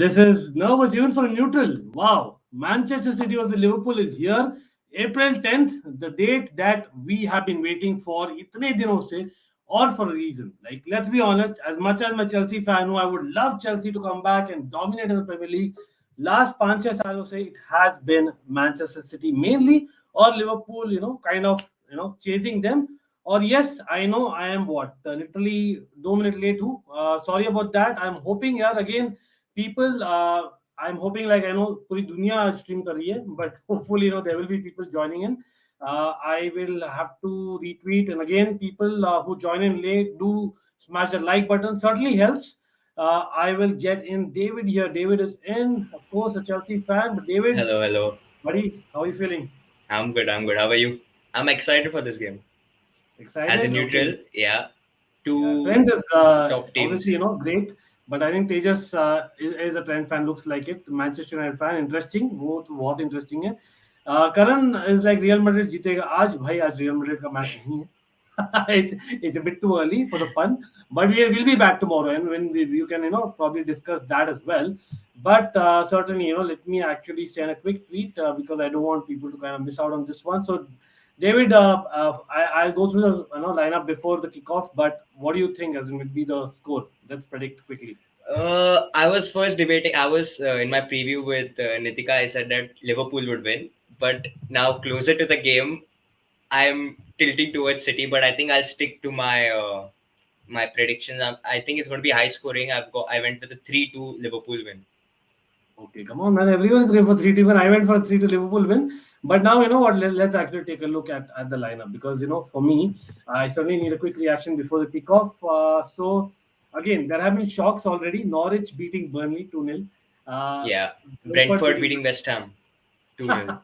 This is nervous even for a neutral. Wow. Manchester City versus Liverpool is here. April 10th, the date that we have been waiting for itne dinon se, or for a reason. Like, let's be honest, as much as I'm a Chelsea fan who I would love Chelsea to come back and dominate in the Premier League, last 5-6 saalon se it has been Manchester City mainly, or Liverpool, kind of, chasing them. Or yes, I know I am what literally 2 minutes late. Who? Sorry about that. I'm hoping here again people I'm hoping like I know puri dunya aaj stream kar rahi hai, but hopefully there will be people joining in. I will have to retweet, and again people who join in late, do smash the like button, certainly helps. I will get in David here. David is in, of course, a Chelsea fan. But David, Hello, hello. buddy, how are you feeling? I'm good. I'm good. How are you? I'm excited for this game. As a Excited? neutral, Okay. yeah. Yeah, Two Trent is top obviously teams. great, but I think Tejas is a Trent fan. Looks like it. Manchester United fan. Interesting. बहुत interesting है. Karan is like Real Madrid जीतेगा आज भाई. आज Real Madrid का match नहीं है. It's a bit too early for the fun, but we'll be back tomorrow, and when you can probably discuss that as well. But certainly let me actually send a quick tweet because I don't want people to kind of miss out on this one. So David, I'll go through the lineup before the kickoff. But what do you think as in would be the score? Let's predict quickly. I was first debating. I was in my preview with Nitika. I said that Liverpool would win, but now closer to the game, I'm tilting towards City. But I think I'll stick to my predictions. I think it's going to be high scoring. I went with a 3-2 Liverpool win. Okay, come on, man. Everyone is going for 3-2 win. I went for a 3-2 Liverpool win. But now, you know what? Let's actually take a look at the lineup because, for me, I certainly need a quick reaction before the kickoff. So, again, there have been shocks already. Norwich beating Burnley 2-0. Yeah, Brentford Brentford beating beating West Ham 2-0.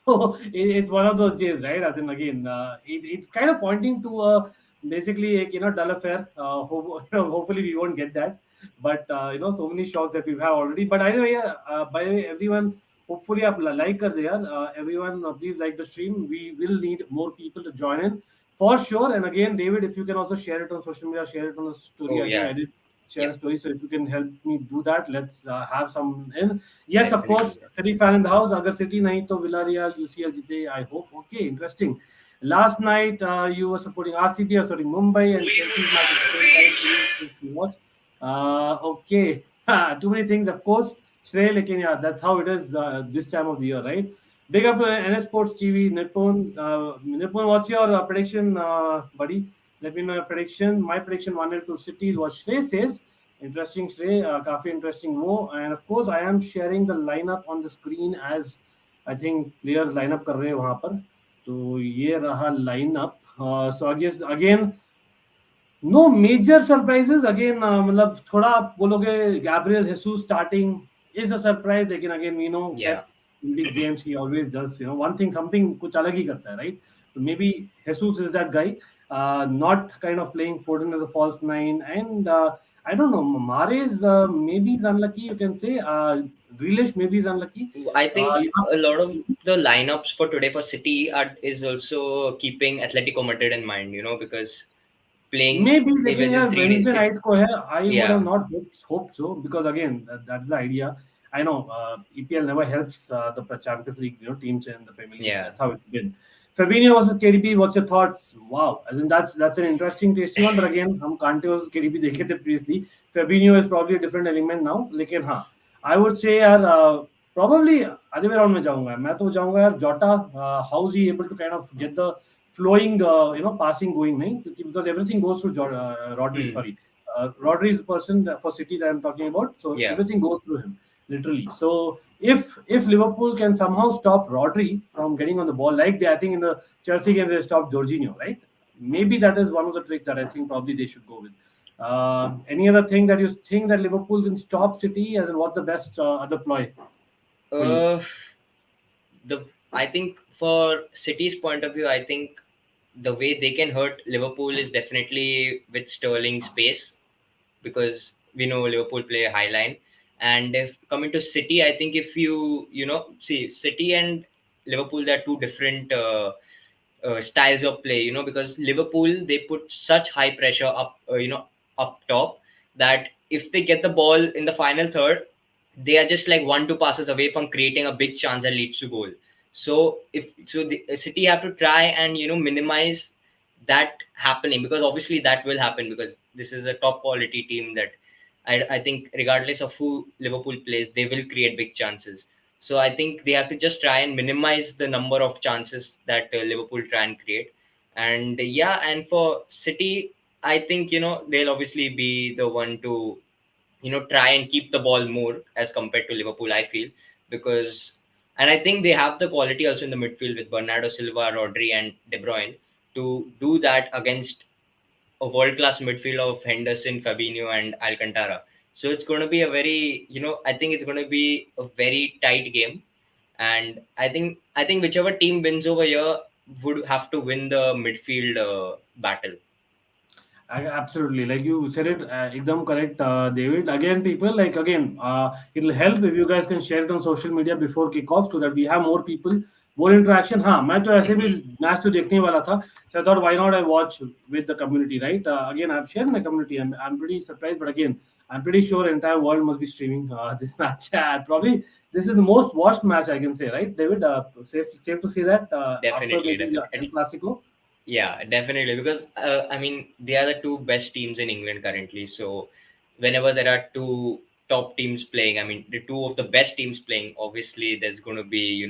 so it's one of those days, right? As in, again, it's kind of pointing to basically a dull affair. Hopefully we won't get that, but so many shocks that we've had already. But either way, by the way, everyone, hopefully आप like कर दे यार. Everyone, please like the stream. We will need more people to join in for sure. And again, David, if you can also share it on social media, share it on the story. Oh I think yeah, I did share yeah, a story, so if you can help me do that, let's have some in. Yes, of definitely. course, City fan in the house. Agar City nahi to Villarreal, UCL jite, I hope. Okay, interesting. Last night, you were supporting RCB or sorry Mumbai and Chelsea's match at the same time. Please watch. Okay, too many things, of course. Shrey, lekin yeah, that's how it is this time of the year, right? Big up to NS Sports TV, Nippon. Nippon, what's your prediction, buddy? Let me know your prediction. My prediction 1-0 to City is what Shrey says. Interesting, Shrey. काफी interesting वो. And of course, I am sharing the lineup on the screen as I think players lineup कर रहे हैं वहाँ पर. तो ये रहा lineup. So I guess again no major surprises. Again, मतलब थोड़ा आप बोलोगे Gabriel Jesus starting is a surprise. लेकिन again we know Yeah. Pep in big games he always does one thing something कुछ अलग ही करता है, right? So maybe Jesus is that guy. Not kind of playing Foden as a false nine, and I don't know. Mahrez maybe is unlucky. You can say Grealish maybe is unlucky. I think You have a lot of the lineups for today for City is also keeping Atletico Madrid in mind, because playing maybe लेकिन with the यार three Wednesday it, night को है. I would have yeah. not hoped so because again that's the idea. I know EPL never helps the Champions League teams in the Premier League. Yeah. That's how it's been. Fabinho versus KDB. What's your thoughts? Wow, as in that's an interesting tasty one. But again, हम Kante versus KDB देखे थे previously. Fabinho is probably a different element now. लेकिन हाँ, I would say यार probably other way around में जाऊँगा. मैं तो जाऊँगा यार Jota. How is he able to kind of get the flowing, passing going, nahi? Because everything goes through Rodri. Hmm. Sorry, Rodri is the person for City that I'm talking about. So Yeah. everything goes through him, literally. So if Liverpool can somehow stop Rodri from getting on the ball, like I think in the Chelsea game they stopped Jorginho, right? Maybe that is one of the tricks that I think probably they should go with. Any other thing that you think that Liverpool can stop City, and what's the best other ploy for you? I think for City's point of view, I think the way they can hurt Liverpool is definitely with Sterling's pace, because we know Liverpool play a high line. And if coming to City, I think if see City and Liverpool, they're two different styles of play, because Liverpool, they put such high pressure up, up top, that if they get the ball in the final third, they are just like 1-2 passes away from creating a big chance that leads to goal. So if so, the City have to try and minimize that happening, because obviously that will happen, because this is a top quality team that I think regardless of who Liverpool plays, they will create big chances. So I think they have to just try and minimize the number of chances that Liverpool try and create. And yeah, and for City, I think they'll obviously be the one to try and keep the ball more as compared to Liverpool, I feel, because and I think they have the quality also in the midfield with Bernardo Silva, Rodri, and De Bruyne to do that against a world class midfield of Henderson, Fabinho, and Alcantara. So it's going to be a very, I think it's going to be a very tight game, and I think whichever team wins over here would have to win the midfield battle. Absolutely, like you said it, ekdam correct, David. Again, people, like again, it'll help if you guys can share it on social media before kickoff so that we have more people, more interaction. हाँ, मैं तो ऐसे भी match तो देखने वाला था, so I thought why not I watch with the community, right? Again, I've shared my community. I'm pretty surprised, but again, I'm pretty sure entire world must be streaming this match. Probably this is the most watched match I can say, right, David? Safe to say that after Definitely, maybe the definitely. El Clasico. Yeah, definitely. Because I mean, they are the two best teams in England currently. So whenever there are two top teams playing, I mean, the two of the best teams playing, obviously there's going to be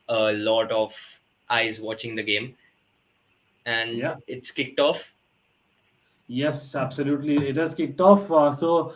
a lot of eyes watching the game, and Yeah. it's kicked off. Yes, absolutely. It has kicked off. So,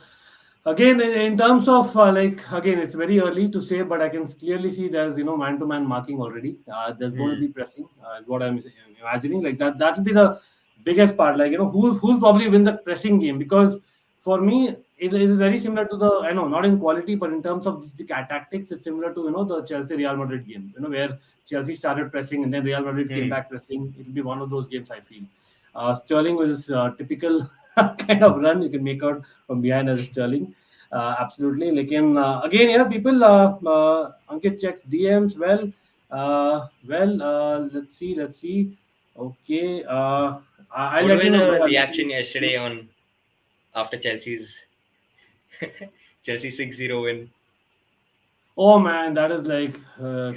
again, in terms of like, again, it's very early to say, but I can clearly see there's man-to-man marking already. There's going to Hmm. be pressing. Is what I'm imagining. Like that, that'll be the biggest part. Like who'll probably win the pressing game, because for me it is very similar to the, I know, not in quality but in terms of the tactics. It's similar to the Chelsea Real Madrid game. Where Chelsea started pressing and then Real Madrid came Hmm. back pressing. It'll be one of those games I feel. Sterling with his typical kind of run you can make out from behind as Sterling. Absolutely. Again, yeah, people. Ankit checks DMs. Let's see. Okay. I'll What let was you know, bro. the I'll let reaction you know. yesterday on after Chelsea's Chelsea 6-0 win? Oh man, that is like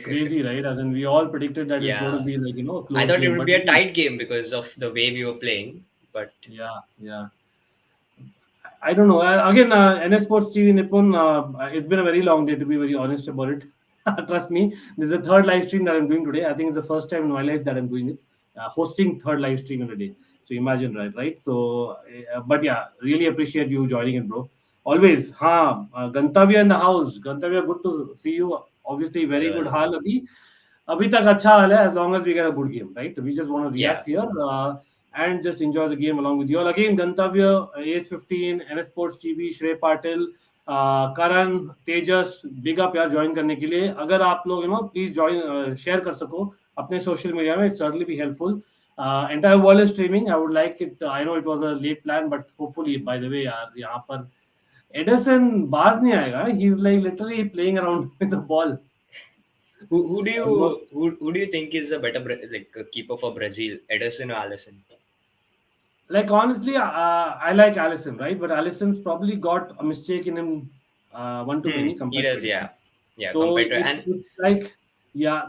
crazy, right? As in, we all predicted that it's going to Yeah, be like a I close thought it game, would but be a again, tight game because of the way we were playing, but yeah, yeah. I don't know. Again, NS Sports TV Nippon, it's been a very long day to be very honest about it. Trust me, this is the third live stream that I'm doing today. I think it's the first time in my life that I'm doing it, hosting third live stream in a day. So imagine, right? So, but yeah, really appreciate you joining in, bro. Always, Gantavya in the house. Gantavya, good to see you. Obviously, very hello, good hello. हाल अभी तक अच्छा हाल है, as long as we get a good game, right? We just want to Yeah. react here and just enjoy the game along with you all. Again, Gantavya, AS15, NS Sports TV, Shrey Patil, Karan, Tejas, big up यार join करने के लिए. अगर आप लोग please join, share कर सको अपने social media में, it certainly be helpful. Entire world is streaming. I would like it. I know it was a late plan, but hopefully, by the way, यार यहाँ पर एडरसन बाज नहीं आएगा. He's like literally playing around with the ball. Who do you Almost. who do you think is a better keeper for Brazil, Ederson or Alisson? Like honestly, I like Allison, right? But Allison's probably got a mistake in him, one too many He compared to does, Edison. yeah, yeah. So Compared to it's and it's like, yeah,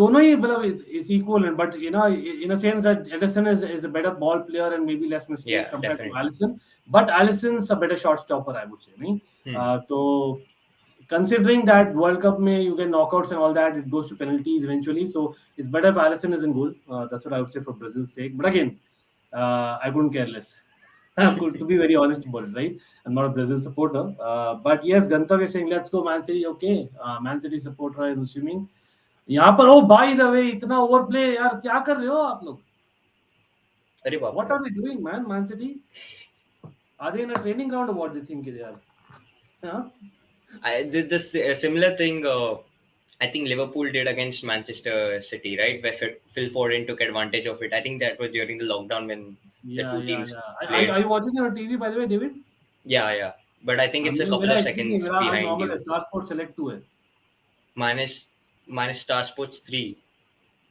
दोनों ही मतलब it's equal, but in a sense that Edison is a better ball player and maybe less mistake yeah, compared to definitely. Allison. But Allison's a better shot stopper, I would say. नहीं? Hmm. So considering that World Cup में you get knockouts and all that, it goes to penalties eventually. So it's better if Allison is in goal. That's what I would say for Brazil's sake. But again, I couldn't care less. To be very honest about it, right? I'm not a Brazil supporter. But yes, Gantav is saying, let's go Man City. Okay, Man City supporter, I'm assuming. यहाँ पर, oh by the way, इतना overplay यार, क्या कर रहे हो आप लोग? अरे बाप What रे. are they doing, man? Man City? Are they in a training ground or what they think they are? Yeah? I did this similar thing. I think Liverpool did against Manchester City, right? Where Phil Foden took advantage of it. I think that was during the lockdown when the Yeah, two yeah, teams yeah. Are played. you watching it on TV, by the way, David? Yeah, yeah. But I think it's a couple मेरा of actually नहीं, seconds मेरा आज behind normal है, you. Star Sports Select 2 है. Minus minus Star Sports 3.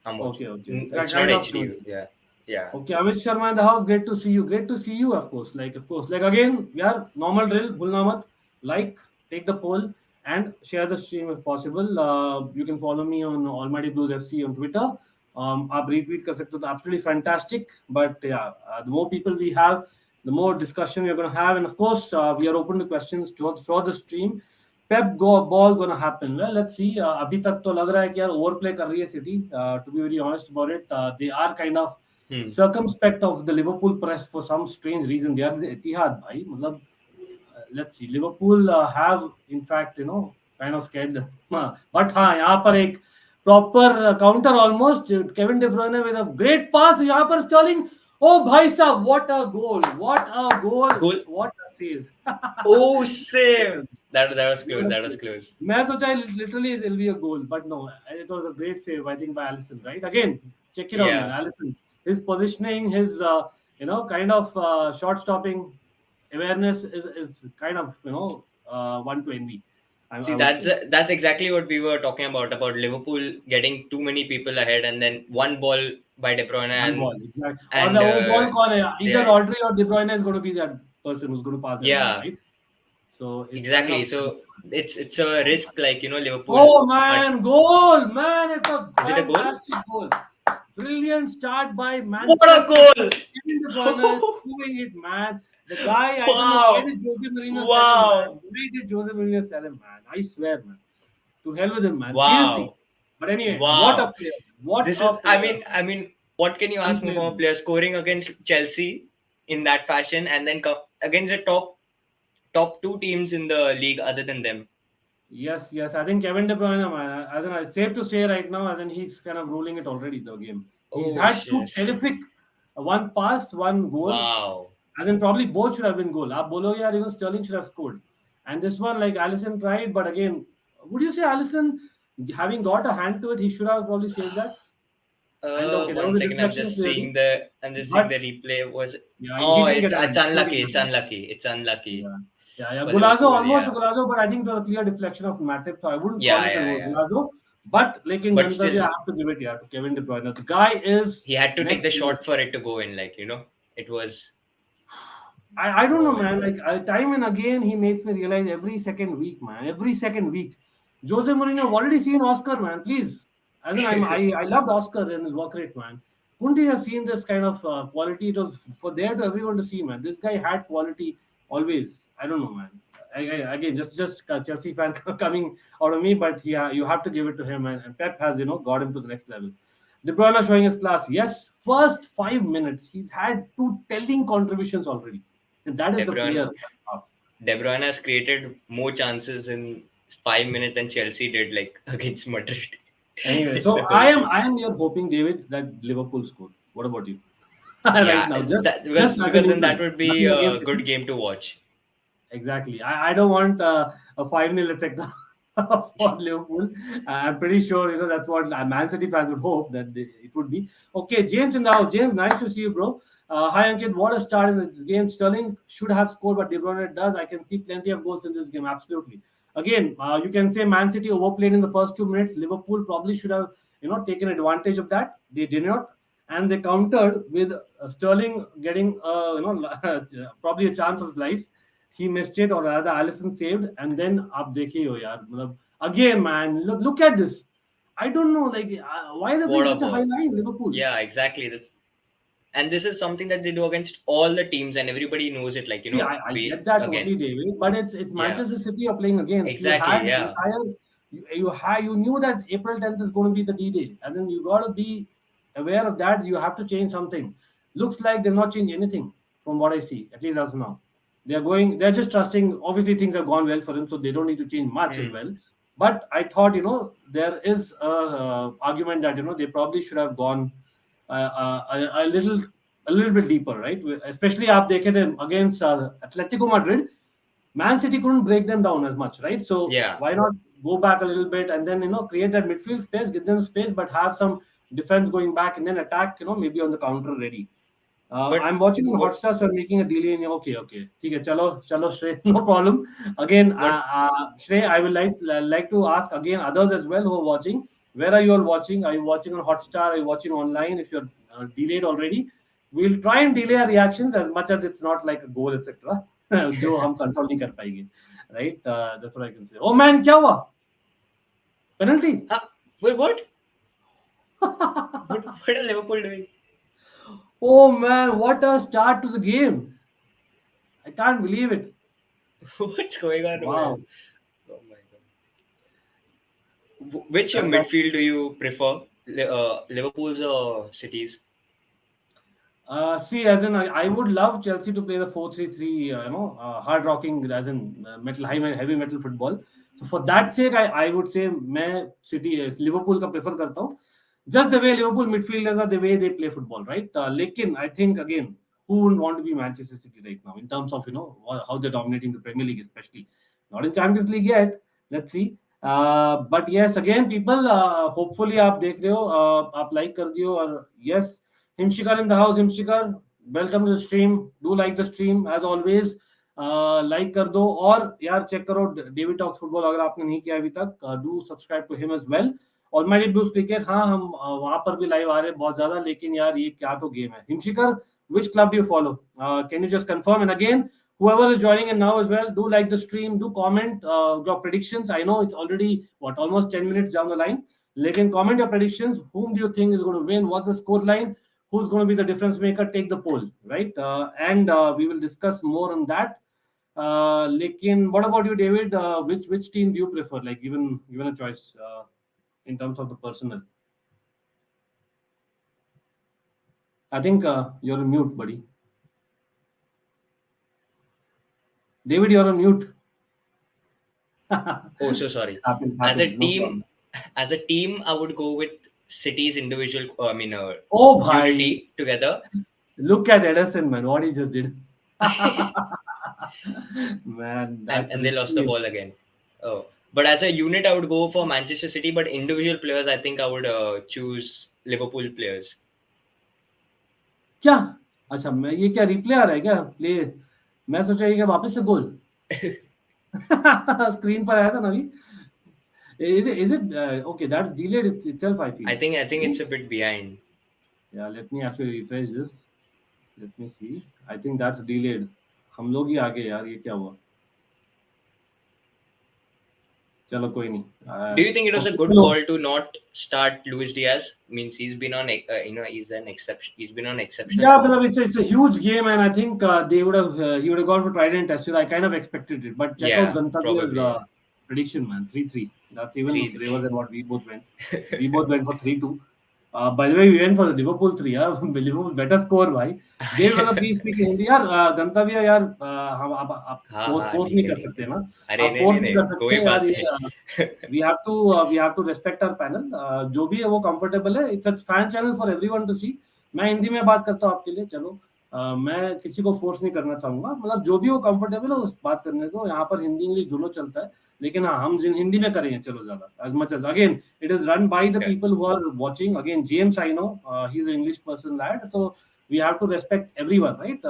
I'm watching. Okay, okay. It's not Kind of HD. similar. Yeah, yeah. Okay, Amit Sharma in the house. Great to see you. Great to see you, of course. Like, of course. Like, again, yeah, normal drill. Bhulna mat. Like, take the poll. and share the stream if possible. You can follow me on Almighty Blues FC on Twitter. आप retweet कर सकते हो तो absolutely fantastic. But yeah, the more people we have, the more discussion we're going to have, and of course we are open to questions throughout the stream. Pep go ball gonna happen. Well, let's see. अभी तक तो लग रहा है कि यार overplay कर रही है City. To be very honest about it, they are kind of circumspect of the Liverpool press for some strange reason. They are the Etihad, भाई. मतलब let's see. Liverpool have in fact kind of scared them. But हाँ यहाँ पर एक proper counter almost. Kevin De Bruyne with a great pass. यहाँ पर Sterling. Oh भाई साहब, what a goal! What a goal! What a save! Oh, save! That was close. That was close. मैं सोचा literally it'll be a goal, but no, it was a great save, I think, by Alisson. Right, again, check it out, man. Alisson, his positioning, his kind of shot stopping awareness is kind of one to envy. See, that's exactly what we were talking about Liverpool getting too many people ahead, and then one ball by De Bruyne One ball, exactly. And the ball call, either Rodri or De Bruyne is going to be that person who's going to pass. Yeah, right. So exactly. Kind of, so it's a risk, like Liverpool. Oh man, goal! Man, it's a fantastic goal. Brilliant start by Man. What a goal! Doing it, man. The guy, I don't know why did Jose Mourinho sell him, man. Why did Jose Mourinho sell him, man? I swear, man. To hell with him, man. Seriously. But anyway, what a player. I mean, what can you ask from a player scoring against Chelsea in that fashion, and then against the top two teams in the league other than them? Yes. I think Kevin De Bruyne, man, as in, it's safe to say right now, as in he's kind of ruling it already, the game. He's had two terrific, one pass, one goal. Wow. And then probably both should have been goal. Aap bolo yaar, even Sterling should have scored. And this one, like Alisson tried, but again, would you say Alisson, having got a hand to it, he should have probably saved that? One second, I'm just seeing the replay. It's unlucky. It's unlucky. Yeah. Golazo, almost Golazo, but I think it was a clear deflection of Matip, so I wouldn't call it Golazo. But still, I have to give it to Kevin De Bruyne. The guy is... He had to take the shot for it to go in, it was... I don't know, man. Like, time and again, he makes me realize every second week, man. Every second week. Jose Mourinho, I've already seen Oscar, man. Please. I loved Oscar and his work rate, man. Couldn't he have seen this kind of quality? It was for there to everyone to see, man. This guy had quality always. I don't know, man. Again, just Chelsea fan coming out of me, but yeah, you have to give it to him, and Pep has got him to the next level. De Bruyne showing his class. Yes, first 5 minutes, he's had 2 telling contributions already. And that is the player. De Bruyne has created more chances in 5 minutes than Chelsea did, like against Madrid. Anyway, so I am here hoping, David, that Liverpool score. What about you? Right now, because then that would be a good game to watch. Exactly. I don't want a 5-0 etc. for Liverpool. I'm pretty sure that's what ManCity fans would hope that it would be. Okay, James in the house. James, nice to see you, bro. Hi Ankit, what a start in this game. Sterling should have scored, but De Bruyne does. I can see plenty of goals in this game. Absolutely. Again, you can say Man City overplayed in the first 2 minutes. Liverpool probably should have taken advantage of that. They did not, and they countered with Sterling getting probably a chance of his life. He missed it, or rather Alisson saved, and then up dekhiye yaar. Again, man, look at this. I don't know, like why they play such a high line, Liverpool. Yeah, exactly. And this is something that they do against all the teams, and everybody knows it. Like See, I get that totally, David, but it's Manchester City you're playing against. Exactly. You knew that April 10th is going to be the D-Day, and then you got to be aware of that. You have to change something. Looks like they've not changed anything from what I see, at least as of now. They're just trusting. Obviously, things have gone well for them, so they don't need to change much as well. But I thought, there is a argument that they probably should have gone a little bit deeper, right? Especially आप देखे थे against Atletico Madrid, Man City couldn't break them down as much, right? So why not go back a little bit and then create that midfield space, give them space, but have some defense going back and then attack, maybe on the counter ready. I'm watching on Hotstar, so I'm making a delay. Okay. ठीक है, चलो Shrey, no problem. Again, Shrey, I will like to ask again others as well who are watching. Where are you all watching? Are you watching on Hotstar? Are you watching online? If you're delayed already, we'll try and delay our reactions as much as it's not like a goal, etc. जो हम control नहीं कर पाएंगे. right? That's what I can say. Oh man, क्या हुआ? Penalty? Wait, what? What are Liverpool doing? Oh man, what a start to the game! I can't believe it. What's going on over Wow. here? Oh my god. Which And, midfield do you prefer? Liverpool's or City's? see, as in, I would love Chelsea to play the 4-3-3, hard rocking, as in heavy metal football. So for that sake, I would say मैं City Liverpool का prefer करता हूँ. Just the way Liverpool midfielders are, the way they play football, right? लेकिन I think again, who wouldn't want to be Manchester City right now in terms of how they're dominating the Premier League, especially not in Champions League yet. Let's see. But yes, again, people, hopefully आप देख रहे हो, आप like कर दियो और yes. Himshikar in the house. Himshikar, welcome to the stream. Do like the stream as always. Like कर दो और यार check करो David Talks Football अगर आपने नहीं किया अभी तक. Do subscribe to him as well. Almighty Blues Cricket, हाँ हम वहाँ पर भी live आ रहे हैं बहुत ज़्यादा, लेकिन यार ये क्या तो game है. Himshikar, which club do you follow? Can you just confirm? And again, whoever is joining in now as well, do like the stream, do comment your predictions. I know it's already almost 10 minutes down the line. Lekin comment your predictions. Whom do you think is going to win? What's the score line? Who's going to be the difference maker? Take the poll, right? And we will discuss more on that. Lekin, what about you, David? Which team do you prefer? Like given a choice in terms of the personnel. I think you're on mute, buddy. David, you're on mute. Oh, so sorry. Happens, As a no team, problem. I would go with City's individual. Oh, bhai. unity together. Look at Edison, man. What he just did. Man, and they lost the ball again. Oh, but as a unit, I would go for Manchester City. But individual players, I think I would choose Liverpool players. क्या? अच्छा, मैं ये क्या replay आ रहा है क्या? Play मैं सोचा ये क्या वापस से गोल स्क्रीन पर आया था ना अभी. Is it okay? That's delayed itself. I feel. I think it's a bit behind. Yeah, let me actually refresh this. Let me see. I think that's delayed. हम लोग ही आगे यार, ये क्या हुआ? चलो कोई नहीं. Do you think it was a good call to not start Luis Diaz? Means he's been on he's an exception. He's been on exceptional. Yeah, but it's a huge game, and I think they would have he would have gone for Trident test. I kind of expected it, but check out Gantavia's prediction, man. 3-3. That's even braver than what we both went. We both went for 3-2. By the way, we went for the Liverpool 3. Yeah, Liverpool better score, bhai. Dave, मतलब please speak in Hindi. यार गंतव्य यार हम आप force नहीं कर सकते ना. आप force नहीं कर सकते यार. We have to respect our panel. जो भी है वो comfortable है. It's a fan channel for everyone to see. मैं हिंदी में बात करता हूँ आपके लिए. चलो मैं किसी को force नहीं करना चाहूँगा. मतलब जो भी वो comfortable है उस बात करने दो. यहाँ पर हिंदी इंग्लिश दोनों चलता है. लेकिन हाँ हम हिंदी में करेंगे चलो ज़्यादा as much as again it is run by the people who are watching. Again James, I know he's an English person lad, so we have to respect everyone, right?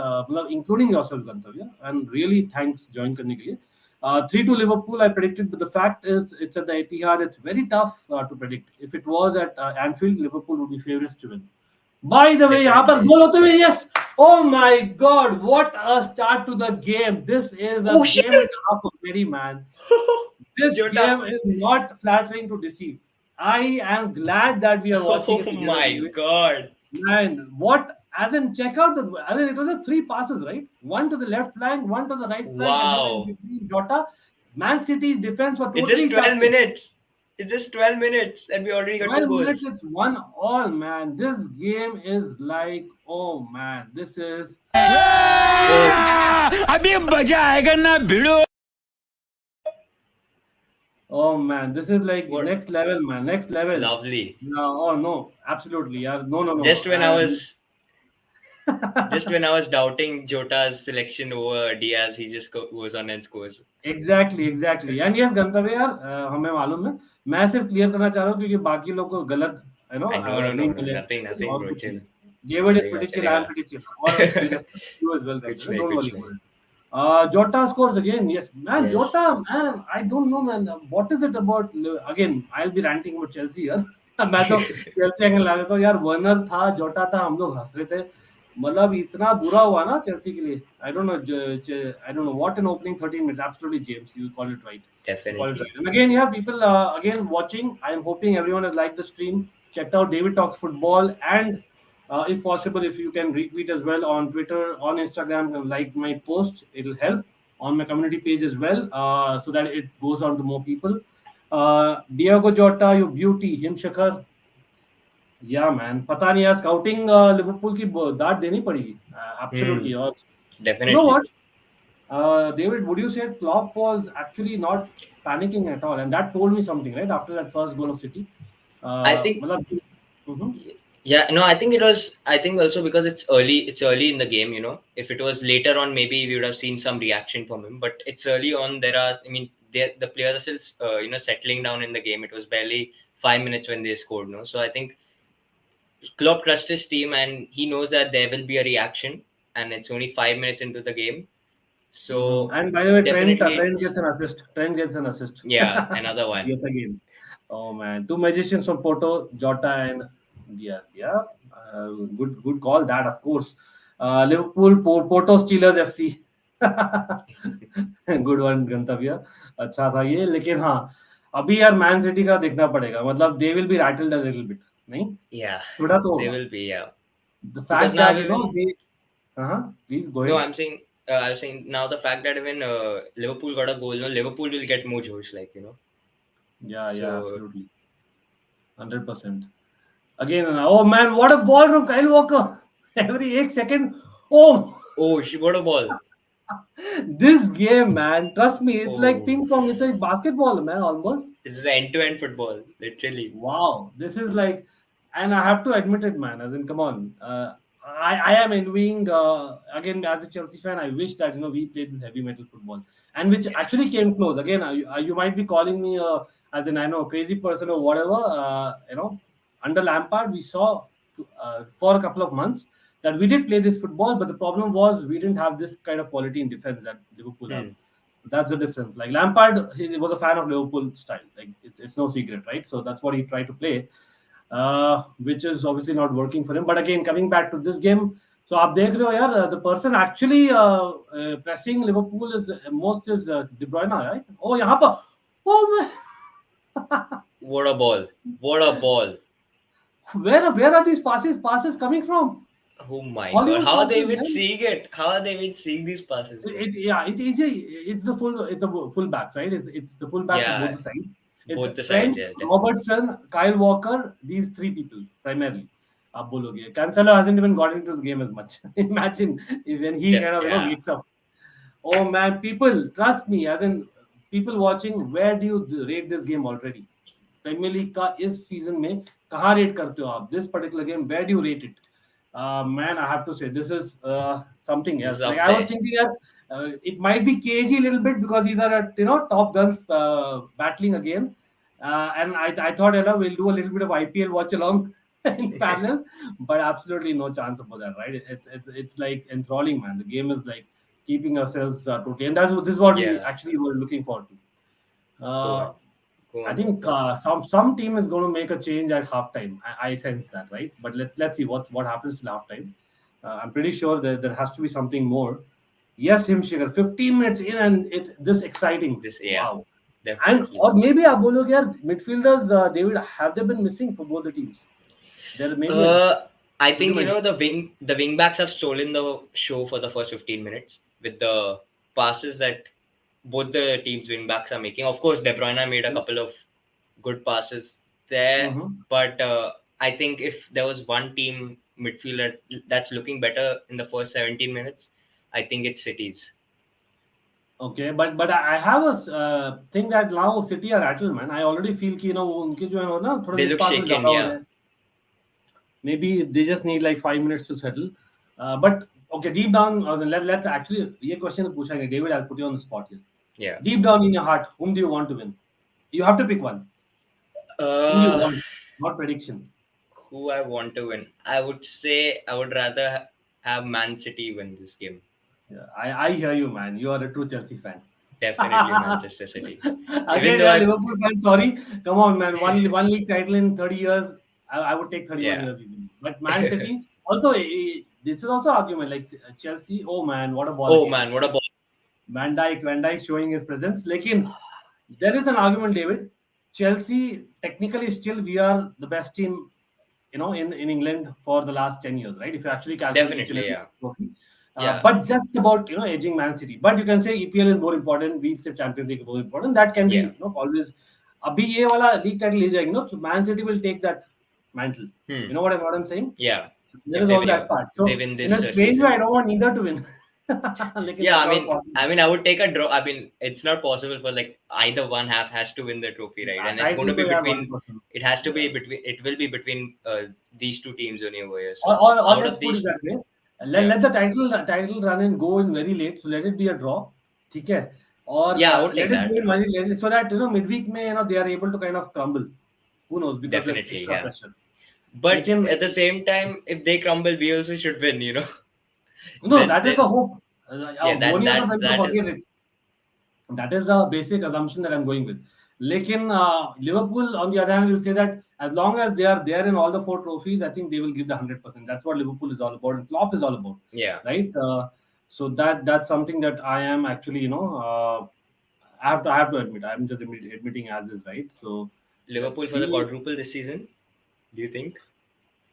Including yourself, Gantavya, and really thanks join करने के लिए. 3-2 Liverpool I predicted, but the fact is it's at the Etihad. It's very tough to predict. If it was at Anfield, Liverpool would be favorites to win. By the way, यहाँ पर गोल होते हुए, yes. Oh my God! What a start to the game. This is a game and a half already, man. This game is not flattering to deceive. I am glad that we are watching. Oh my God! Man, what? As in, check out it was a 3 passes, right? One to the left flank, one to the right flank. Wow. And Jota. Man City's defense was totally. It's just 12 minutes. It's just 12 minutes and we already got 2 goals. 12 minutes, it's 1-1, man. This game is like, oh man, this is. Oh man, this is like next level, man. Next level. Lovely. No, oh no, absolutely, yeah. No. Just when I was doubting Jota's selection over Diaz, he just goes on and scores. Exactly. And yes, गंतव्य यार हमें मालूम है. मैं सिर्फ clear करना चाह रहा हूँ क्योंकि बाकी लोग को गलत No, nothing, bro. Chill. David is pretty chill. I'm pretty chill. You as well, guys. Don't worry. Jota scores again. Yes, man. Yes. Jota, man. I don't know, man. What is it about? Again, I'll be ranting about Chelsea here. मैं तो Chelsea angle ला देता हूँ यार. Werner था, जोटा था, हम लोग हंस रहे थे. मतलब इतना बुरा हुआ ना चेल्सी के लिए. I don't know what an opening 13 minutes. Absolutely, James, you call it right. You call it right. Definitely. And again, yeah, people again watching. I am hoping everyone has liked the stream. Checked out David Talks Football, and if possible, if you can retweet as well on Twitter, on Instagram, and like my post, it'll help on my community page as well, so that it goes on to more people. Diego Jota, you beauty, him Shakhar. या man पता नहीं यार scouting Liverpool की दाद देनी पड़ेगी Hmm. Absolutely और you know Definitely. What David, would you say Klopp was actually not panicking at all, and that told me something, right? After that first goal of City, I think मतलब, mhm. yeah, no, I think it was. I think also because it's early. It's early in the game. If it was later on, maybe we would have seen some reaction from him. But it's early on. There are. I mean, the players are still, settling down in the game. It was barely 5 minutes when they scored. No, so I think Klopp trusts his team, and he knows that there will be a reaction, and it's only 5 minutes into the game. So And by the way, definitely, Trent it's gets an assist. Trent gets an assist. yeah, another one. Yet again. Oh man, two magicians from Porto, Jota and Diaz. Yeah, good call. That of course. Liverpool, Porto Steelers FC. Good one गंतव्य. अच्छा था ये, लेकिन हाँ अभी यार man city का देखना पड़ेगा. मतलब they will be rattled a little bit. नहीं Yeah, थोड़ा तो they होगा. will be. Yeah, The because fact now that even they please go no, ahead. I'm saying. I was saying now the fact that even Liverpool got a goal, no, Liverpool will get more josh, Yeah, So absolutely. 100%. Again, oh man, what a ball from Kyle Walker. Every 8 seconds. Oh, oh, she got a ball. this game, man. Trust me, it's like Oh, ping pong. It's like basketball, man, almost. this is end-to-end football, literally. Wow, this is like, and I have to admit it, man. As in, come on, I am envying again as a Chelsea fan. I wish that we played this heavy metal football, and which Yeah. actually came close. Again, you might be calling me as in I know crazy person or whatever. Under Lampard, we saw for a couple of months that we did play this football, but the problem was we didn't have this kind of quality in defense that Liverpool have. Hmm. That's the difference. Like Lampard, he was a fan of Liverpool style. Like it's no secret, right? So that's what he tried to play, which is obviously not working for him. But again, coming back to this game, so आप देख रहे हो यार, the person actually pressing Liverpool is most is De Bruyne, right? Oh यहाँ पर, oh man, What a ball! What a ball! where are these passes coming from? Oh my God! Hollywood How are they passes, even man. seeing it? How are they even seeing these passes, bro? It's easy. It's the full backs, right? It's the full backs of both Yeah, the sides. It's both the sides. Trent, Yeah, definitely. Robertson, Kyle Walker. These three people primarily. आप बोलोगे Cancelo hasn't even got into the game as much. Imagine when he kind of Yeah. wakes up. Oh man, people, trust me. As in people watching, where do you rate this game already? Premier League का इस season में कहाँ rate करते हो आप? This particular game, where do you rate it? Man, I have to say this is something This is else. Like up I was there. thinking, it might be cagey a little bit because these are top guns battling again. And I thought we'll do a little bit of IPL watch along in parallel, but absolutely no chance about that, right? It's like enthralling, man. The game is like keeping ourselves totally, and this is what we Yeah. actually were looking forward to. Go on. Go I on. Go think on. some team is going to make a change at halftime. I sense that, right? But let's see what happens till halftime. I'm pretty sure that there has to be something more. Yes, him Shikhar, 15 minutes in and it's this exciting. This, yeah, Wow. And definitely. or maybe आप बोलोगे यार midfielders David, have they been missing for both the teams? There may be a I think argument. the wing backs have stolen the show for the first 15 minutes with the passes that both the teams wing backs are making. Of course, De Bruyne made a couple of good passes there, Mhm. but I think if there was one team midfielder that's looking better in the first 17 minutes, I think it's City's. Okay, but I have a thing that now City are rattled, man. I already feel कि वो उनके जो है वो ना थोड़ा They miss look passes shaken, ज़्यादा हो yeah. रहे हैं. Maybe they just need like 5 minutes to settle. But okay, deep down, let's actually ये question पूछेंगे. David, I'll put you on the spot here. Yeah. Deep down in your heart, whom do you want to win? You have to pick one. Whom you Uh, want, not prediction. who I want to win? I would say I would rather have Man City win this game. Yeah, I hear you, man. You are a true Chelsea fan. Definitely Manchester City. Even Again, though yeah, I, Liverpool fan. Sorry, come on, man. One league title in 30 years. I would take 31 yeah, years easily. But Man City, although this is also argument like Chelsea. Oh man, what a ball! Oh Again. man, what a ball! Van Dijk showing his presence. Lekin, there is an argument, David. Chelsea, technically, still we are the best team, in England for the last 10 years, right? If you actually calculate each and Definitely, every yeah, trophy. yeah, But just about, edging Man City. But you can say EPL is more important. We say Champions League is more important. That can be, yeah. always. Abhi ye wala league title is, so Man City will take that mantle. Hmm. You know what I'm saying? Yeah. There If is they all win, that part. they So win in a this strange way, I season. don't want neither to win. Lekin Yeah, that's all possible. I mean, I would take a draw. I mean, it's not possible for like either one half has to win the trophy, right? And it's going Title to to be yaar between. 1%. It has to be Yeah. between. It will be between these two teams only over here. Or, So or, or out let's of put these it two, that way. yeah, Let the title run and go in very late. So let it be a draw. ठीक है? Or yeah, I would take let it that. go in very late so that midweek may they are able to kind of crumble. Who knows? Because of Definitely, extra yeah. pressure. But Lekin, at the same time, if they crumble, we also should win. no, that is the Then hope. yeah, Dhoni also said to that is forget it. That is the basic assumption that I'm going with. Lekin Liverpool, on the other hand, will say that as long as they are there in all the four trophies, I think they will give the 100%. That's what Liverpool is all about, and Klopp is all about, yeah. right? So that's something that I am actually, I have to admit. I'm just admitting as is, right? So let's Liverpool for the see. quadruple this season. Do you think?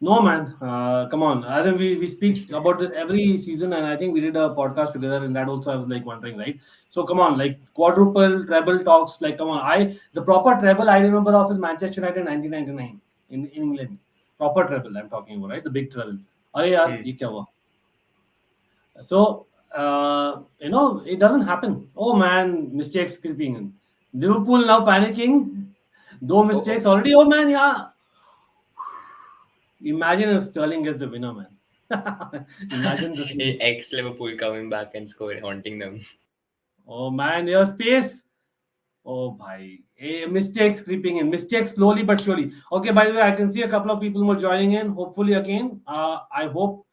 No, man. Come on. I think we speak about this every season, and I think we did a podcast together, and that also I was like wondering, right? So come on, like quadruple treble talks, like come on. The proper treble I remember of is Manchester United 1999 in England. Proper treble I'm talking about, right? The big treble. अरे यार Hmm. ये क्या हुआ? So it doesn't happen. Oh man, mistakes creeping in. Liverpool now panicking. Though Oh, oh. mistakes already. Oh man, yeah. Imagine if Sterling gets the winner, man. Imagine the scenes. Ex Liverpool coming back and score, haunting them. Oh man, there's space. Oh bhai. Mistakes creeping in. Mistakes slowly but surely. Okay, by the way, I can see a couple of people more joining in. Hopefully again. I hope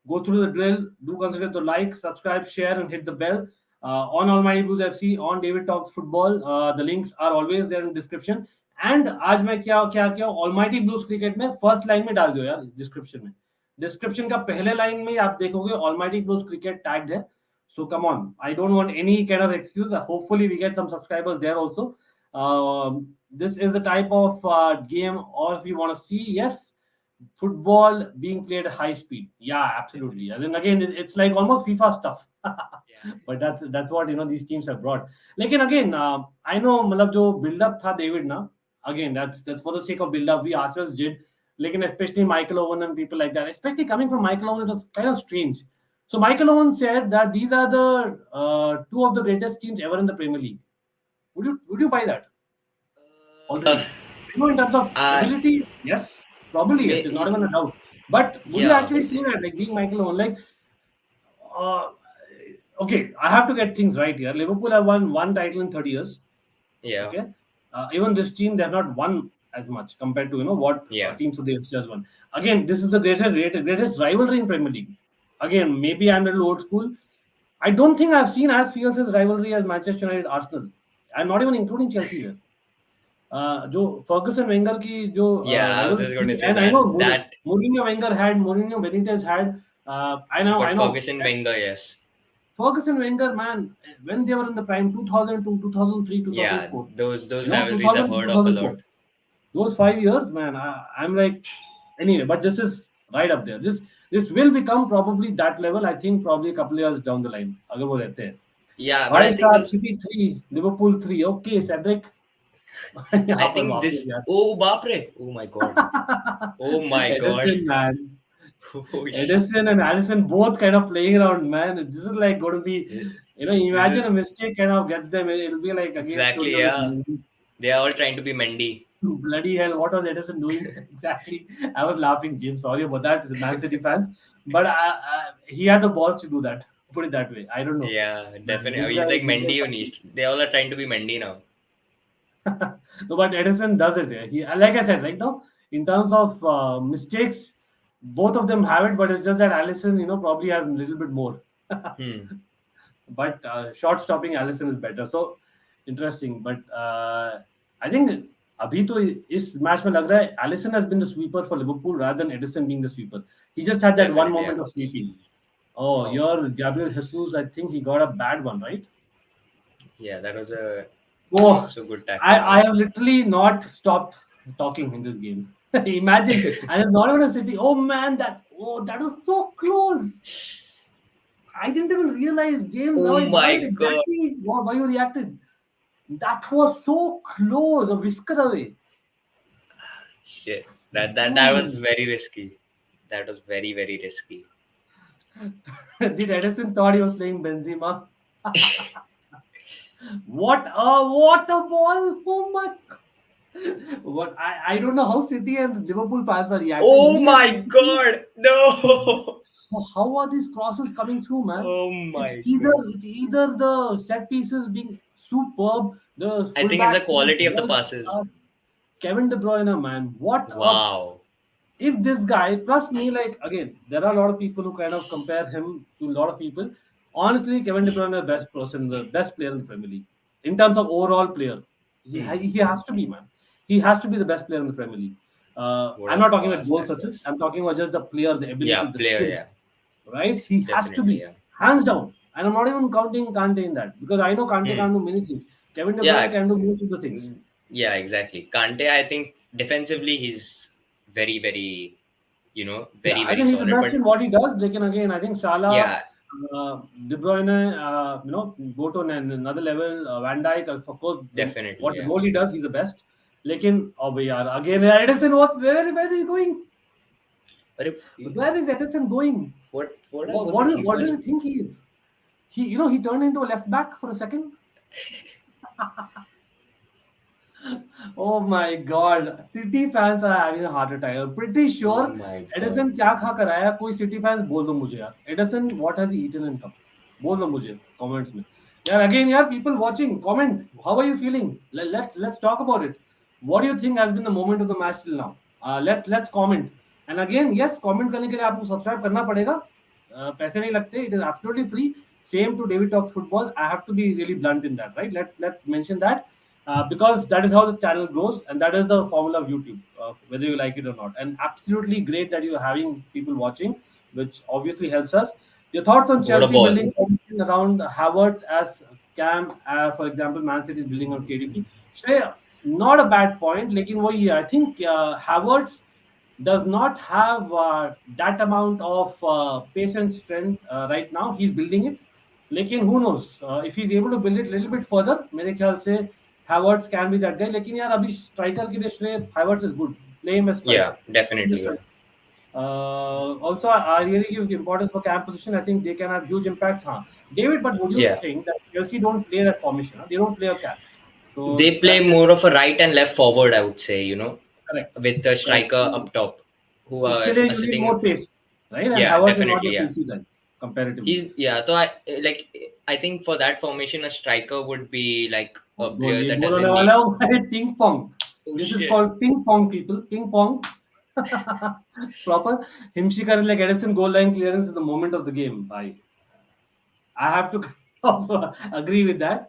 go through the drill. Do consider to like, subscribe, share, and hit the bell. On Almighty Blues FC, on David Talks Football. The links are always there in description. And आज मैं क्या क्या क्या almighty Blues cricket में first line में डाल दो यार डिस्क्रिप्शन का पहले लाइन में आप देखोगे ऑलमाइटी ब्लूज क्रिकेट टैग्ड है so come on I don't want any kind of excuse hopefully we get some subscribers there also this is the type of game or if you want to see yes football being played at high speed yeah absolutely and then again it's like almost FIFA stuff Yeah. but that's what these teams have brought like again I know मतलब जो build up था David ना again that's for the sake of build up we ourselves did like especially Michael Owen and people like that especially coming from Michael Owen it was kind of strange so Michael Owen said that these are the two of the greatest teams ever in the Premier League would you buy that Uh, already in terms of uh, ability yes probably yes it's not may, even a doubt but would you yeah, actually say that like being Michael Owen like uh, okay, I have to get things right here. Liverpool have won one title in 30 years. yeah, Okay, even this team they have not won as much compared to what yeah, teams of the just won. Again, this is the greatest rivalry in Premier League. Again, maybe I'm a little old school. I don't think I've seen as fierce as rivalry as Manchester United Arsenal. I'm not even including Chelsea here. जो Fergusson Wenger की जो yeah. I was just going rivalry to थी say and I know that. Mourinho Wenger had Mourinho Benitez had I But know Ferguson, Wenger, yes, Ferguson Wenger, man, when they were in the prime, 2002, 2003, yeah. 2004, Those rivalries I've 2000, heard of a lot. those 5 years, man, I'm like, anyway, but this is right up there. This will become probably that level, I think, probably a couple of years down the line. अगर वो रहते हैं. Yeah, but I भाई think साहब also, City 3, Liverpool 3, okay, Cedric. I यहाँ पर think वापस this. यार. Oh, Bapre! Oh my God! Oh my God! Edison, man. Oh, Edison and Allison both kind of playing around, man. This is like going to be, this imagine is a mistake kind of gets them. It'll be like again story exactly, of yeah. the movie. They are all trying to be Mendy. Bloody hell, what was Edison doing exactly? I was laughing, Jim. Sorry about that, Man City fans, but he had the balls to do that. Put it that way. I don't know. Yeah, Man, this definitely. He's guy, like this guy, Mendy on East. They all are trying to be Mendy now. no, but Edison does it. He, like I said, right now, in terms of mistakes, both of them have it, but it's just that Allison, probably has a little bit more. Hmm. But short stopping Allison is better. So interesting. But I think अभी तो इस match में लग रहा है Alisson has been the sweeper for Liverpool rather than Edison being the sweeper. He just had that one Definitely, moment yeah. of sweeping. Oh, Oh, your Gabriel Jesus, I think he got a bad one, right? yeah, that was a not Oh, so good I, tackle. I have literally not stopped talking in this game. Imagine, and it's not even a city. Oh man, that was so close. I didn't even realize, James. Now Oh I got it my god! exactly why you reacted. That was so close, a whisker away. Shit, that was Dude, very risky. That was very very risky. did Edison thought he was playing Benzema? What a ball! Oh my What I don't know how City and Liverpool fans are reacting. Oh Me as a my City, god! No! how are these crosses coming through, man? Oh It's my either god! it's either the set pieces being superb, the I think it's the fullbacks being quality of the world passes. class. Kevin De Bruyne, man, what a Wow. if this guy, trust me, like again, there are a lot of people who kind of compare him to a lot of people. Honestly, Kevin De Bruyne is the best person, the best player in the Premier League in terms of overall player. Hmm. He has to be, man. He has to be the best player in the Premier League. What I'm a not talking about pass goals that assists. was. I'm talking about just the player, the Yeah, ability, the player. skills. Yeah, Right? He has to definitely. be Yeah. hands down. And I'm not even counting Kante in that because I know Kante Hmm. can't do many things. Kevin De Bruyne Yeah. can do most of the things. Yeah. Exactly. Kante, I think defensively he's very very Yeah, very I very think he's the solid. best But in what he does. Like, and again, I think Salah, yeah, De Bruyne, go to another level. Van Dijk, of course, definitely. what the Yeah. goal he does, he's the best. Lekin, oh, yaar, again, Edison, where is he going? But Where is Edison going? what the What keeper? does he think he is? He turned into a left back for a second. Oh my God, City fans are having a heart attack. I'm pretty Oh sure my god. Edison क्या खा कर आया कोई city fans बोल दो मुझे यार Edison what has he eaten in cup बोल दो मुझे कमेंट्स में यार अगेन यार people watching comment how are you feeling let's talk about it what do you think has been the moment of the match till now let's comment and again yes comment करने के लिए आपको subscribe करना पड़ेगा पैसे नहीं लगते it is absolutely free same to David Talks Football. I have to be really blunt in that, right? Let's mention that because that is how the channel grows, and that is the formula of YouTube, whether you like it or not. And absolutely great that you're having people watching, which obviously helps us. Your thoughts on What a Chelsea ball. building formation around Havertz as Cam, for example, Man City is building on KDB. Shrey, not a bad point. Lekin wo I think Havertz does not have that amount of pace and strength right now. He's building it. लेकिन who knows if he's able to build it a little bit further मेरे ख्याल से Havertz can be that guy लेकिन यार अभी striker के लिए श्रेय Havertz is good play him as striker Yeah, definitely. Yeah. also I really give importance for camp position I think they can have huge impacts हाँ David but would you Yeah. think that Chelsea don't play that formation huh? They don't play a cap so They play more of a right and left forward, I would say, correct with the correct striker up top who उसके are लिए you need sitting. more pace right and Yeah, Havertz is not definitely. a Yeah. pacey guy comparatively He's, yeah. So I think for that formation, a striker would be like a goal player ये that गोल होने doesn't वाला need. है भाई ping pong Oh this is shit. Called ping pong people ping pong proper Himshikar like Edison goal line clearance is the moment of the game bhai I have to kind of agree with that.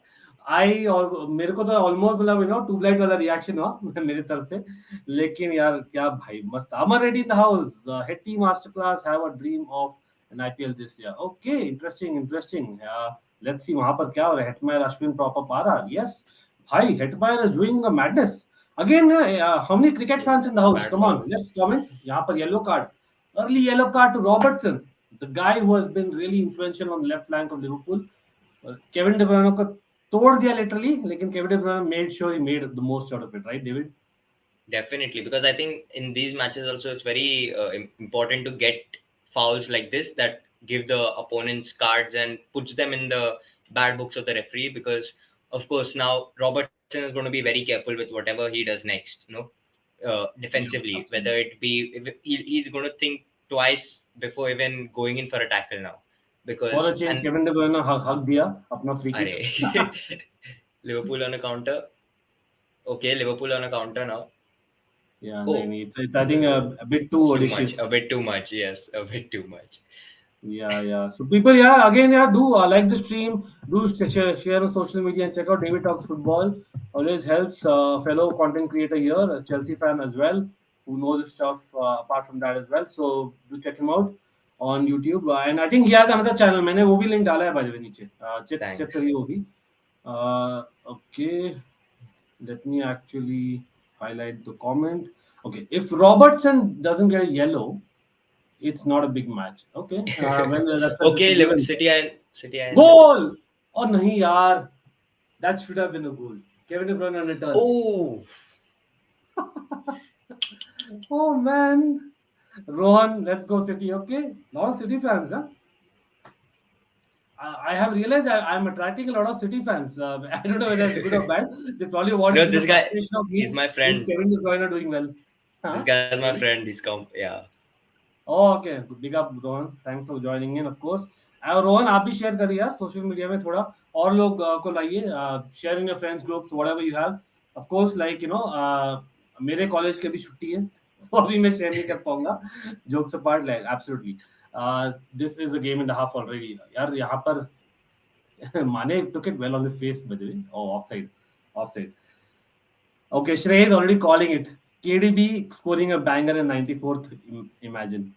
और मेरे को तो almost मतलब tubelight वाला reaction हुआ मेरे तरफ से लेकिन यार क्या भाई मस्त Amar Reddy in the house हेटी master class have a dream of an IPL this year okay interesting let's see वहां पर क्या हो रहा है हेटमायर अश्विन प्रॉपर आ रहा यस भाई Hetmyer is doing a madness again how many cricket fans in the house Bad come on forwards. Let's comment यहाँ पर yellow card early yellow card to Robertson the guy who has been really influential on the left flank of Liverpool. Kevin De Bruyne को तोड़ दिया literally, लेकिन Kevin De Bruyne made sure he made the most out of it, right, David? Definitely, because I think in these matches also it's very important to get fouls like this that give the opponents cards and puts them in the bad books of the referee. Because of course now Robertson is going to be very careful with whatever he does next. Yeah, Defensively, whether absolutely. it be if he's going to think twice before even going in for a tackle now, For because a change, and Kevin De Bruyne hug दिया अपना free kick. Arey. Liverpool on a counter. Okay, Liverpool on a counter now. Yeah, Oh, नहीं, it's I think a bit too it's too much. audacious. A bit too much. Yes, a bit too much. Yeah. So people, yeah, again, yeah, do like the stream, do share on social media and check out David Talks Football. Always helps. Fellow content creator here, a Chelsea fan as well, who knows his stuff apart from that as well. So do check him out on YouTube. And I think he has another channel. मैंने वो भी link डाला है by the way नीचे. Check Thanks. करिए वो भी. Okay, let me actually highlight the comment. Okay, if Robertson doesn't get a yellow, it's not a big match. Okay, well, that's a Okay, disagreement. City and Goal! Oh, nahi, yaar. That should have been a goal. Kevin De Bruyne on return. oh, Oh, man. Rohan, let's go City. Okay, lot of City fans, huh? I have realized I'm attracting a lot of City fans. I don't know whether it's good or bad. They probably want to no, see the this guy, frustration of he's me my with friend. Kevin De Bruyne doing well. This Huh? guy's my Sorry? friend. Yeah. Oh, okay. Big up Rohan, thanks for joining in, of course. और रोहन आप भी share करिए यार social media में थोड़ा और लोग को लाइए, share in your friends groups whatever you have. Of course like मेरे कॉलेज की भी छुट्टी है तो अभी मैं शेयर नहीं कर पाऊंगा. Jokes apart, like absolutely this is a game in the half already यार. यहाँ पर माने took it well on his face by the way. Oh, offside. Okay, Shrey is already calling it. KDB scoring a banger in 94th. Imagine.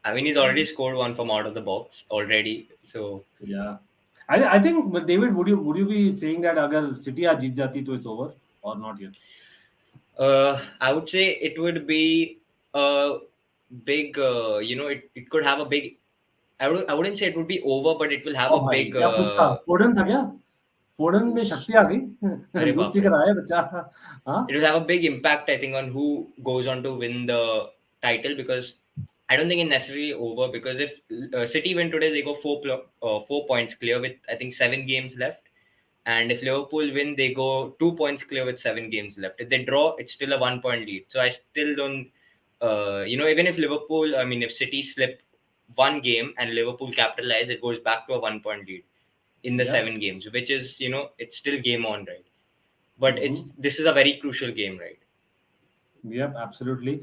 I mean, he's already scored one from out of the box already. So Yeah, I think, but David, would you be saying that अगर City आज जीत जाती तो it's over or not yet? I would say it would be a big, it could have a big. I wouldn't say it would be over, but it will have O a भाई big. क्या कुछ था? फोर्डन था क्या? फोर्डन में शक्ति आ गई. अरे दूध बाप पी रे. कर आया बच्चा. हाँ. It will have a big impact, I think, on who goes on to win the title, because I don't think it's necessarily over, because if City win today, they go 4 points clear with, I think, 7 games left. And if Liverpool win, they go 2 points clear with 7 games left. If they draw, it's still a 1 point lead. So I still don't, even if if City slip one game and Liverpool capitalize, it goes back to a 1 point lead in the Yeah. 7 games, which is, it's still game on, right? But Mhm. this is a very crucial game, right? Yep, absolutely.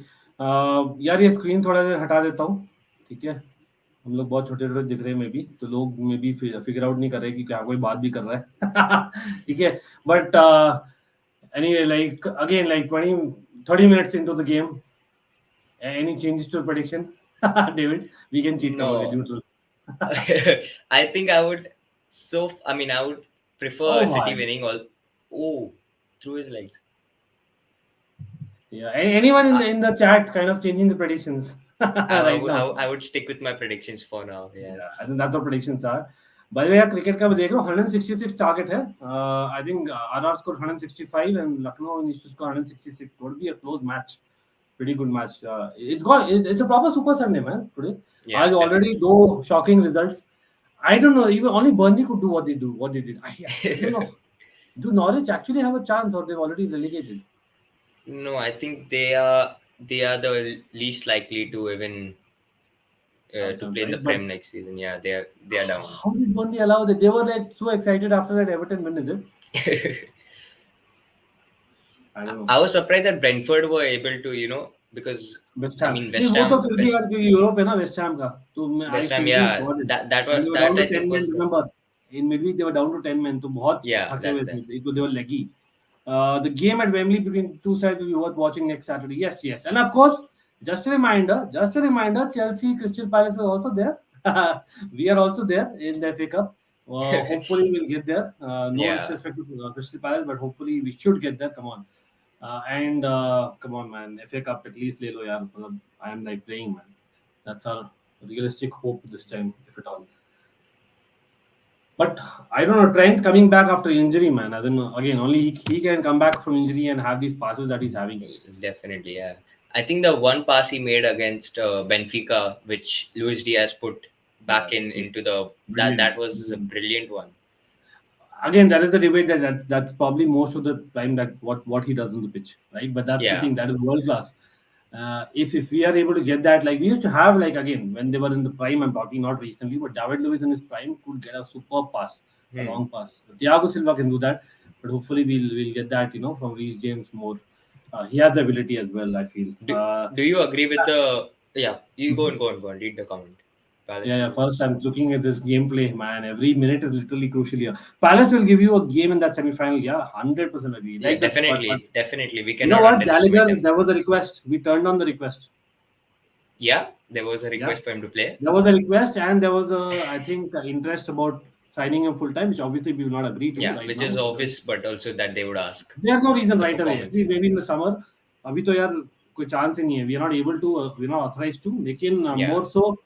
यार ये screen थोड़ा देर हटा देता हूँ, ठीक है? हम लोग बहुत छोटे छोटे दिख रहे हैं मे बी, तो लोग मे बी फिगर आउट नहीं कर रहे कि क्या कोई बात भी कर रहा है. ठीक है, but anyway, like again, like 20-30 minutes into the game, any changes to prediction? David, we can cheat, come on, we're No, neutral. I think I would. I would prefer Oh City my. winning all. Oh, through his legs. Yeah, anyone in I, the chat kind of changing the predictions right now? I would stick with my predictions for now. Yes. Yeah, I think that's what predictions are. By the way, cricket का भी देख लो, 166 target है. I think RR scored 165 and Lucknow needs to score 166. It would be a close match. Pretty good match. It's a proper Super Sunday, man. Today, Yeah, आज already definitely. 2 shocking results. I don't know. Even only Burnley could do what they did. I don't know. Do Norwich actually have a chance, or they've already relegated? No, I think they are the least likely to even Have a to chance, play in the right? But Prem next season. Yeah, they are down. how did Burnley allow that? They were like so excited after that Everton win, is it? I don't know. I was surprised that Brentford were able to, because West I Ham mean नहीं, West वो तो Ham, फिर भी West यार क्योंकि Europe है ना West Ham का, तो मैं I West Ham, feel yeah, got it. that and they were that down to I 10 think men, was the remember in midweek they were down to 10 men, तो बहुत yeah थके that's हुए that. थे, तो दे वर लेगी. The game at Wembley between two sides will be worth watching next Saturday. Yes, and of course, just a reminder, Chelsea Crystal Palace are also there. We are also there in the FA Cup. Hopefully we'll get there. No Yeah. disrespect to Crystal Palace, but hopefully we should get there. Come on. And come on, man, FA Cup at least ले लो यार. मतलब I am like praying, man. That's our realistic hope this time, if at all. But I don't know, Trent coming back after injury, man. I don't know. Again, only he can come back from injury and have these passes that he's having. Definitely, yeah. I think the one pass he made against Benfica, which Luis Diaz put back Yes, yes. into the Brilliant. that was a brilliant one. Again, that is the debate that's probably most of the time that what he does on the pitch, right? But that's the Yeah. thing, that is world class. If we are able to get that, like we used to have, like again when they were in the prime, I'm talking not recently, but David Luiz in his prime could get a superb pass, a long pass. Thiago Silva can do that, but hopefully we'll get that, from Reece James more. He has the ability as well, I feel. Do you agree with the Yeah, you go on. Read the comment. Palace Yeah, lose. first I'm looking at this gameplay, man. Every minute is literally crucial here. Palace will give you a game in that semi-final. Yeah, 100% agree. Yeah, Like that, but definitely. We you know cannot what, underestimate Gallagher? him. There was a request. We turned on the request. Yeah, there was a Yeah, request for him to play. there was a request, and there was a, I think, interest about signing him full time, which obviously we will not agree to Yeah, right which is now. obvious, but also that they would ask There's no reason for the right away. performance. Maybe in the summer. अभी तो यार कोई chance ही नहीं है. We are not able to. We are not authorized to. लेकिन Yeah, more so,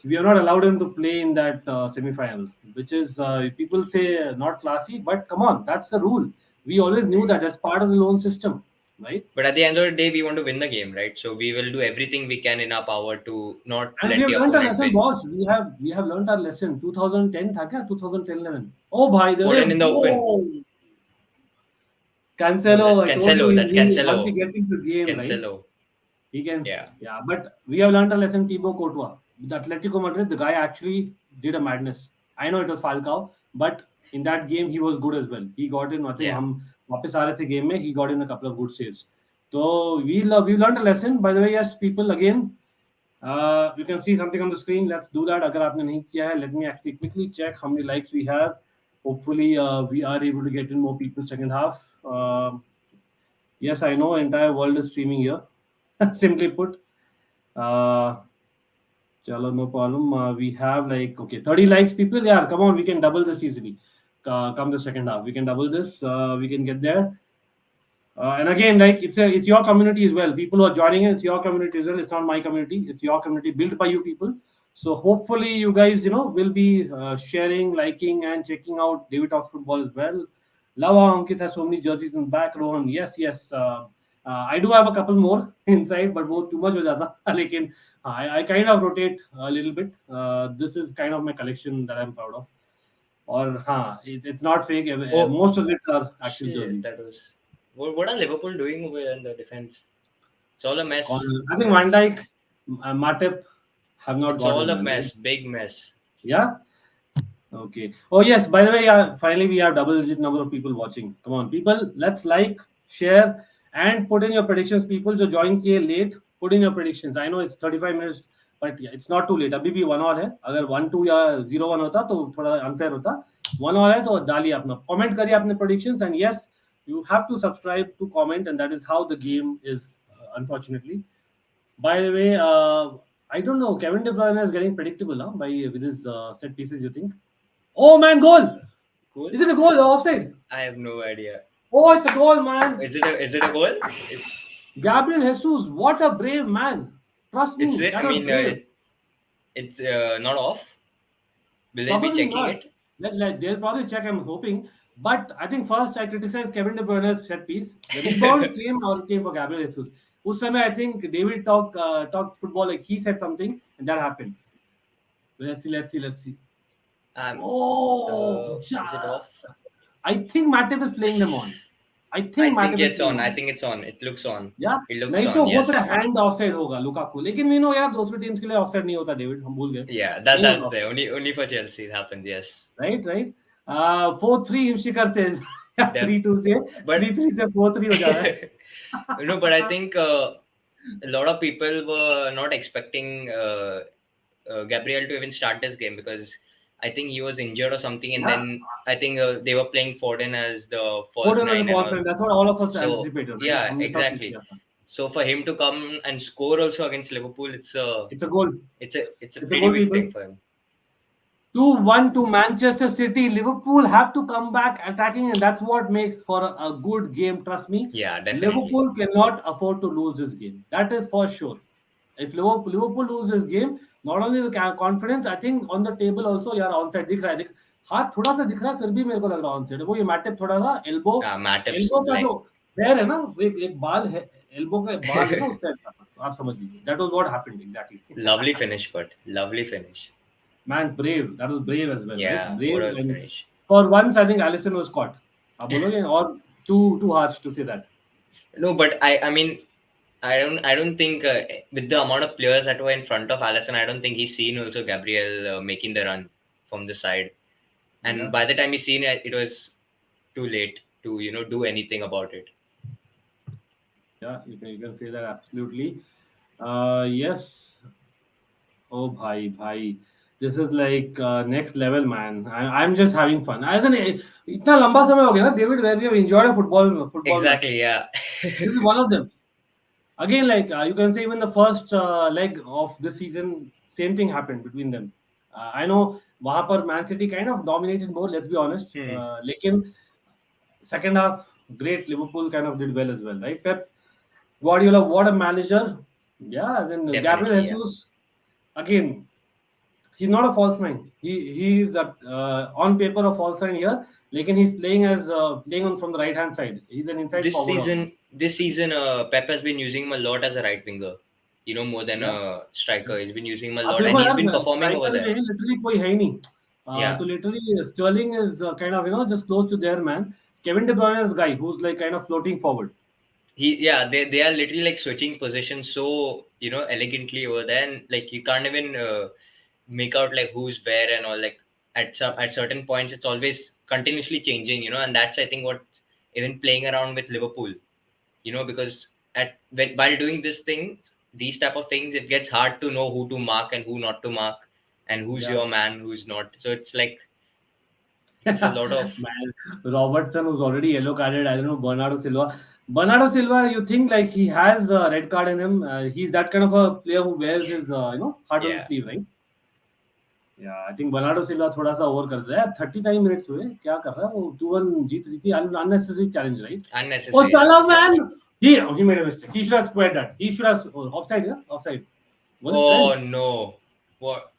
we are not allowed him to play in that semi-final, which is people say not classy, but come on, that's the rule. We always knew that as part of the loan system, right? but at the end of the day, we want to win the game, right? So we will do everything we can in our power to not And we let have the learned our opponent lesson, win. boss. We have learned our lesson. 2010 था क्या? 2010-11. Oh, by the way, Foden in the open. whoa, No, that's Cancelo. I told you, Cancelo. That's once he Cancelo. gets into the game, right? Cancelo. He can, Yeah, yeah. But we have learned a lesson. Thibaut Courtois, with Atletico Madrid, the guy actually did a madness. I know it was Falcao, but in that game he was good as well. He got in. I think yeah. हम वापस आ रहे थे game में. He got in a couple of good saves. So we learned a lesson. By the way, yes, people again. You can see something on the screen. Let's do that. अगर आपने नहीं किया है, let me actually quickly check how many likes we have. Hopefully, we are able to get in more people second half. Yes, I know entire world is streaming here. Simply put, uh, chalo, no problem. We have like okay 30 likes, people. Yeah, come on, we can double this easily. Come the second half, we can double this. We can get there. And again, like it's your community as well. People who are joining it, it's your community as well. It's not my community. It's your community built by you people. So hopefully you guys, will be sharing, liking, and checking out David Talks Football as well. Love how Ankit has so many jerseys in the back. Rohan, yes, yes. I do have a couple more inside, but वो too much हो जाता. लेकिन I kind of rotate a little bit. This is kind of my collection that I'm proud of. Or it's not fake. Oh Most of it are actual shit! jerseys. That was. What are Liverpool doing over here in the defense? It's all a mess. I think Van Dijk, Matip have not It's got it, all a man. Right? mess. Big mess. Yeah. Okay. Oh yes. By the way, yeah. Finally, we have double-digit number of people watching. Come on, people. Let's like, share, and put in your predictions. People जो join किए late, put in your predictions. I know it's 35 minutes, but yeah, it's not too late. अभी भी 1 hour है. अगर 1-2 या 0-1 होता तो थोड़ा unfair होता. 1 hour है तो डालिए अपना. Comment करिए अपने predictions, and yes, you have to subscribe to comment, and that is how the game is. Unfortunately. By the way, I don't know. Kevin De Bruyne is getting predictable, huh? By with his set pieces. You think? Oh man, goal! Goal? Is it a goal or offside? I have no idea. Oh, it's a goal, man. Is it a goal? Gabriel Jesus, what a brave man. Trust It's me, it. I that was mean, brave. it's not off. Will they be Probably checking not. it? They'll probably check. I'm hoping. But I think first I criticized Kevin De Bruyne's set piece. The rebound came for Gabriel Jesus. उस समय I think David talks football like he said something and that happened. Let's see. Um, Oh, is it off? I think Matip is playing them on. I I think think Matip is it's playing on. them I on. think it's on. It looks on. या It looks नहीं on. तो वो Yes. फिर hand offside होगा Lukaku लेकिन we know यार दूसरी teams के लिए ऑफसाइड नहीं होता डेविड हम भूल गए Yeah. नहीं होता That's offside there. Only for Chelsea it happens. Yes. Right 4-3 शिखर से Def- 3-2 से but 3-3 से 4-3 हो जा रहा है no. But I think a lot of people were not expecting Gabriel to even start this game because I think he was injured or something, and yeah then I think they were playing Foden as the false Foden was a nine and false all. nine. That's what all of us So anticipated right yeah, हमने सब कुछ exactly. किया था So for him to come and score also against Liverpool, it's a goal it's a it's a pretty goal big people thing for him. 2-1 to Manchester City. Liverpool have to come back attacking, and that's what makes for a good game. Trust me. Yeah, definitely. Liverpool cannot afford to lose this game. That is for sure. If Liverpool lose this game, not only the confidence, I think on the table also यार onside दिख रहा है हाथ थोड़ा सा दिख रहा है फिर भी मेरे को लग रहा है onside वो ये मैटिप थोड़ा सा Matip's एल्बो का जो leg. पैर है ना वो एक बाल है एल्बो का बाल है ना उस साइड का तो आप समझ लीजिए that was what happened exactly. Lovely finish, but lovely finish. Man, brave. That was brave as well, right? Yeah, what Brave. a And finish. for once, I think Allison was caught. आप बोलोगे और too harsh to say that. No, but I mean I don't think with the amount of players that were in front of Allison, I don't think he's seen also Gabriel making the run from the side. And Yeah. by the time he's seen it, it was too late to do anything about it. Yeah, you can say that absolutely. Yes. Oh, bhai. This is like next level, man. I'm just having fun. As an इतना लंबा समय हो गया ना, David, where we have enjoyed a football match. Exactly, yeah. This is one of them. Again, like you can say, even the first leg of this season, same thing happened between them. I know वहाँ पर Man City kind of dominated more. Let's be honest. Hmm. लेकिन second half, great Liverpool kind of did well as well, right? Pep Guardiola, what a manager! Yeah, then Gabriel Definitely, yeah. Jesus again. He's not a false nine. He is on paper a false nine here. Lekin he's playing as playing on from the right hand side. He's an inside This forward also. season, Pep has been using him a lot as a right winger. More than Yeah. a striker. He's been using him a अब lot, and देखो he's been यार performing over striker में there. Literally कोई है ही नहीं Yeah. तो literally Stirling is kind of just close to their man. Kevin De Bruyne is a guy who's like kind of floating forward. They are literally like switching positions so elegantly over there, and like you can't even make out like who's where and all. Like at certain points, it's always continuously changing, and that's I think what even playing around with Liverpool, because while doing this thing, these type of things, it gets hard to know who to mark and who not to mark, and who's Yeah. your man, who's not. So it's a lot of Man, Robertson was already yellow carded. I don't know Bernardo Silva. Bernardo Silva, you think like he has a red card in him? He's that kind of a player who wears his heart on the yeah. sleeve, right? Yeah, I think Bernardo Silva थोड़ा सा over कर दिया है 39 minutes हुए क्या कर रहा है वो 2-1 जीत रही थी unnecessary challenge right oh Unnecessary. Salah Yeah. man he made a mistake he should have squared that he should have offside yeah offside was it Oh Trent no! What?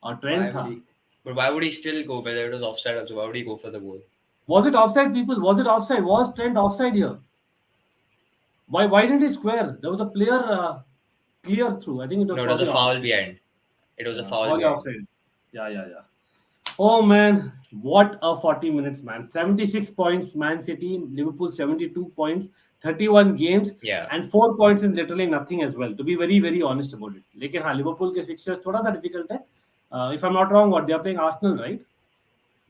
or Why Trent would था he? But why would he still go? Whether it was offside also, why would he go for the goal? was it offside people was it offside was Trent offside here why didn't he square there was a player clear through I think it was No, it was a probably foul offside behind. It was a foul all behind. offside yeah. Oh man, what a 40 minutes, man. 76 points, Man City, Liverpool 72 points, 31 games, Yeah. and 4 points is literally nothing as well, to be very, very honest about it. लेकिन हाँ, Liverpool के fixtures थोड़ा सा difficult है. If I'm not wrong, what they are playing Arsenal, right?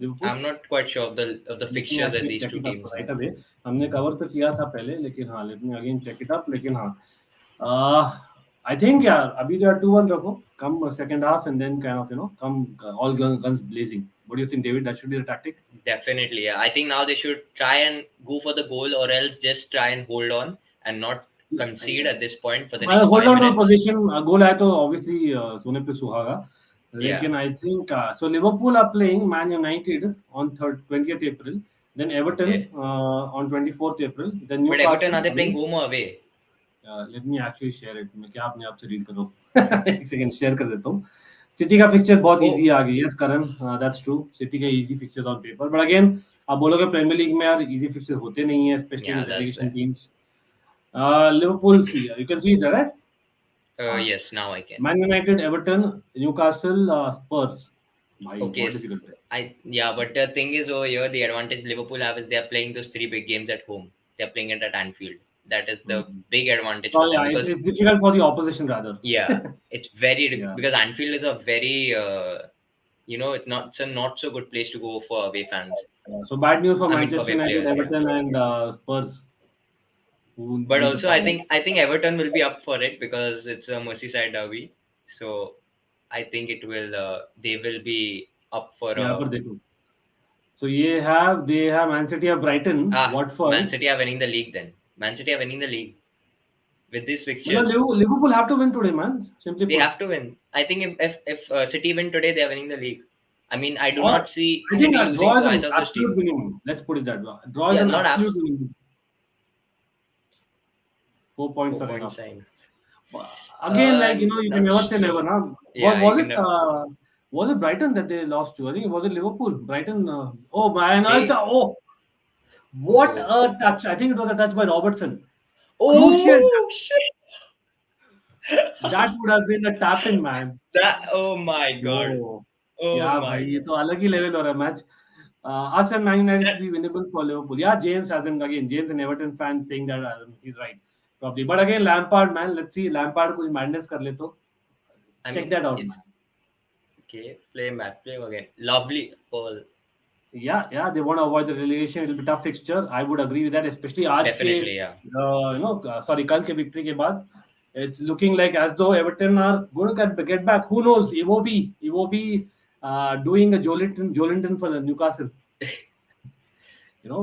Liverpool. I'm not quite sure of the Let me fixtures that actually these check two it up teams right have. away. हमने cover तो किया था पहले, लेकिन हाँ, let me again check it up. लेकिन हाँ, uh, I think yeah, अभी जो 2-1 रखो, come second half and then kind of come all guns blazing. What do you think, David? That should be the tactic. Definitely, yeah. I think now they should try and go for the goal, or else just try and hold on and not concede at this point for the next Hold 5 on to a minutes. position. गोल आया तो obviously सोने पे सुहागा. Yeah. लेकिन I think so. Liverpool are playing Man United on 20th April. Then Everton Okay. on 24th April. Then But Newcastle. Everton, are they playing home or away? Let me actually share it. मैं क्या अपने आप से read कर रहा हूँ. एक second share कर देता हूँ. सिटी का फिक्चर बहुत Oh. इजी आ गई. Yes, Karan, that's true. City का easy fixture on paper. But again, आप बोलोगे प्रीमियर लीग में यार इजी फिक्चर होते नहीं है, especially Yeah, with that's relegation there. teams. Liverpool, see, you can see it, right? Yes, now I can. Man United, Everton, Newcastle, Spurs. भाई Okay. बहुत difficult है. But the thing is over here, the advantage Liverpool have is they are playing those 3 big games at home. They are playing it at Anfield. That is the big advantage So for them yeah, because it's difficult for the opposition rather. yeah, it's very Yeah. because Anfield is a very it's a not so good place to go for away fans. So bad news for I mean, for Manchester away United, players, yeah. Everton, and Spurs. Who But need the also, I points. think Everton will be up for it because it's a Merseyside derby. So I think they will be up for यहाँ पर देखो. So they have Man City of Brighton, Watford. Man City are winning the league then. Man City are winning the league with these मतलब fixtures. Liverpool have to win today, man. Simply They put. have to win. I think if City win today, they are winning the league. I mean, I do Or not see I think City that losing draw to is an either of those absolute teams. minimum. Let's put it that way. Draw is Yeah, an not absolute minimum. 4 points 4 are point enough. sign. Again, like you can never say sure. never. Now, Yeah, was it Brighton that they lost to? I think it was Liverpool. Brighton. Oh man, They- what Oh. a touch! I think it was a touch by Robertson. Oh Crucial. shit! That would have been a tap in, man. Oh my god! Oh, Oh क्या my भाई ये god! तो अलग ही level हो रहा है match. Us and Man United should be winnable for Liverpool. Yeah, James hasn't again. James an Everton fan saying that he's right probably. But again, Lampard, man, let's see Lampard कुछ madness कर ले तो I check mean, that out, it's man. okay. Play him again. Lovely ball. Yeah, they want to avoid the relegation. It'll be tough fixture. I would agree with that, especially आज के Definitely, yeah. sorry कल के victory के बाद It's looking like as though Everton are going to get back. Who knows? Iwobi doing a Jolinton for the Newcastle.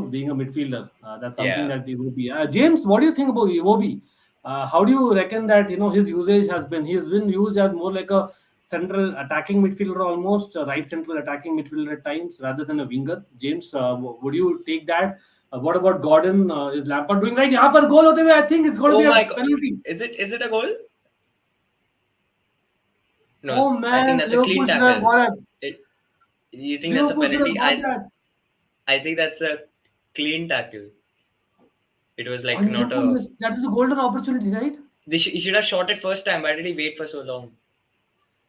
Being a midfielder. That's something Yeah. that Iwobi. James, what do you think about Iwobi? How do you reckon that his usage has been? He's been used as more like a central attacking midfielder, almost a right central attacking midfielder at times, rather than a winger. James, would you take that? What about Gordon? Is Lampard doing right? यहाँ पर goal होते हुए, I think it's going to Oh be a my God. penalty. Is it a goal? Oh No, I think man, that's a clean Liverpool should have tackle. got it. You think that's a Liverpool should have penalty? got that. I think that's a clean tackle. It was like And not Liverpool a. that is a golden opportunity, right? He should have shot it first time. Why did he wait for so long?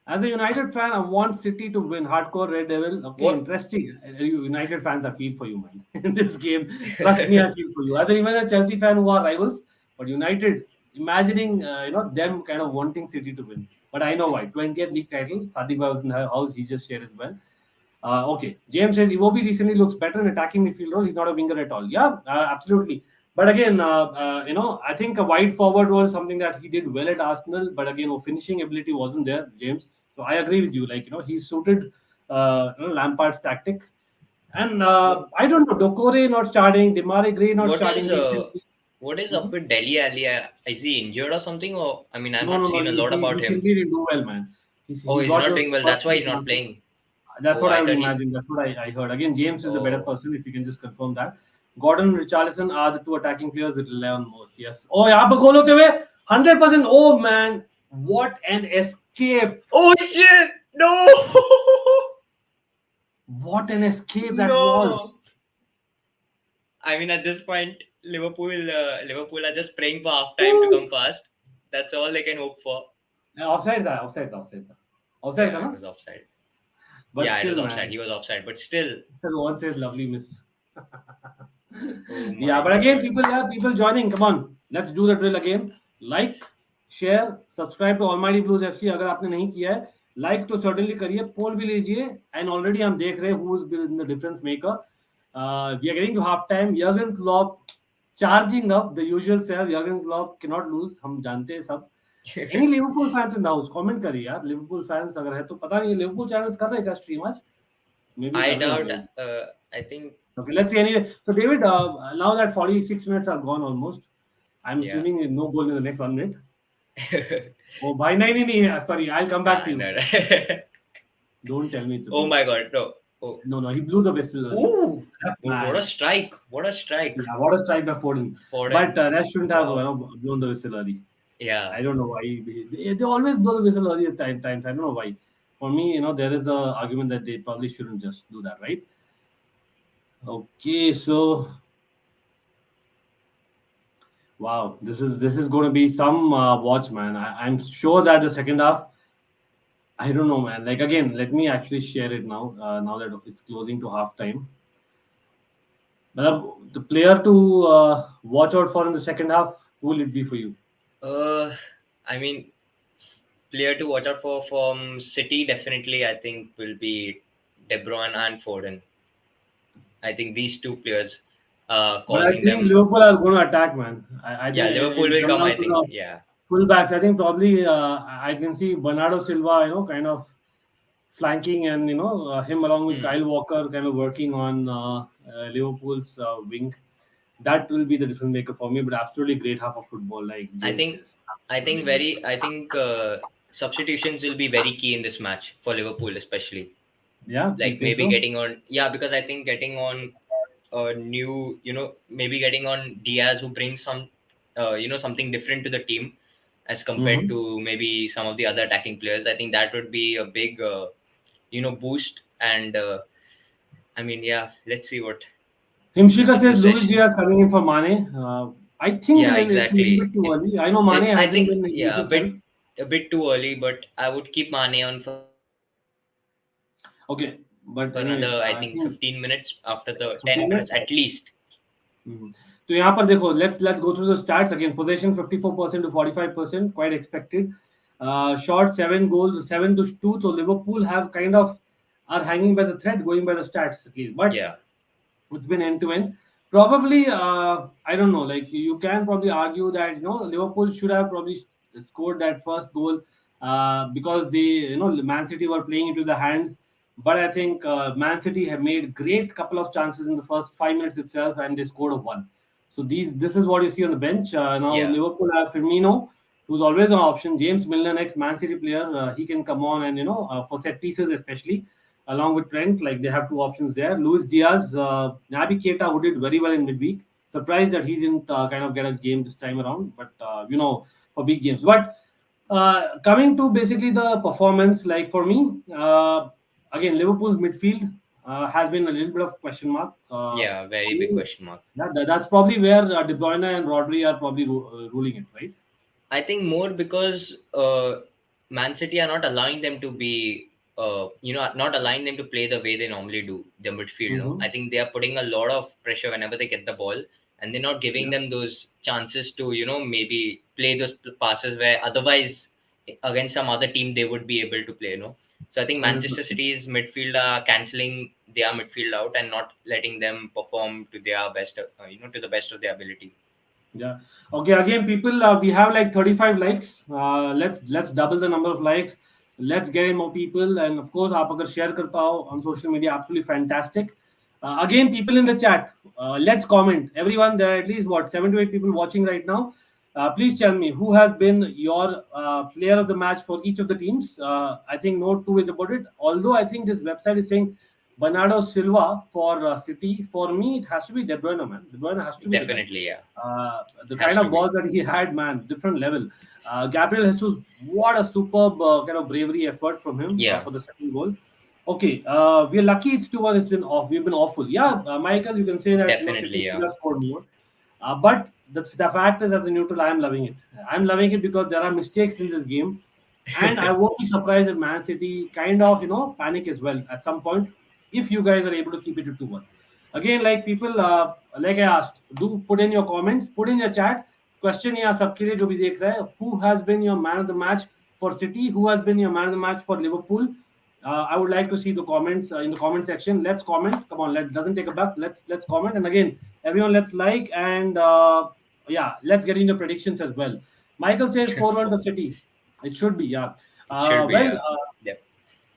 As a United fan, I want City to win. Hardcore Red Devil. Okay, What? interesting. United fans, I feel for you, man. In this game, trust me, I feel for you. As even a Chelsea fan who are rivals, but United, imagining them kind of wanting City to win. But I know why. 20th league title. Sadiq was in her house. He just shared as well. Okay, James says Iwobi recently looks better in attacking midfield role. He's not a winger at all. Yeah, absolutely. But again, I think a wide forward role is something that he did well at Arsenal. But again, finishing ability wasn't there, James. So I agree with you. Like he suited Lampard's tactic. And What? I don't know, Dokore not starting, Demare Gray not What starting is recently. what is Mhm. up with Delhi Ali? Is he injured or something? Or I mean, I've No, not no, no. seen a lot He about him. simply didn't do well, man. Oh, He he's got not those doing well. first That's why few he's not chances. playing. That's Oh, what I I would thought he. imagine. That's what I heard. Again, James is a better Oh, person if you can just confirm that. Gordon and Richarlison are the two attacking players with rely on most. Yes. Oh, यहाँ पे गोल होते हुए 100%. Oh man, what an escape! oh shit! No, What an escape that was! no. I mean, at this point, Liverpool are just praying for half time to Woo! come fast. That's all they can hope for. Offside था Yeah, it ना? was offside. But Yeah, it was still, offside. man, He was offside, but still. one says lovely miss. Oh Yeah, my but again, God. people joining. Come on, let's do the drill again. Like, share, subscribe to Almighty Blues FC. अगर आपने नहीं किया है, like तो certainly करिए, poll भी लीजिए. And already हम देख रहे हैं who's been the difference maker. We are getting to half time. Jurgen Klopp charging up the usual self. Jurgen Klopp cannot lose. हम जानते हैं सब. Any Liverpool fans in the house? Comment करिए यार. Liverpool fans अगर है तो पता नहीं Liverpool channels कर रहे हैं क्या stream आज? Maybe I कर रहे doubt. होंगे. I think. Okay, let's see anyway. So, David, now that 46 minutes are gone almost, I'm Yeah. assuming no goal in the next 1 minute. Oh, bhai, nahi, sorry, I'll come back to you. No. Don't tell me it's a Oh goal. my God, no. Oh. No, he blew the whistle. Ooh. Man. What a strike! What a strike! Yeah, what a strike by Foden. Foden. But that shouldn't have Wow. blown the whistle early. Yeah. I don't know why. They always blow the whistle early at times. I don't know why. For me, there is a argument that they probably shouldn't just do that, right? Okay, so wow, this is going to be some watch, man. I'm sure that the second half. I don't know, man. Like again, let me actually share it now. Now that it's closing to halftime, the player to watch out for in the second half, who will it be for you? I mean, player to watch out for from City definitely. I think will be De Bruyne and Foden. I think these two players, But I causing think them. Liverpool are going to attack, man. I Yeah, think Liverpool will come. I think. Yeah. Fullbacks. I think probably I can see Bernardo Silva, kind of flanking and him along with Kyle Walker kind of working on Liverpool's wing. That will be the difference maker for me. But absolutely great half of football, like I James think. says. I think Absolutely. I think substitutions will be very key in this match for Liverpool, especially. Yeah, Like you think maybe so? getting on. Yeah, because I think getting on a new, maybe getting on Diaz who brings some, something different to the team as compared Mhm. to maybe some of the other attacking players. I think that would be a big, boost. And I mean, yeah, let's see what Himshika says Luis possession. Diaz coming in for Mane. I think Yeah, it's a little exactly. bit too early. I know Mane It's I hasn't think been his yeah, usual self. a bit too early, but I would keep Mane on for Okay, but anyway, another, I I think, think 15 minutes after the 10 15 minutes minutes. at least. तो यहाँ पर देखो, let's go through the stats again. Possession 54% to 45%, quite expected. Shot 7 goals, 7-2. So Liverpool have kind of are hanging by the thread, going by the stats at least. But Yeah. it's been end to end. Probably, I don't know. Like you can probably argue that Liverpool should have probably scored that first goal because they, Man City were playing into the hands. But I think Man City have made great couple of chances in the first 5 minutes itself, and they scored a one. So this is what you see on the bench. Now Yeah. Liverpool have Firmino, who's always an option. James Milner, next Man City player, he can come on and for set pieces especially, along with Trent. Like they have two options there. Luis Diaz, Naby Keita, who did very well in midweek. Surprised that he didn't kind of get a game this time around, but for big games. But coming to basically the performance, like for me, again Liverpool's midfield has been a little bit of question mark. Yeah, For very big me, question mark. that's probably where De Bruyne and Rodri are probably ruling it, right? I think more because Man City are not allowing them to be, not allowing them to play the way they normally do, the midfield. No, Mm-hmm. I think they are putting a lot of pressure whenever they get the ball, and they're not giving Yeah. them those chances to, maybe play those passes where otherwise against some other team they would be able to play. So I think Manchester 100%. City's midfield are cancelling their midfield out and not letting them perform to their best, to the best of their ability. Yeah. Okay. Again, people, we have like 35 likes. Let's double the number of likes. Let's get in more people. And of course, आप अगर share कर पाओ on social media, absolutely fantastic. Again, people in the chat, let's comment. Everyone, there are at least what 7 to 8 people watching right now. Please tell me who has been your player of the match for each of the teams. I think no two ways about it. Although I think this website is saying Bernardo Silva for City. For me, it has to be De Bruyne, man. De Bruyne has to be the guy. Definitely, yeah, The has kind to of be. balls that he had, man, different level. Gabriel Jesus, what a superb kind of bravery effort from him Yeah, for the second goal. Okay, we're lucky it's 2-1. It's been off. We've been awful. Yeah, Michael, you can say that definitely, City should yeah. have scored more. But the fact is, as a neutral, I'm loving it. I'm loving it because there are mistakes in this game, and I won't be surprised if Man City kind of panic as well at some point if you guys are able to keep it to 2-1. Again, like people, like I asked, do put in your comments, put in your chat. Question यहाँ सबके लिए जो भी देख रहा है, who has been your man of the match for City? Who has been your man of the match for Liverpool? I would like to see the comments in the comment section. Let's comment. Come on, let doesn't take a buck. Let's comment. And again, everyone, let's like and yeah, let's get into predictions as well. Michael says 4-1 to City. It should be, yeah. It should be, Well, yeah. Yep.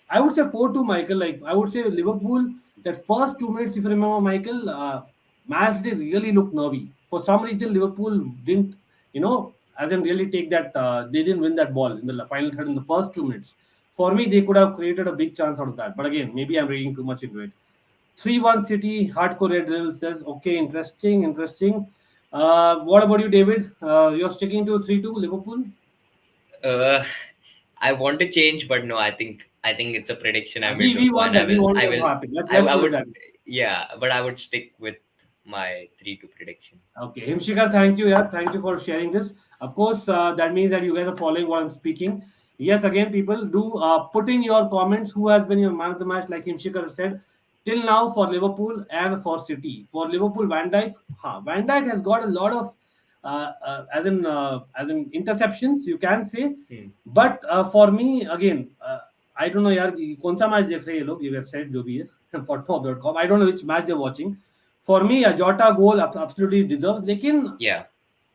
I would say 4-2, Michael. Like I would say Liverpool, that first 2 minutes, if you remember, Michael, Man City really looked nervy. For some reason, Liverpool didn't, as in really take that. They didn't win that ball in the final third in the first 2 minutes. For me, they could have created a big chance out of that. But again, maybe I'm reading too much into it. 3-1 City, hardcore Red Devil says, okay, interesting, interesting. What about you, David? You're sticking to 3-2 Liverpool? Uh, I want to change, but no, I think it's a prediction I made We before, want and I that. We will, want I that to will, happen. I, Let's I put it would, that way. yeah, but I would stick with my 3-2 prediction. Okay, Himshika, thank you. Yeah, thank you for sharing this. Of course, that means that you guys are following what I'm speaking. Yes, again, people do put in your comments who has been your man of the match, like Himshika said, till now for Liverpool and for City. For Liverpool, Van Dijk, Van Dijk has got a lot of as in interceptions, you can say. Hmm. But for me, again, I don't know, यार कौन सा match देख रहे हैं ये लोग ये website जो भी है fotmob.com. I don't know which match they're watching. For me, a Jota goal absolutely deserved. Lekin, Yeah,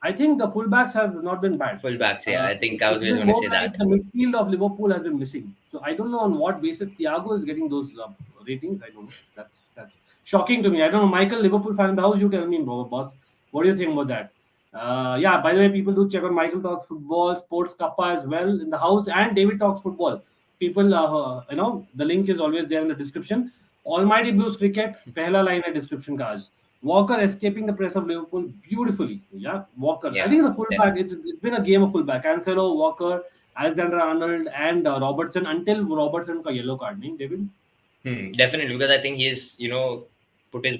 I think the fullbacks have not been bad. fullbacks. Yeah, I think I was It's just been going to more say like that. the midfield of Liverpool has been missing. So I don't know on what basis Thiago is getting those ratings. I don't know. That's shocking to me. I don't know. Michael, Liverpool fan in the house, you tell me, boss. What do you think about that? Yeah, by the way, people do check out Michael Talks Football, Sports Kappa as well in the house, and David Talks Football. People, the link is always there in the description. Almighty Blues Cricket, pehla line है description का आज. Walker escaping the press of Liverpool beautifully. Yeah, Walker. I Yeah, think the fullback. It's been a game of fullback. Cancelo, Walker, Alexander Arnold, and Robertson until Robertson का yellow card नहीं, David. definitely, because I think he's put his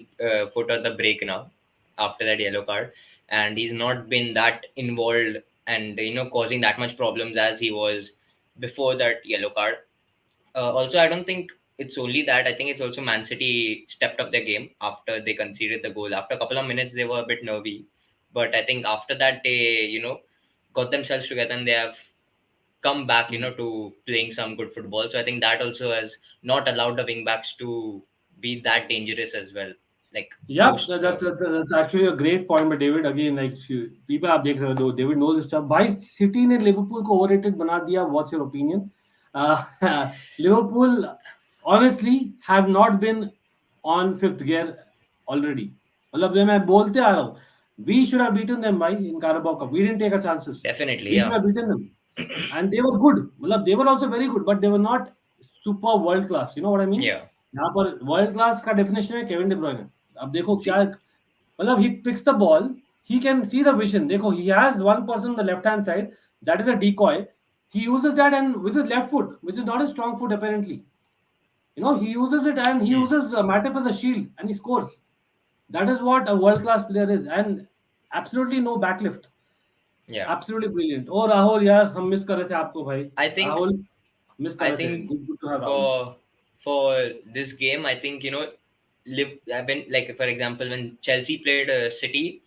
foot on the brake now after that yellow card, and he's not been that involved and causing that much problems as he was before that yellow card. Also, I don't think it's only that. I think it's also Man City stepped up their game after they conceded the goal. After a couple of minutes, they were a bit nervy, but I think after that they got themselves together and they have come back to playing some good football. So I think that also has not allowed the wing backs to be that dangerous as well. like Yeah, post. that's actually a great point by David. Again, like people आप देख रहे हो, though David knows this stuff. भाई City ने Liverpool को overrated बना दिया. What's your opinion? Uh, Liverpool honestly have not been on fifth gear already. मतलब ये मैं बोलते आ रहा हूँ. We should have beaten them by in Carabao Cup. We didn't take our chances. Definitely, We should yeah. have beaten them, and they were good. मतलब they were also very good, but they were not super world class. You know what I mean? Yeah. यहाँ पर world class का definition है Kevin De ब्रुयने. अब देखो See, क्या मतलब he picks the ball, he can see the vision. देखो he has one person on the left hand side, that is a decoy. He uses that and with his left foot, which is not a strong foot apparently. You know, he uses it and he uses Matip as a shield and he scores. That is what a world class player is, and absolutely no backlift. yeah. Absolutely brilliant. Oh Rahul यार हम miss कर रहे थे आपको भाई. I think Rahul miss कर I रहे थे. think Good to have Rahul. for this game, I think I've been like, for example, when Chelsea played City,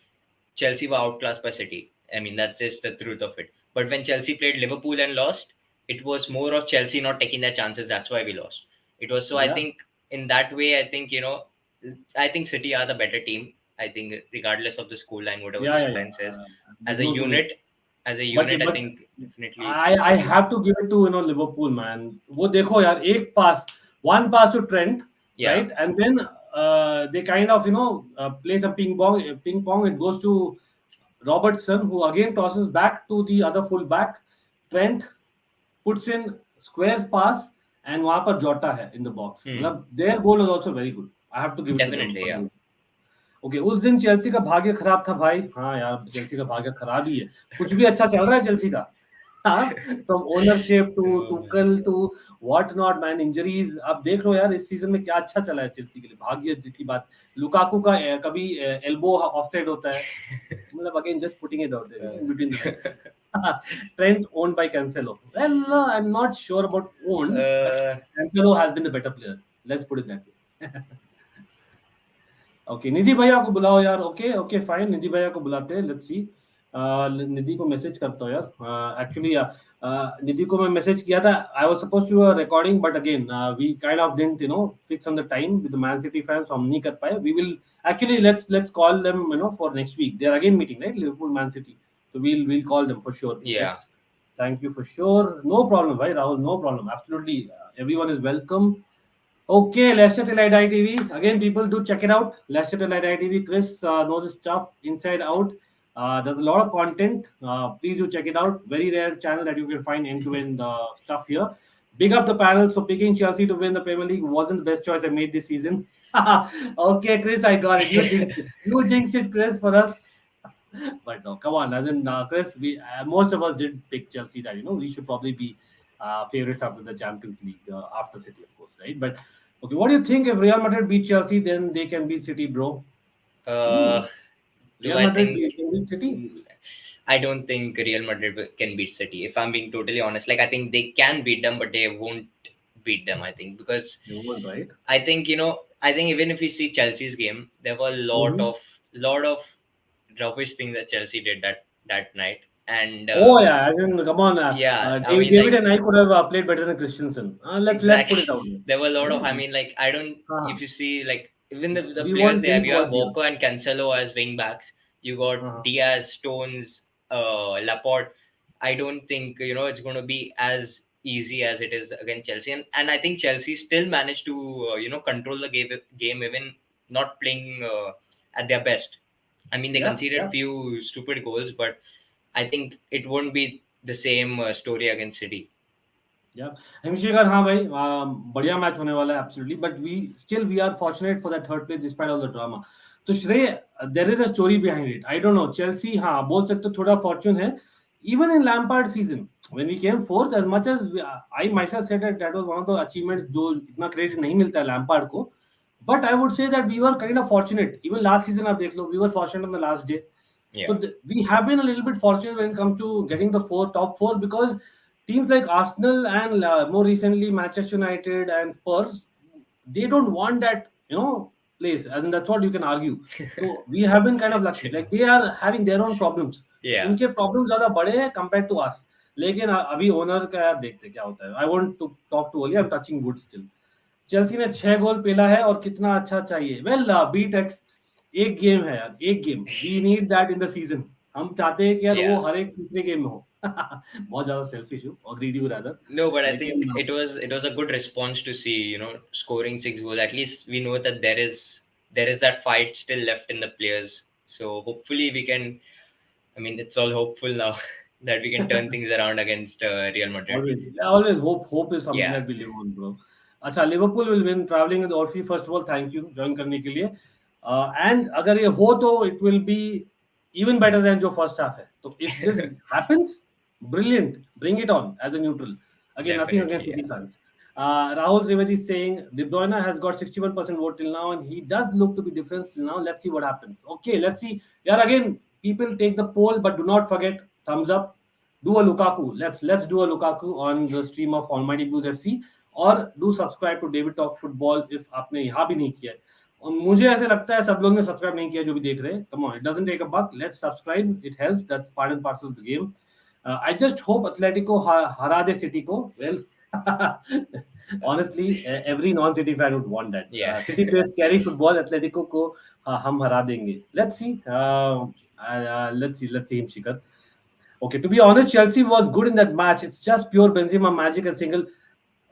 Chelsea were outclassed by City. I mean, that's just the truth of it. But when Chelsea played Liverpool and lost, it was more of Chelsea not taking their chances. That's why we lost. It was so. I Yeah. think in that way, I think I think City are the better team. I think regardless of the scoreline, whatever the Yeah, yeah, scoreline says, yeah. as There's a no two ways. unit, But I think definitely I City. have to give it to Liverpool man. वो देखो यार एक pass, one pass to Trent, Yeah. right? And then they kind of play some ping pong. It goes to Robertson, who again tosses back to the other full back. Trent puts in squares pass, and वहाँ पर Jota है in the box. मतलब their goal was also very good. I have to give it to them. Definitely, yeah. Okay उस दिन Chelsea का भाग्य खराब था भाई. हाँ यार चेल्सी का भाग्य खराब ही है. कुछ भी अच्छा चल रहा है चेल्सी का. हाँ from ownership to Tuchel to what not man injuries. आप देख लो यार इस सीजन में क्या अच्छा चला है चेल्सी के लिए. भाग्य की बात. लुकाकू का कभी एल्बो ऑफसाइड होता है. मतलब again just putting it out there in between the lines. Trent owned by Cancelo. Well, I'm not sure about owned, but Cancelo has been the better player. Let's put it that way. Okay Nidhi भैया को बुलाओ यार. Okay okay fine निधि भैया को बुलाते हैं. Let's see. निधि को message करता हूँ यार. एक्चुअली निधि को मैं मैसेज किया था. I was supposed to recording but again we kind of didn't fix on the time with the Man City fans. हम नहीं कर पाए. We will actually let's call them for next week. They are again meeting right Liverpool Man City. So we'll call them for sure. Yeah. Thank you for sure. No problem, right, Rahul? No problem. Absolutely. Everyone is welcome. Okay, Leicester Till I Die TV. Again, people do check it out. Leicester Till I Die TV. Chris knows his stuff inside out. There's a lot of content. Please do check it out. Very rare channel that you can find end-to-end stuff here. Big up the panel. So picking Chelsea to win the Premier League wasn't the best choice I made this season. Okay, Chris, I got it. You jinxed it. You jinxed it, Chris, for us. But no, come on, as in Chris, we most of us did pick Chelsea. That we should probably be favorites after the Champions League after City, of course, right? But okay, what do you think if Real Madrid beat Chelsea, then they can beat City, bro? Real Madrid can beat City? I don't think Real Madrid can beat City. If I'm being totally honest, like I think they can beat them, but they won't beat them. I think because They won't, right? I think I think even if you see Chelsea's game, there were a lot of rubbish things that Chelsea did that night. And oh yeah, as in come on, yeah, I mean, David and I could have played better than Christensen. Let's put it out. There were a lot of. I mean, like I don't. If you see, like even the We players want they have, things you have towards Walker and Cancelo as wing backs. You got Diaz, Stones, Lampard. I don't think it's going to be as easy as it is against Chelsea, and I think Chelsea still managed to control the game even not playing at their best. I mean, they conceded few stupid goals, but I think it won't be the same story against City. Yeah, Hemshekar, हाँ भाई बढ़िया match होने वाला है absolutely, but we are fortunate for that third place despite all the drama. तो श्रेय, there is a story behind it. I don't know, Chelsea हाँ बोल सकते हो थोड़ा fortune है. Even in Lampard season, when we came fourth, as much as I myself said that was one of the achievements जो इतना credit नहीं मिलता है Lampard को, but I would say that we were kind of fortunate. Even last season आप देख लो, we were fortunate on the last day. Yeah. So we have been a little bit fortunate when it comes to getting the top four because teams like Arsenal and more recently Manchester United and Spurs, they don't want that place. As in that's what you can argue. So we have been kind of lucky. Like they are having their own problems. Yeah. इनके problems ज़्यादा बड़े हैं compared to us. लेकिन अभी owner का यार देखते क्या होता है. I want to talk to only. I'm touching wood still. Chelsea ने 6 गोल पेला है और कितना अच्छा चाहिए। वेल बीट एक्स, एक गेम है यार, एक game, we need that in the season. हम चाहते हैं कि यार वो Yeah. हर एक तीसरे गेम में हो। बहुत ज्यादा सेल्फिश हूँ और greedy rather, No, but I think लेकिन it was a good response to see, scoring 6 goals. At least we know that there is that fight still left in the players. So hopefully we can. I mean, it's all hopeful now that we can turn things around against Real Madrid. always hope is something Yeah, that we live on, bro. अच्छा, Liverpool will win travelling with ऑर्फी। First of all thank you join करने के लिए। And अगर ये हो तो it will be even better than जो फर्स्ट हाफ है। तो if this happens, brilliant, bring it on as a neutral. Again, nothing definitely. against City Yeah. fans. Rahul Trivedi is saying De Bruyne has got 61% vote till now and he does look to be different till now. Let's see what happens. Okay, let's see. Yeah, again, people take the poll, but do not forget thumbs up. Do a Lukaku. Let's do a Lukaku on the stream of Almighty Blues FC, or do subscribe to David Talk Football if आपने यहाँ भी नहीं किया है। और मुझे ऐसे लगता है सब लोग ने सब्सक्राइब नहीं किया जो भी देख रहे हैं। Come on, it doesn't take a buck. Let's subscribe. It helps. That's part and parcel of the game. I just hope Atletico हरा दे City को. Well, honestly, every non-City fan would want that. Yeah. City plays scary football. Atletico को हम हरा देंगे. Let's see. Let's see him, Shikhar. Okay, to be honest, Chelsea was good in that match. It's just pure Benzema magic and single.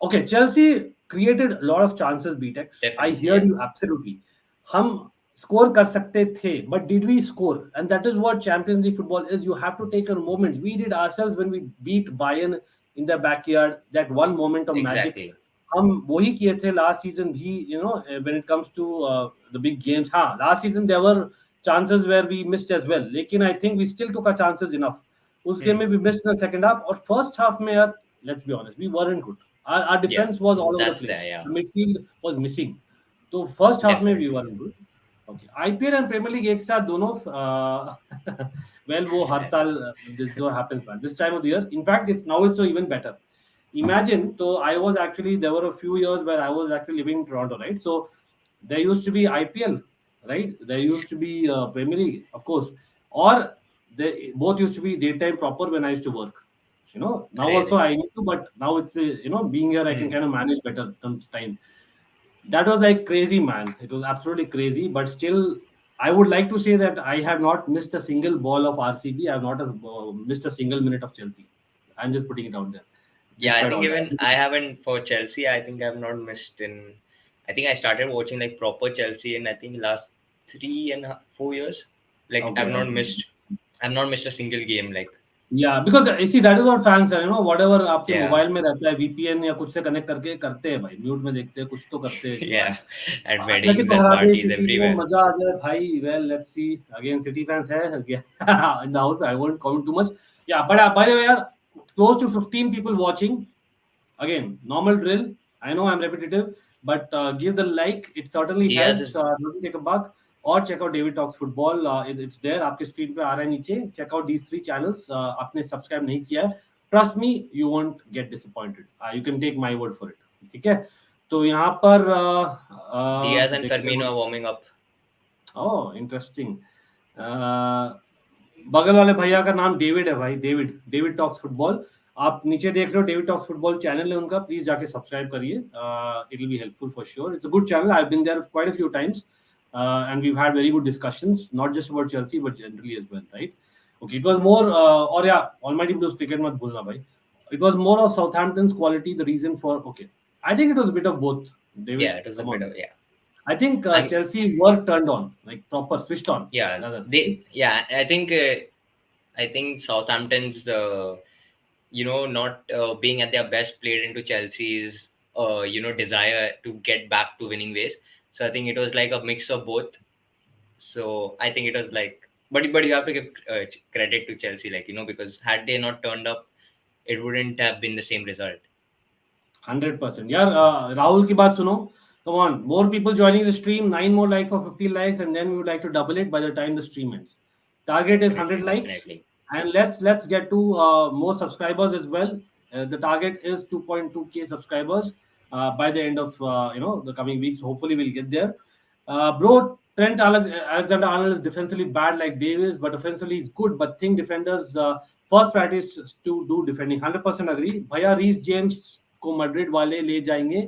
Okay, Chelsea created a lot of chances, BTEX. I Definitely, hear yeah. you absolutely. हम score कर सकते थे, but did we score? And that is what Champions League football is. You have to take a moment. We did ourselves when we beat Bayern in their backyard. That one moment of magic. Exactly. हम वही किए थे last season भी, when it comes to the big games. हाँ, last season there were chances where we missed as well. लेकिन I think we still took our chances enough. उस game में we missed in the second half, और first half में यार, let's be honest, we weren't good. Our defense was all over the That's place. there, yeah. The midfield was missing. तो first half में we Definitely. weren't good. Okay, IPL and Premier League एक साथ दोनों well वो हर साल this is what happens, man. This time of the year, in fact, it's so even better. Imagine, so there were a few years where I was actually living in Toronto, right? So there used to be IPL, right? There used to be Premier League, of course, or they both used to be daytime proper when I used to work. Now Really? also I need to, but now it's being here, I can kind of manage better some time. That was like crazy, man. It was absolutely crazy, but still, I would like to say that I have not missed a single ball of RCB. I have not missed a single minute of Chelsea. I'm just putting it out there. Yeah, I Despite think all even that. I haven't for Chelsea. I think I've not missed in. I think I started watching like proper Chelsea in I think last 4 years. Like Okay, I've not okay. missed. I've not missed a single game. Like Yeah, because you see, that is what fans are, whatever आपके Yeah. Mobile में रहता है, VPN या कुछ से connect करके करते हैं भाई, म्यूट में देखते हैं, कुछ तो करते हैं yeah, at भाई। weddings Atletico and हरा दे parties सिटी को, everywhere. मजा आ जाए भाई। Well, let's see. Again, City fans है in the house. I won't comment too much. Yeah, but by the way, यार, close to 15 people watching. Again, normal drill. I know I'm repetitive, but give the like. It certainly Diaz helps. is Doesn't take a buck. और check out David Talks Football. It's there. आपके screen पे आ रहा है नीचे. Check out these 3 channels. आपने subscribe नहीं किया है, trust me, you won't get disappointed. You can take my word for it. ठीक है? तो यहाँ पर Diaz and देखते हैं Firmino are warming up. Oh, interesting. बगल वाले भैया का नाम डेविड है भाई, डेविड टॉक्स फुटबॉल। आप नीचे देख रहे हो, डेविड टॉक्स फुटबॉल चैनल है उनका, प्लीज जाके सब्सक्राइब करिए। It will be helpful for sure. It's a good channel. I have been there quite a few times and we've had very good discussions, not just about Chelsea but generally as well, right? Okay, it was more or yeah, Almighty Blues cricket mat bhulna bhai. It was more of Southampton's quality, the reason for, okay, I think it was a bit of both, David. Yeah, it was a bit of yeah. I think Chelsea were turned on, like proper switched on. Yeah, rather. I think Southampton's not being at their best played into Chelsea's desire to get back to winning ways. So I think it was like a mix of both. So I think it was like, but you have to give credit to Chelsea, like because had they not turned up, it wouldn't have been the same result. 100%. यार राहुल की बात सुनो. Come on, more people joining the stream. 9 more likes for 50 likes, and then we would like to double it by the time the stream ends. Target is 100 likes, Definitely. and let's get to more subscribers as well. The target is 2.2k subscribers by the end of the coming weeks. Hopefully, we'll get there. Bro, Trent Alexander-Arnold is defensively bad like Davis, but offensively he's good. But think defenders first practice to do defending. 100% agree. भैया Reece James को Madrid वाले ले जाएंगे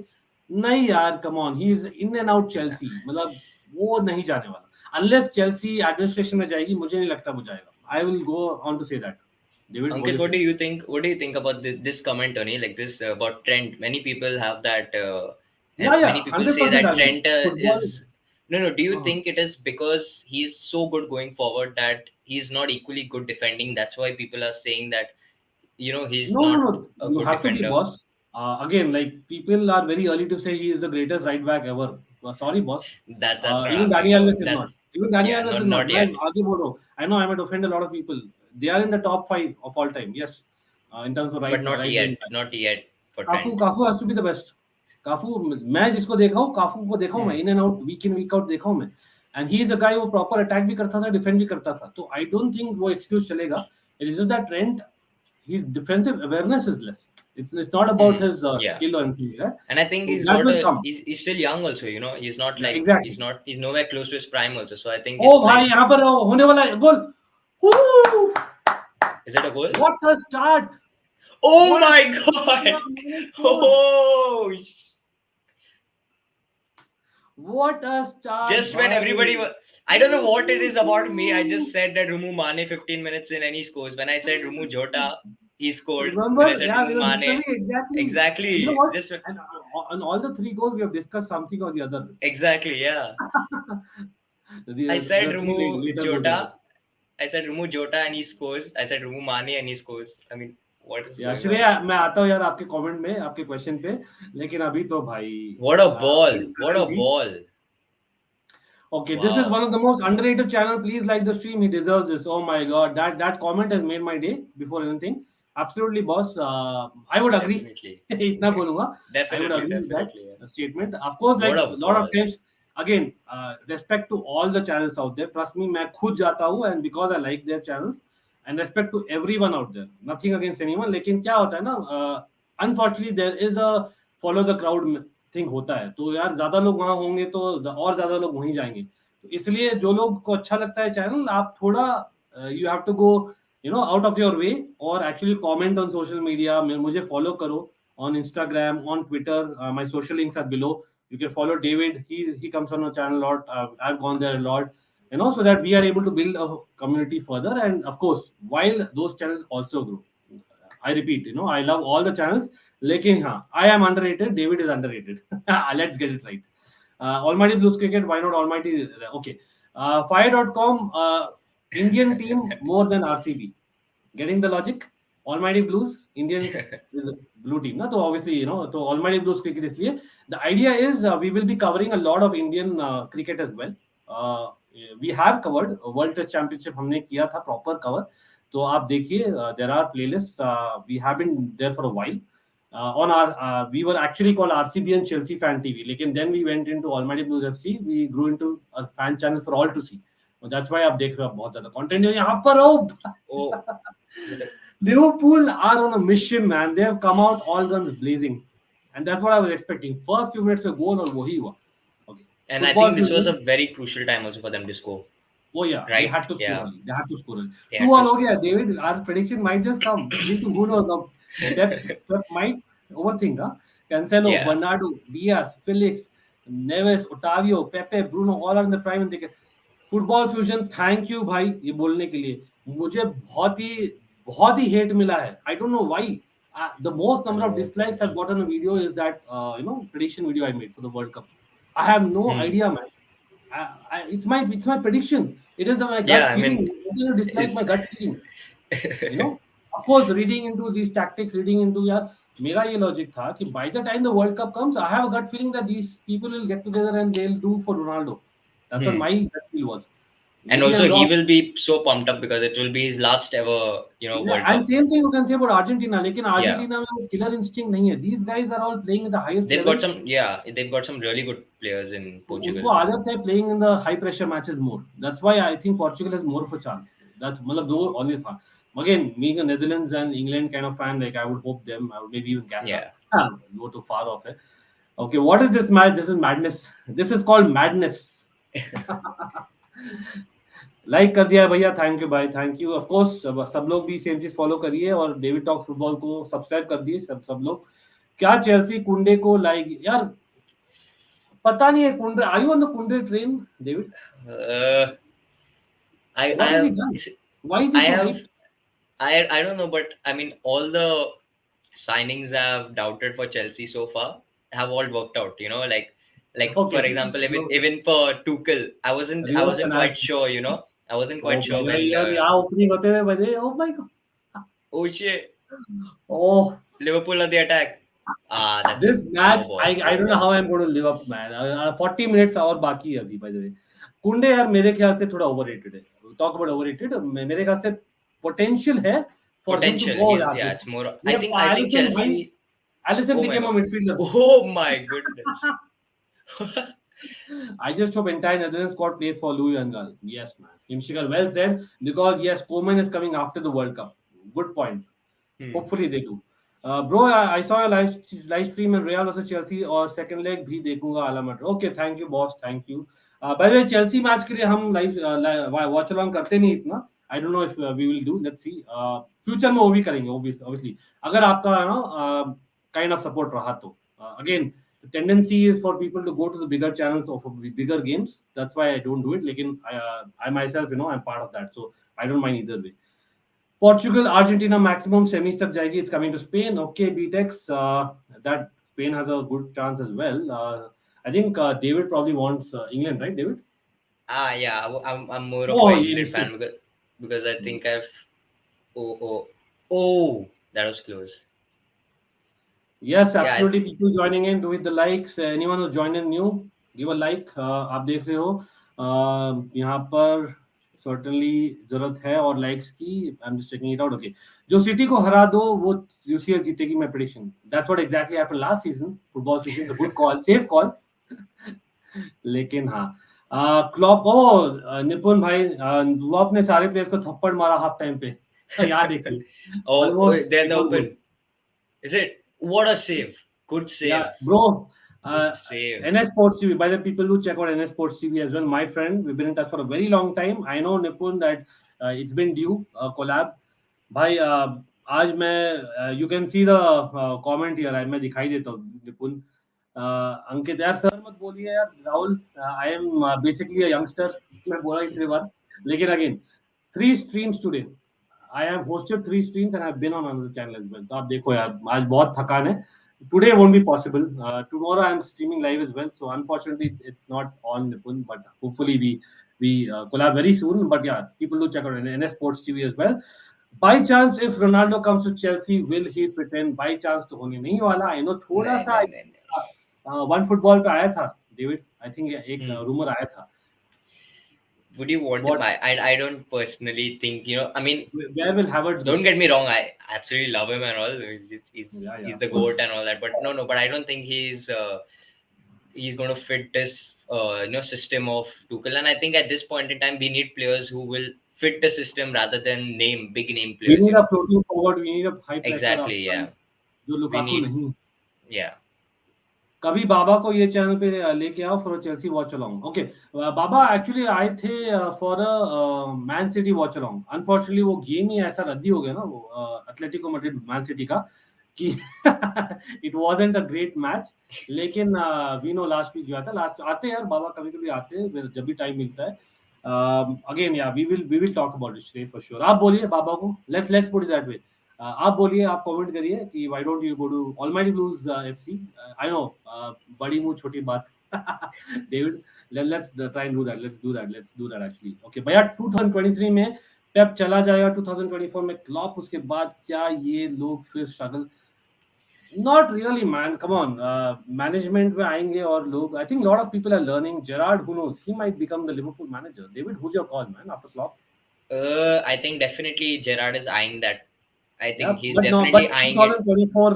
नहीं यार, come on, he is in and out Chelsea, मतलब वो नहीं जाने वाला अनलेस चेल्सी एडमिनिस्ट्रेशन में जाएगी, मुझे नहीं लगता वो जाएगा. I will go on to say that. David, what Ankit, do what you do think? you think? What do you think about this comment, Tony? Like this about Trent. Many people have that. या Many people say 100% that agree. Trent football. is. No, no. Do you think it is because he's so good going forward that he's not equally good defending? That's why people are saying that he's No, no, not no. a You good have to be defender. boss. Again, like people are very early to say he is the greatest right back ever. Sorry, boss. That's not Even happening. Dani No, Alves is not. that's Even Dani yeah, Alves is not. not मैं yet. आगे बोल रहा हूँ. I know I might offend a lot of people. They are in the top 5 of all time. Yes, in terms of But right wing back. not yet for Cafu Trent. Cafu has to be the best. Cafu, मैं जिसको देखा हूँ, काफू को देखा हूँ मैं, Hmm. In and out, week in week out देखा हूँ मैं. एंड ही इज अ गाय, वो प्रॉपर अटैक भी करता था, डिफेंड भी करता था. तो आई डोंट थिंक वो एक्सक्यूज चलेगा. It is just that trend, his defensive awareness is less. It's not about Hmm. his Yeah. skill or anything like that. And I think So he's that got will come. he's still young also, he's not Yeah, like exactly. he's nowhere close to his prime also. So I think oh it's भाई, like, यहाँ पर होने वाला है गोल. Woo! is it a goal? What a start! Oh What a my start! god! Mane scored. Oh, What a start, just when everybody भाई. was, I don't know what it is about me. I just said that Rumu Mane 15 minutes in and he scores. When I said Rumu Jota, he scored. When I Remember? said Yeah, we Rumu were Mane, discussing exactly. And you know exactly. what? Just And on all the 3 goals, we have discussed something or the other. exactly, yeah. I said The three Rumu later goals, that Jota. is. I said Rumu Jota and he scores. I said Rumu Mane and he scores. I mean, what is या going on? Shreya, मैं आता हूँ यार आपके comment में, आपके question पे. लेकिन अभी तो भाई, What a ball! What a currently. ball! Okay, this is one Wow. of the most underrated channel. Please like the stream. He deserves this. Oh my god, that comment has made my day before anything. Absolutely, boss. I would agree. Definitely. इतना बोलूंगा. I would Definitely, agree with that definitely. Yeah. statement. Of course, What like a a lot of ball. times, again, respect to all the channels out there. Trust me, मैं खुद जाता हूँ, and because I like their channels, and respect to everyone out there. Nothing against anyone. लेकिन क्या होता है ना, unfortunately there is a follow the crowd thing होता है. तो यार ज्यादा लोग वहां होंगे तो और ज्यादा लोग वहीं जाएंगे. तो इसलिए जो लोग को अच्छा लगता है चैनल, आप थोड़ा you have to go out of your way, और actually comment on social media. मुझे फॉलो करो on Instagram, on Twitter. My social links are below. You can follow David. He comes on our channel a lot. I've gone there a lot, so that we are able to build a community further. And of course, while those channels also grow, I repeat, I love all the channels. Lekin I am underrated. David is underrated. Let's get it right. Almighty Blues Cricket. Why not Almighty? Okay. Fire.com. Indian team more than RCB. Getting the logic? Almighty Blues, Indian is a blue team. Na? So obviously, so Almighty Blues cricket is here. The idea is we will be covering a lot of Indian cricket as well. We have covered World Test Championship. हमने किया था proper cover. तो आप देखिए, there are playlists. We have been there for a while. On our we were actually called RCB and Chelsea Fan TV. लेकिन then we went into Almighty Blues FC. We grew into a fan channel for all to see. So that's why आप देख रहे हो, बहुत ज़्यादा content है यहाँ पर. Oh. Liverpool are on a mission, man. They have come out all guns blazing, and that's what I was expecting. First few minutes में goal और वही हुआ. Okay. And I Football think this was a fusion. very crucial time also for them to score. Oh yeah, they Right? had to score Yeah. early. They had to score early. They 2 had all to हो गया. David, our prediction might just come. 3-2, who knows now. Pep might overthink. Cancelo, Yeah. Bernardo, Diaz, Felix, Neves, Otavio, Pepe, Bruno, all are in the prime. Football fusion, thank you भाई ये बोलने के लिए. मुझे बहुत ही hate मिला है. I don't know why. The most number of dislikes I've got on a video is that prediction video I made for the World Cup. I have no idea, man. It's my prediction. It is my gut Yeah, I feeling. mean, You dislike it's my gut feeling. Of course, reading into these tactics, reading into यार, मेरा ये logic था कि by the time the World Cup comes, I have a gut feeling that these people will get together and they'll do for Ronaldo. That's what my gut feel was. and Maybe I'm also he wrong. will be so pumped up because it will be his last ever, World And Cup. same thing you can say about Argentina. लेकिन Yeah. Argentina में वो killer instinct नहीं है. These guys are all playing at the highest They've level. they've got some really good players in Portugal. उनको आदत है playing in the high pressure matches more. That's why I think Portugal has more of a chance. That's मतलब दो only था. Again, being a Netherlands and England kind of fan, like I would hope them. I would maybe even Canada. Yeah. Go too far off. Okay, what is this match? This is madness. This is called madness. Like कर दिया है भैया, thank you भाई, thank you. Of course सब लोग भी same चीज follow करिए और डेविड टॉक फुटबॉल को सब्सक्राइब कर दिए सब लोग. क्या चेल्सी कुंडे को लाएगी यार? पता नहीं है Kunde. Are you on the Kunde train, David? Uh, I What has he have done? Why is he I so have hyped? I don't know, but I mean all the signings I've doubted for Chelsea so far have all worked out. You know, like for Okay. example, No, even for Tuchel, I reverse wasn't quite analysis. sure. You know, I wasn't quite Oh, sure when यार यहाँ opening होते हुए बजे. Oh my God. oh shit, Oh, Liverpool at the attack. Ah, that's a this match, no ball. I don't know how I'm going to live up, man. 40 minutes और बाकी है अभी, by the way. कुंडे यार मेरे ख्याल से थोड़ा overrated है. Talk about overrated. मेरे ख्याल से potential है for him to Potential. go He's यार. yeah. It's more. ये I think Alisson भाई, Chelsea. Alisson Oh my became a god. midfielder. Oh my goodness. I just hope entire Netherlands squad plays for Louis van Gaal. Yes, man. Imshikar, well said. Because yes, Koeman is coming after the World Cup. Good point. Hmm. Hopefully they do. Bro, I saw your live stream and Real versus Chelsea और second leg भी देखूंगा आलामट. Okay, thank you, boss. Thank you. By the way, Chelsea match के लिए हम live watch along करते नहीं इतना. I don't know if we will do. Let's see. Future में वो भी करेंगे, obviously. अगर आपका kind of support रहा तो. Again, the tendency is for people to go to the bigger channels of bigger games. That's why I don't do it. लेकिन I myself, I'm part of that, so I don't mind either way. Portugal, Argentina maximum semis tak jayegi. It's coming to Spain. Okay, BTEX. That Spain has a good chance as well. I think David probably wants England, right, David? Ah, yeah. I'm more of Oh, an he England missed it. fan because I think I've. Oh, that was close. Yes, Yeah, absolutely. People joining in, do with the likes. Anyone who's joined in new, give a like. आप देख रहे हो यहाँ पर certainly जरूरत है और likes की. I'm just checking it out. Okay, जो सिटी को हरा दो वो UCL जीतेगी. My prediction. That's what exactly happened last season. Football season. It's a good call, safe call. लेकिन हाँ क्लॉप निपुण भाई क्लॉप ने सारे प्लेयर्स को थप्पड़ मारा हाफ टाइम पे. याद एक oh, almost they're in the secure goal. open. Is it? What a save! Good Yeah, save. bro. Good save. NS Sports TV. By the people who check out NS Sports TV as well, my friend, we've been in touch for a very long time. I know Nipun that it's been due collab. भाई आज मैं you can see the comment here. मैं दिखाई देता हूँ निपुन. अंकित यार sir मत बोलिए यार. Rahul, I am basically a youngster. मैं बोला इतनी बार. लेकिन again, 3 streams today. I have hosted 3 streams and I've been on another channel as well. तो आप देखो यार आज बहुत थकान है. Today won't be possible. Tomorrow I'm streaming live as well. So unfortunately it's not on Nipun, but hopefully we collab very soon. But yeah, people do check out NS Sports TV as well. By chance, if Ronaldo comes to Chelsea, will he fit in? By chance तो होने नहीं वाला. I know थोड़ा नहीं सा नहीं नहीं नहीं. वन फुटबॉल पे आया था डेविड. आई थिंक एक Hmm. रूमर आया था. Would you want him? What? I don't personally think. I mean, Where will Havertz go? don't get me wrong. I absolutely love him and all. Yeah, He's of the course. goat and all that. But no. But I don't think he's going to fit this system of Tuchel. And I think at this point in time, we need players who will fit the system rather than big name We players. need a floating forward. We need a high pressure Exactly. upfront. Yeah. जो We Lukaku need. नहीं. Yeah. कभी बाबा को ये channel पे लेके आओ for Chelsea watch along. Okay, Baba actually आए थे for man city watch along. Unfortunately वो गेम ही ऐसा रद्दी हो गया ना वो एथलेटिको मैड्रिड मैन सिटी का कि it wasn't a great match. लेकिन वी नो लास्ट वीक जो आया था. लास्ट आते हैं यार बाबा, कभी कभी आते हैं जब भी टाइम मिलता है. अगेन या we will talk about it for sure. आप बोलिए बाबा को. Let's put it that way. आप बोलिए, आप कमेंट करिए कि why don't you go to almighty Blues FC. I know बड़ी मुंह छोटी बात. David, let's try and do that. Let's do that actually. Okay भैया, 2023 में पेप चला जाएगा. 2024 में क्लॉप. उसके बाद क्या ये लोग फिर struggle? Not really man, come on. Management में आएंगे और लोग. I think lot of people are learning. Gerrard, who knows, he might become the Liverpool manager. David, who's your call man after Klopp? I think definitely Gerrard is eyeing that. I Yeah, think he's but no, but definitely eyeing it. 2024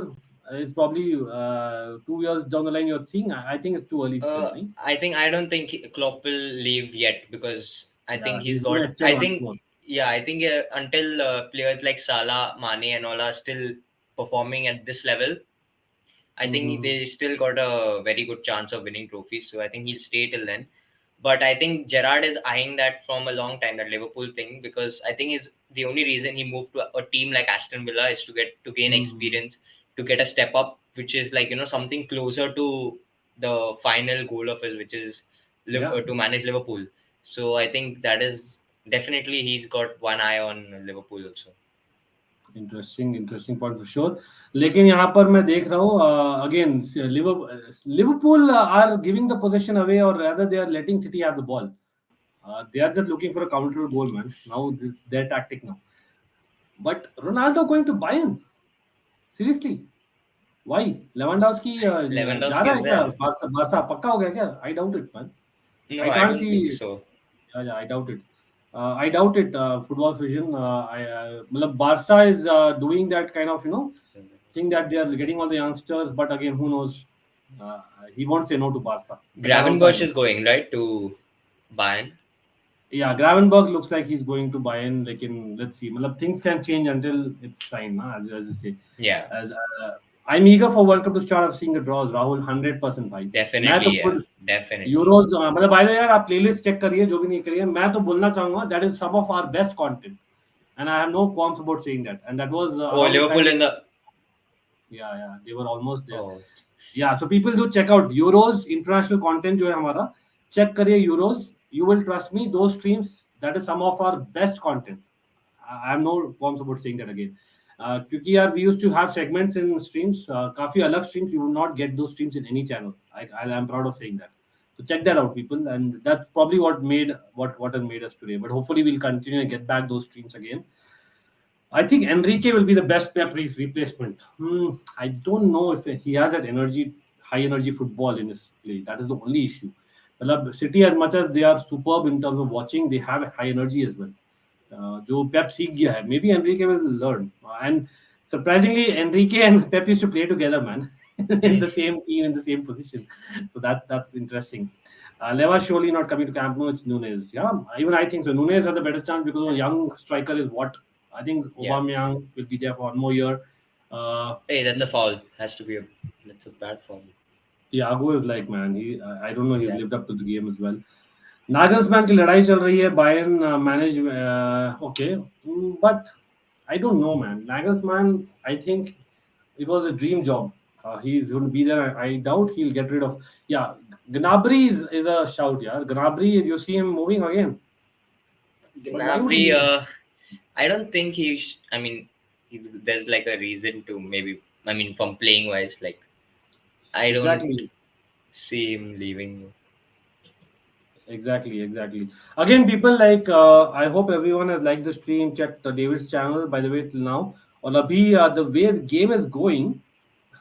is probably 2 years down the line. You're seeing. I think it's too early still, right? I don't think Klopp will leave yet because I Yeah, think he's he's gonna got. extend I once think more. yeah, I think until players like Salah, Mane, and all are still performing at this level, I think they still got a very good chance of winning trophies. So I think he'll stay till then. But I think Gerrard is eyeing that from a long time, that Liverpool thing, because I think is the only reason he moved to a team like Aston Villa is to gain experience, to get a step up, which is like something closer to the final goal of his, which is Yeah, to manage Liverpool. So I think that is definitely he's got one eye on Liverpool also. Interesting point for sure. लेकिन यहाँ पर मैं देख रहा हूँ again Liverpool are giving the position away और rather they are letting City have the ball. They are just looking for a counter goal, man. Now it's their tactic now. But Ronaldo going to Bayern? Seriously? Why? Lewandowski जा Lewandowski रहा is है क्या? there. Barça पक्का हो गया क्या? I doubt it, man. No, I I can't don't think see. so. Yeah, I doubt it. I doubt it. Football Fusion. मतलब Barca is doing that kind of thing that they are getting all the youngsters. But again, who knows? Uh, he won't say no to Barca. That also I Gravenberch know. is going right to Bayern. Yeah, Gravenberg looks like he's going to Bayern. Like let's see. मतलब things can change until it's signed, na, as you say. Yeah, As I'm eager for World Cup to start of seeing the draws. Rahul 100% भाई. मैं तो definitely. Yeah, खुद definitely. Euros मतलब भाई यार आप playlist check करिए जो भी नहीं करिए मैं तो बोलना चाहूंगा that is some of our best content and I have no qualms about saying that and that was Oh, around the Liverpool time in the. yeah they were almost there. Oh, Yeah, so people do check out Euros international content जो है हमारा check करिए Euros. You will trust me, those streams, that is some of our best content. I have no qualms about saying that again. क्योंकि यार we used to have segments in streams, काफी अलग streams. You will not get those streams in any channel. I am proud of saying that. So check that out, people, and that's probably what has made us today. But hopefully we'll continue and get back those streams again. I think Enrique will be the best Pep replacement. I don't know if he has that energy, high energy football in his play. That is the only issue. मतलब City, as much as they are superb in terms of watching, they have a high energy as well. जो Pep सीख गया है. Maybe Enrique will learn. And surprisingly, Enrique and Pep used to play together, man, in the same team, in the same position. So that's interesting. Leva surely not coming to Camp Nou. It's Nunes. Yeah, even I think so. Nunes has a better chance because a young striker is what I think yeah. Aubameyang will be there for one more year. Hey, that's a foul. Has to be a. That's a bad foul. Thiago is like, man, I don't know, he's Yeah. lived up to the game as well. Nagelsmann की लड़ाई चल रही है Bayern manage okay but I don't know man Nagelsmann I think it was a dream job. He's going to be there. I doubt he'll get rid of. Yeah, Gnabry is a shout. Yeah, Gnabry. You see him moving again. But why would he? Gnabry, I don't think he. I mean, there's like a reason to maybe. I mean, from playing wise, like I don't Exactly. see him leaving. Exactly. Again, people like. I hope everyone has liked the stream. Checked David's channel. By the way, till now, or Abhi, the way the game is going,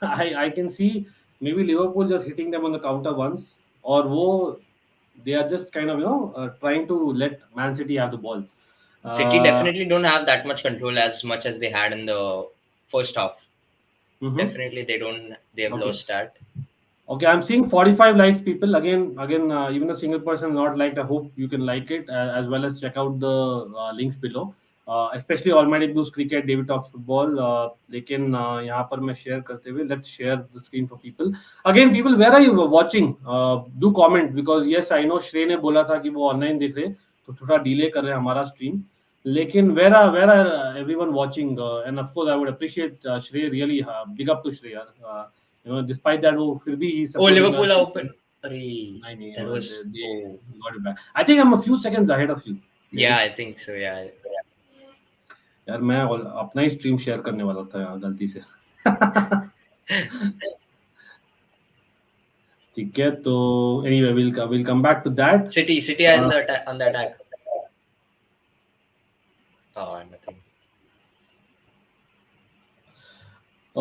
I can see maybe Liverpool just hitting them on the counter once, or they are just kind of trying to let Man City have the ball. City Uh, definitely don't have that much control as much as they had in the first half. mhm. Definitely, they don't. They have Okay. lost that. Okay, I'm seeing 45 likes, people. Again, even a single person not liked. I hope you can like it as well as check out the links below. Especially Almighty Blues Cricket, David Talks Football. लेकिन यहाँ पर मैं share करते हुए, let's share the screen for people. Again, people, where are you watching? Do comment because yes, I know Shrey ने बोला था कि वो online देख रहे, तो थोड़ा delay कर रहे हैं हमारा stream. लेकिन where are everyone watching? And of course, I would appreciate Shrey really. Big up to Shrey. Despite that वो फिर भी he's Oh, supporting us. Liverpool are open. Arey, नहीं, that was. they Oh, got it back. I think I'm a few seconds ahead of you. yeah, I think so. Yeah. यार मैं अपना ही stream share करने वाला था यार गलती से. ठीक है तो anyway we'll come back to that. City are in the on the attack. Oh, nothing.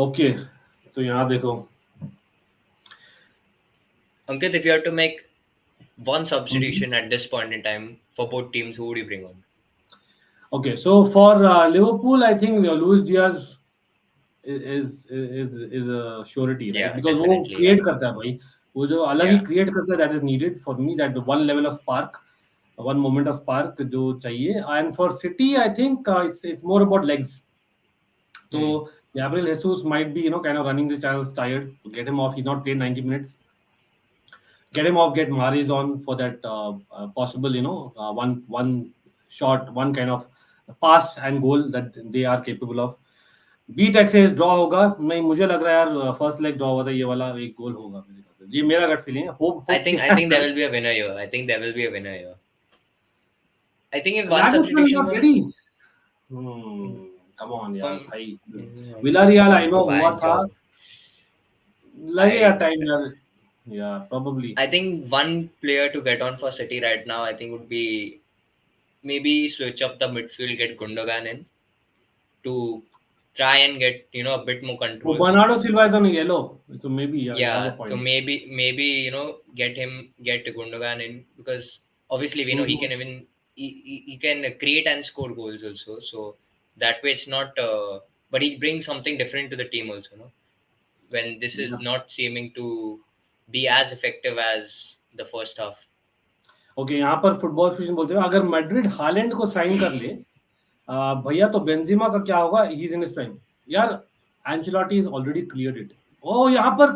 Okay, तो यहाँ देखो. Ankit, if you had to make one substitution at this point in time for both teams, who would you bring on? Okay, so for Liverpool, I think Luis Diaz is a surety, right? Yeah, Because वो definitely, create yeah. करता है भाई. वो जो अलग ही Yeah. create करता है, that is needed for me. That one level of spark, one moment of spark जो चाहिए. And for City, I think it's more about legs. So Gabriel Jesus might be kind of running the channels tired. To get him off, he's not played 90 minutes. Get him off, get Mahrez on for that possible one shot, one kind of pass and goal that they are capable of. Beat access draw होगा. नहीं, मुझे लग रहा है यार first leg draw हुआ था, ये वाला एक गोल होगा मेरे ख्याल से. ये मेरा gut feeling है. I think there will be a winner here. I think there will be a winner here. I think if one Ragu's still substitution not was ready. Come on यार from भाई. also Villarreal I a know हुआ bad था. job. लगेगा I time यार. Yeah, probably. I think one player to get on for City right now, I think would be maybe switch up the midfield, get Gundogan in to try and get a bit more Oh, control. Bernardo Silva is on yellow, so maybe yeah, you have a Yeah, so point. maybe get Gundogan in, because obviously we know he can even he can create and score goals also. So that way it's not, but he brings something different to the team also. No, when this is Yeah. not seeming to be as effective as the first half. Okay यहाँ पर football fusion बोलते हैं अगर Madrid Holland को sign कर ले भैया तो बेंजिमा का क्या होगा he is in his prime यार Ancelotti is already cleared it ओ यहाँ पर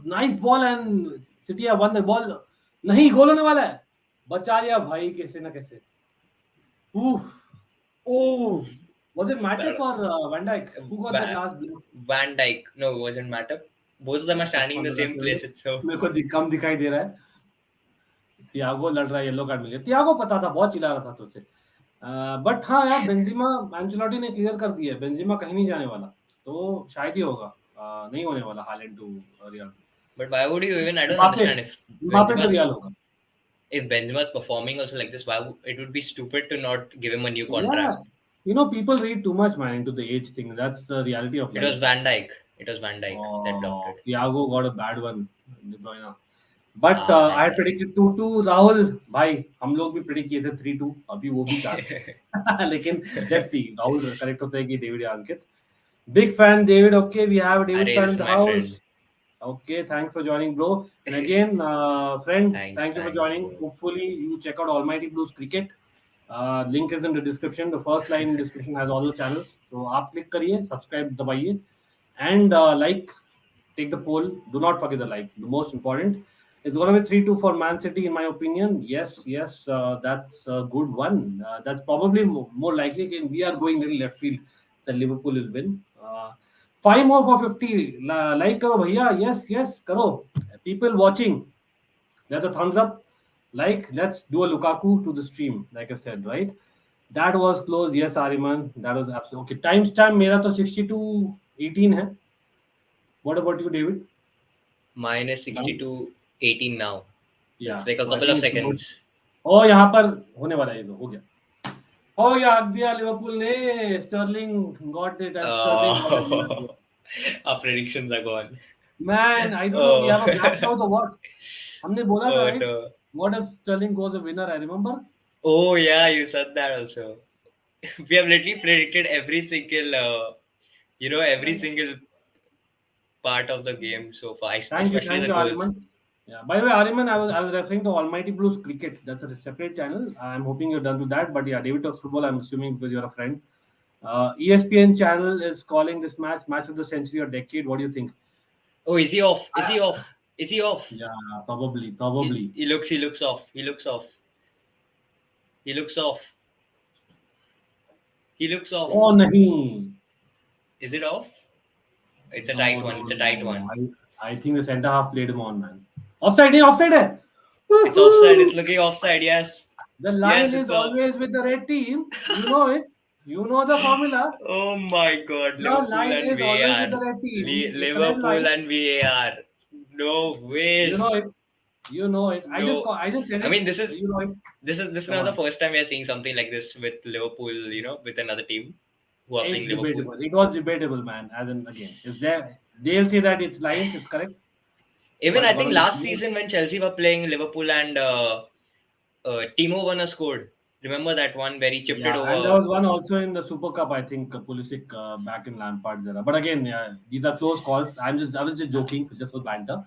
nice ball and City have won the ball नहीं गोल होने वाला है बचा लिया भाई कैसे ना कैसे ओह was it Matip or Van Dijk who got that last blow? Van Dijk, no, it wasn't Matip. Both of them are standing in the same place. So मेरे को कम दिखाई दे रहा है तियागो लड़ रहा है येलो कार्ड मिल गया तियागो पता था बहुत चिल्ला रहा था तुझसे बट हाँ यार बेंजिमा एंचेलोटी ने क्लियर कर दिया है बेंजिमा कहीं नहीं जाने वाला तो शायद ही होगा नहीं होने वाला Haaland to real but why would you even, I don't understand, if Mbappe to Real होगा if Benzema is performing also like this, why it would be stupid to not give him a new contract. Yeah. People read too much man into the age thing. That's the reality of life. It was Van Dijk that blocked it. Thiago got a bad one. But I had predicted 2-2. Rahul भाई हम लोग भी predict किए थे 3-2. अभी वो भी chance है लेकिन let's see. Rahul correct होता है कि David या Ankit. Big fan David. Okay, we have David fan in the house. Friend. Okay, thanks for joining, bro. And again, friend, thank you for joining. Bro. Hopefully, you check out Almighty Blues Cricket. Link is in the description. The first line in the description has all the channels. So, आप click करिए, subscribe दबाइए, and like, take the poll. Do not forget the like. The most important. It's going to be 3-2 for ManCity, in my opinion. Yes, that's a good one. That's probably more likely. We are going little left field. That Liverpool will win. 5 more for 50. Like करो भैया. Yes करो. People watching. There's a thumbs up. Like, let's do a Lukaku to the stream. Like I said, right? That was close. Yes, Ariman. That was absolutely okay. Timestamp मेरा तो 62:18 है. What about you, David? Mine is 62:18 now. Yeah. It's like a couple of seconds. Oh, यहाँ पर होने वाला है हो गया. Oh yeah, हक दिया लिवरपूल ने. Sterling got it. Sterling. Our predictions are gone. Man, I don't know. We have a black out or what? हमने बोला था, right? What if Sterling goes a winner? I remember. Oh yeah, you said that also. We have literally predicted every single, every single part of the game so far, especially the goals. Ariman. Yeah. By the way, Ariman, I was referring to Almighty Blues Cricket. That's a separate channel. I'm hoping you're done to that. But yeah, David Talks Football. I'm assuming because you're a friend. ESPN channel is calling this match of the century or decade. What do you think? Oh, is he off? Is he off? Yeah, probably. He looks off. Oh, nahi. Is it off? It's a tight one. It's a tight one. I think the centre half played him on, man. Offside hai. It's offside. It's looking offside, yes. The line is always with the red team. You know it. You know the formula. Oh my God. Liverpool and VAR. Liverpool and VAR. No ways. You know it. No. I just said it. I mean, this is not the first time we are seeing something like this with Liverpool, with another team who are playing Liverpool. It was debatable, man. As in, again, if they'll say that it's lines, it's correct. Even I think last season when Chelsea were playing Liverpool and Timo Werner scored. Remember that one where he chipped it over? And there was one also in the Super Cup, I think, Pulisic back in Lampard's era. But again, yeah, these are close calls. I was just joking, just for banter.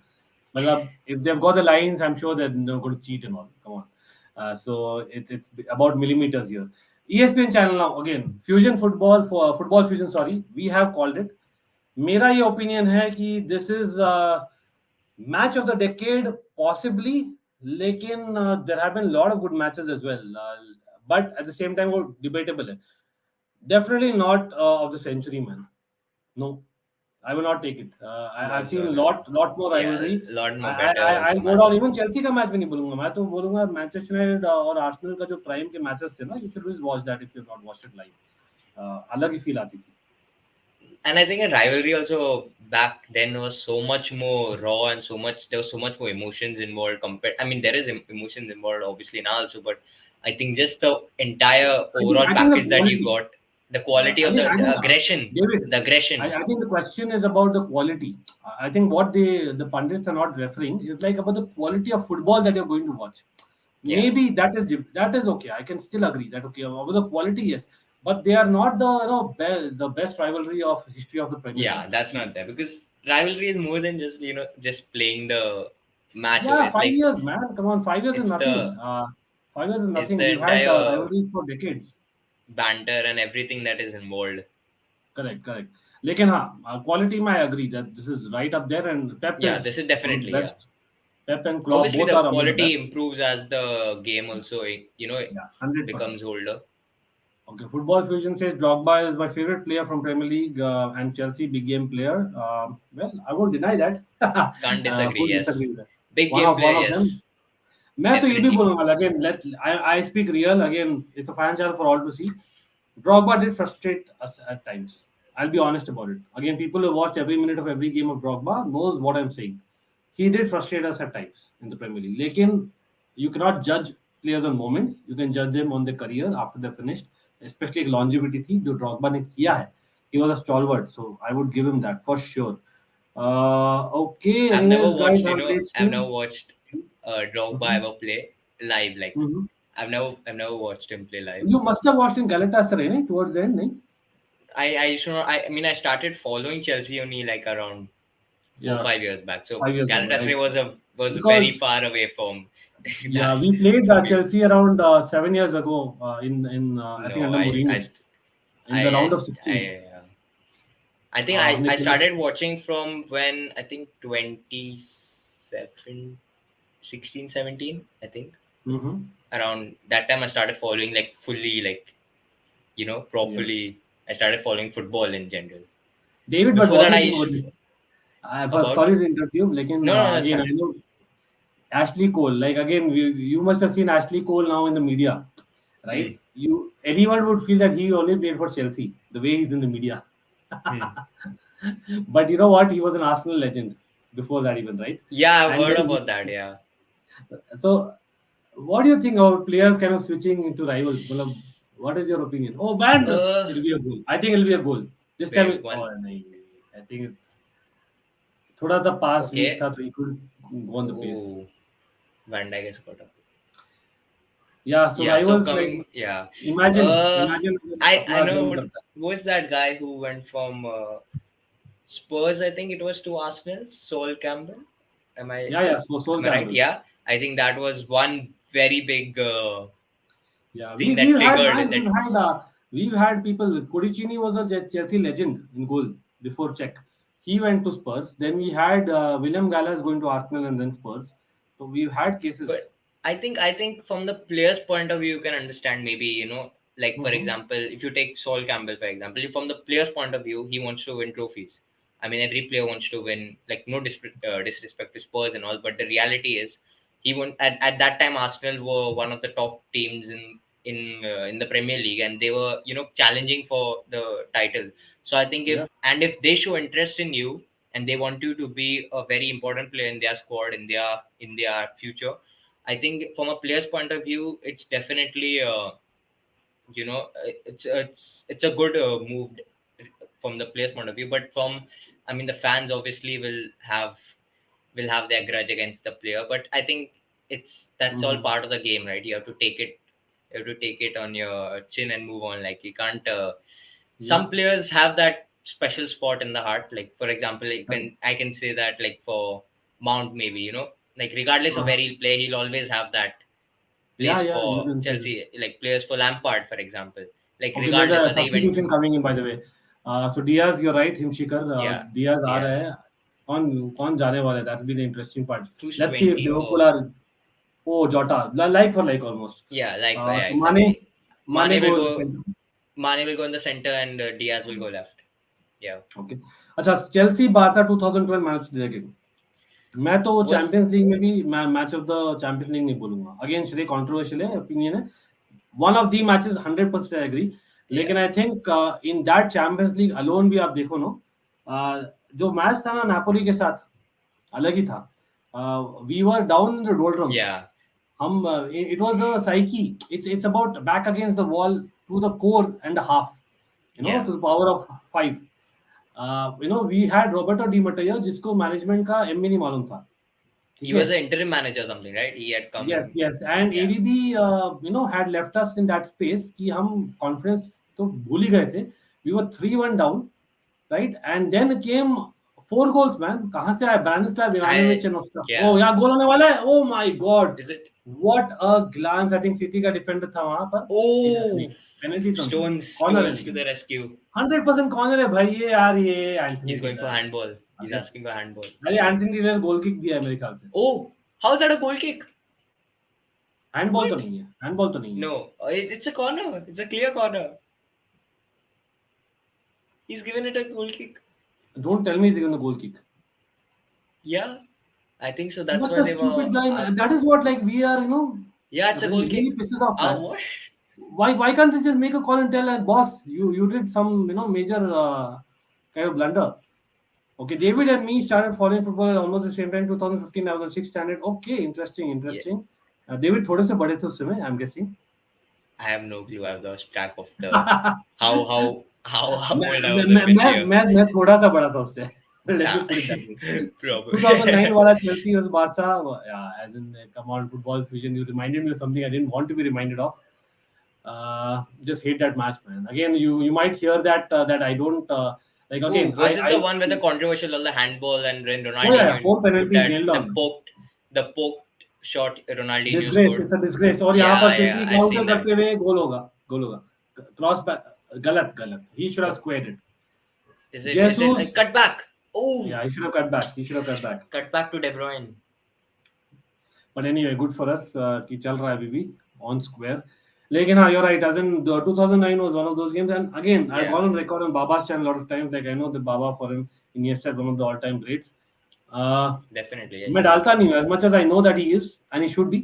But if they've got the lines, I'm sure they're not going to cheat and all. Come on. So it's about millimeters here. ESPN channel now, again, Fusion Football, for Football Fusion, sorry, we have called it. मेरा ये opinion है कि this is match of the decade, possibly. लेकिन there have been a lot of good matches as well. But at the same time, वो debatable है. Definitely not of the century, man. No. I will not take it. I've Not seen the lot more yeah, rivalry. lot more better I'll also go down. matches. Even Chelsea का match भी नहीं बोलूंगा मैं तो बोलूंगा Manchester United और Arsenal का जो प्राइम के मैचेस थे ना, you should always watch that if you've not watched it live. अलग ही फील आती थी. And I think a rivalry also back then was so much more raw and so much there was so much more emotions involved compared. I mean, there is emotions involved obviously now also, but I think just the entire overall I think the package that you quality. got, the quality of I the think aggression, David. the aggression. I think the question is about the quality. I think what the pundits are not referring is like about the quality of football that you're going to watch. Yeah, Maybe that is okay. I can still agree that okay about the quality, yes, but they are not the the best rivalry of history of the Premier yeah, League. that's not there because rivalry is more than just just playing the match away. Yeah, It's 5 years, man. Come on, 5 years is it's nothing. the 5 years is it's nothing. the We've had entire rivalries for decades. banter and everything that is involved. Correct, correct. लेकिन हाँ, quality में I agree that this is right up there, and Pep Yeah, is this is one of the definitely yeah. best. Pep and Klopp Obviously, both the are among the quality best. improves as the game also Yeah, 100%. becomes older. Okay, Football Fusion says Drogba is my favorite player from Premier League and Chelsea big game player. Well, I won't deny that. Can't disagree. Who Yes, disagree with that? big One game of player. them. Yes, मैं तो ये भी definitely. बोलूंगा again. I speak real again. It's a fan channel for all to see. Drogba did frustrate us at times. I'll be honest about it. Again, people who watched every minute of every game of Drogba knows what I'm saying. He did frustrate us at times in the Premier League. Lekin, you cannot judge players on moments. You can judge them on their career after they're finished. Especially एक longevity थी जो Drogba ने किया है. He was a stalwart, so I would give him that for sure. Okay, I've never anyways, guys, watched. have a great I've never stream. watched Drogba Mhm. ever play live. Like Mhm. I've never watched him play live. You must have watched in Galatasaray, right? Towards the end, right? I just know. I mean, I started following Chelsea only like around four Yeah, five years back. So 5 years ago, right? Galatasaray was very Because far away from yeah, that. we played To be Chelsea around 7 years ago in I think no, under Mourinho in the round of 16. I think हमने I खेला. started watching from when I think 27, 16, 17. I think Mhm. around that time I started following like fully, like Yes, properly. I started following football in general. David. But Before what that, do I you think used about to this? about Sorry to interrupt you. Like no, that's again, I fine. know Ashley Cole. Like again, you must have seen Ashley Cole now in the media, Hmm. right? Anyone would feel that he only played for Chelsea the way he's in the media. Hmm. But you know what? He was an Arsenal legend before that, even, right? Yeah, I've And heard then about that. Yeah. so, what do you think about players kind of switching into rivals? Matlab, what is your opinion? Oh, man, Uh, it'll be a goal. I think it'll be a goal. This time, wait one. oh, नहीं, I think it's थोड़ा सा pass weak Okay. था, so he could go on the pace. Oh, Van Dijk has got up. Yeah, so Yeah. So rivals like coming. Yeah. Uh, imagine I अपना know run what करता है. was that guy who went from Spurs. I think it was to Arsenal. Sol Campbell. Am I Yeah, so Sol am I right? Campbell. Yeah. I think that was one very big Yeah, thing that we've had triggered man, that. we've had people. Codicini was a Chelsea legend in goal before Czech. He went to Spurs. Then we had William Gallas going to Arsenal and then Spurs. So we've had cases. But I think from the player's point of view, you can understand maybe like for Mm-hmm. example, if you take Sol Campbell for example, from the player's point of view, he wants to win trophies. I mean, every player wants to win. Like no disrespect to Spurs and all, but the reality is, he won at that time. Arsenal were one of the top teams in the Premier League, and they were challenging for the title. So I think Yeah. if they show interest in you and they want you to be a very important player in their squad in their future, I think from a player's point of view, it's definitely it's a good move from the player's point of view. But I mean, the fans obviously will have their grudge against the player. But I think that's all Mm-hmm. part of the game, right? You have to take it on your chin and move on. Like you can't. Some Yeah. players have that special spot in the heart. Like for example, Correct. I can say that like for Mount, maybe like regardless of Uh, where he'll play, he'll always have that yeah, place yeah, you for can say that. Chelsea. Like players for Lampard, for example. Like Okay, there's regardless a whether he went substitution to coming in, by the way. So Diaz, you're right, Himshikar. yeah, Diaz आ रहा Diaz. है. कौन जाने वाला है? That will be the interesting part. Who's Let's see if 20 Liverpool for are Jota, like for like almost. yeah, like yeah, So Mane, exactly. Mane will go go center. Mane will go in the center and Diaz will go left. Yeah. Okay. अच्छा, Chelsea Barca 2012 match of the year game. मैं तो Was Champions League में भी match of the Champions League नहीं बोलूंगा। Again श्रेय controversial है, opinion है। One of the matches 100% I agree. लेकिन I think in that Champions League alone भी आप देखो ना, जो मैच था ना नापोली के साथ, अलग ही था। We were down in the doldrums. yeah, hmm it was the psyche, it's about back against the wall to the core and half, yeah. To the power of 5। We had Roberto Di Matteo, जिसको management का M नहीं मालूम था। ठीक He है। was an interim manager or something, right? He had come Yes, in. yes, and Yeah, AVB, had left us in that space कि हम conference तो भूल ही गए थे। We were 3-1 down, right? And then came 4 goals, man. कहाँ से आया? Branislav Ivanovic and Oscar. yeah. Oh, यहाँ गोल होने वाला है। Oh my God! Is it? What a glance! I think City का डिफेंडर था वहाँ पर। Oh, पेनल्टी तो नहीं, Stones कॉर्नर है to लेकिन। the rescue. 100% कॉर्नर है भाई ये यार, ये He's Anthony going for Taylor. handball. He's अरे asking for handball. अरे एंथनी टेलर गोल किक दिया है मेरे ख्याल से। Oh, how's that a goal kick? Handball तो What? नहीं है, हैंडबॉल तो नहीं है। No, it's a corner. It's a clear corner. He's given it a goal kick. Don't tell me he's given a goal kick. Yeah, I think so. That's What why a they were. stupid guy, man. That is what, like, we are, Yeah, it's a goal really kick. pisses off, man. What? Why can't they just make a call and tell and boss, you did some, major kind of blunder. Okay, David and me started following football at almost the same time, 2015. I was in 6th standard. Okay, interesting. Yeah. David थोड़े से बड़े थे उस समय, I'm guessing. I have no clue. I've lost track of the how old I was मैं at which मैं year. मैं मैं थोड़ा सा बड़ा था उससे. Let me Yeah, put it that way. probably. 2009 wala Chelsea was Barca. Yeah, as in, come on, football fusion. You reminded me of something I didn't want to be reminded of. Just hate that match, man. Again, you might hear that I don't like. Oh, Again, was this I the one with the controversial all the handball and when oh yeah, Ronaldinho 4 put penalties that nailed on. the poked shot Ronaldinho Disgrace, scored? it's a disgrace. और यहाँ पर Yeah, फिर भी yeah, I've counter seen that. करते हुए गोल होगा. Cross back, गलत. He should have squared it. Is it Jesus, a cut back? Oh, yeah, he should have cut back. cut back to De Bruyne. But anyway, good for us कि चल रहा है अभी भी on square. लेकिन हाँ, you're right. As in, 2009 was one of those games, and again, I've Yeah. gone on record on Baba's channel a lot of times. Like, I know that Baba for him, Iniesta is one of the all-time greats. Definitely. मैं Yeah, डालता नहीं हूँ as much as I know that he is and he should be.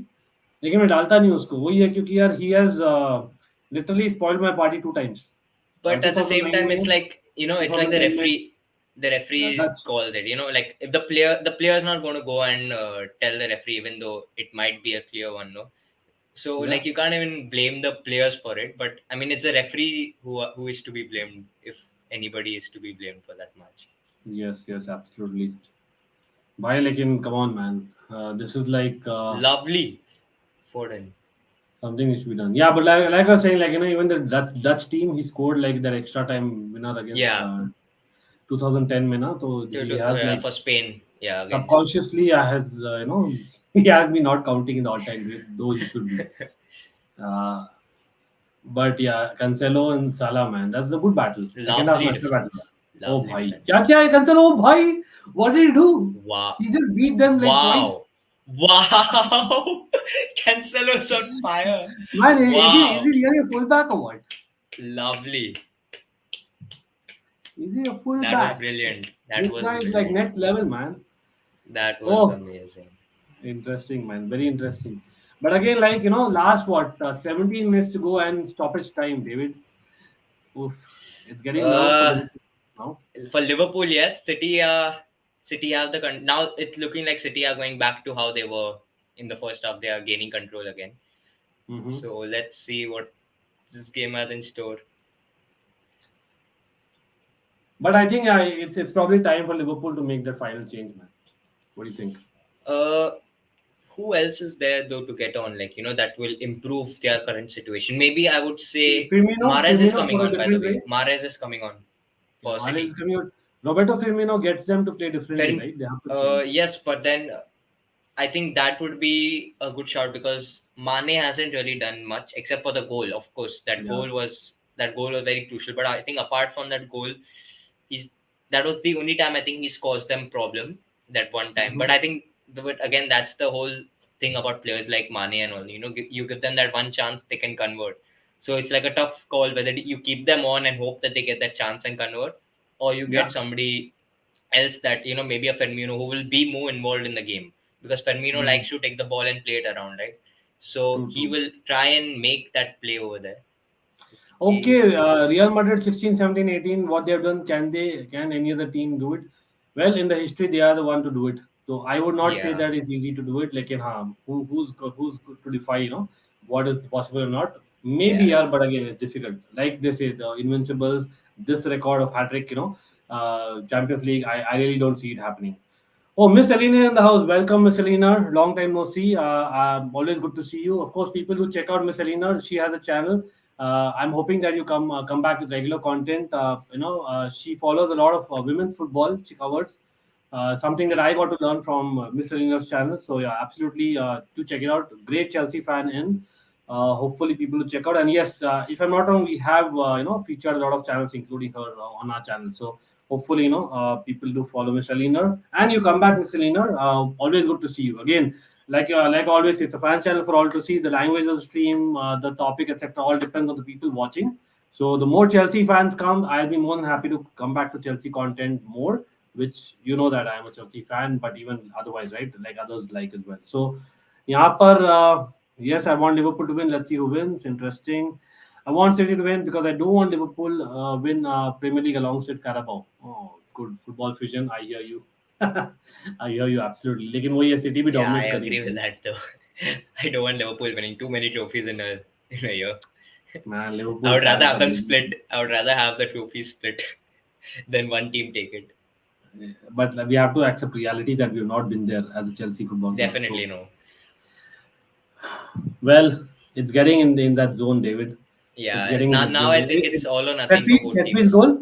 लेकिन मैं डालता नहीं हूँ उसको, वही है क्योंकि यार he has literally spoiled my party 2 times. but at the same 2009 time, it's में, like it's like 2010 में, the referee that's calls it. Like if the player is not going to go and tell the referee, even though it might be a clear one, no. So yeah. like you can't even blame the players for it. But I mean, it's the referee who is to be blamed if anybody is to be blamed for that match. Yes, absolutely. भाई लेकिन come on, man. This is like Lovely, Foden. something which should be done. Yeah, but like I was saying, like, even the Dutch team, he scored like that extra time winner against Yeah. 2010 में ना, तो he has like For Spain. Yeah. Against. subconsciously has he has me not counting in the all-time great, though he should be. But yeah, Cancelo and Salah, man, that's a good battle. Second half Lovely match defense. battle. Oh Lovely bhai, defense. क्या है Cancelo? Oh bhai, what did he do? Wow. He just beat them like twice. Wow. Cancelo's on fire. Man, Wow. is he really a fullback or what? Lovely. Is he a fullback? That was brilliant. That This was guy is brilliant. like next level, man. That was amazing. Interesting, man. Very interesting. But again, like, last 17 minutes to go and stoppage time, David. Oof. It's getting nerve for Liverpool now. For Liverpool, yes. City have now it's looking like City are going back to how they were in the first half. They are gaining control again. Mm-hmm. So let's see what this game has in store. But I think it's probably time for Liverpool to make the final change, man. What do you think? Who else is there though to get on? Like that will improve their current situation. Maybe I would say Mahrez is coming on. By the way, Mahrez is coming on for City. Mahrez is coming on. Roberto Firmino gets them to play differently, right? They have to yes, but then I think that would be a good shout because Mane hasn't really done much except for the goal. Of course, that goal was very crucial. But I think apart from that goal, that was the only time I think he's caused them problem that one time. But I think again that's the whole thing about players like Mane and all. You give them that one chance, they can convert. So it's like a tough call whether you keep them on and hope that they get that chance and convert, or you get somebody else that maybe a Firmino who will be more involved in the game, because Firmino Mm, likes to take the ball and play it around, right? So true, he true. will try and make that play over there. He, Okay, Real Madrid 16, 17, 18. What they have done, can any other team do it? Well, in the history, they are the one to do it. So I would not say yeah, that it's easy to do it. Like, who's to defy, what is possible or not? Maybe, yeah, yeah, but again, it's difficult. Like they say, the Invincibles, this record of hat trick, Champions League, I really don't see it happening. Oh, Miss Selena in the house. Welcome, Miss Selena. Long time no see. Always good to see you. Of course, people who check out Miss Selena, she has a channel. I'm hoping that you come back with regular content. She follows a lot of women's football. She covers something that I got to learn from Miss Selena's channel. So yeah, absolutely do check it out. Great Chelsea fan in. Hopefully, people will check out. And yes, if I'm not wrong, we have featured a lot of channels, including her, on our channel. So hopefully, people do follow Miss Alina, and you come back, Miss Alina. Always good to see you again. Like always, it's a fan channel for all to see. The language of the stream, the topic, etc., all depends on the people watching. So the more Chelsea fans come, I'll be more than happy to come back to Chelsea content more. Which you know that I'm a Chelsea fan, but even otherwise, right? Like others like as well. So, यहाँ पर yes, I want Liverpool to win. Let's see who wins. Interesting. I want City to win because I do want Liverpool win Premier League alongside Carabao. Oh, good football fusion. I hear you. I hear you absolutely. लेकिन वो ये City भी yeah. I dominate agree with करेगी. that though. I don't want Liverpool winning too many trophies in a year. Man, I Liverpool would rather fans have are them really, split. I would rather have the trophies split than one team take it. but we have to accept reality that we've not been there as a Chelsea football club. So Definitely no. well, it's getting in that zone, David. It's Yeah. getting in that Now zone. I think it's all or Set nothing for piece, both set piece teams. goal.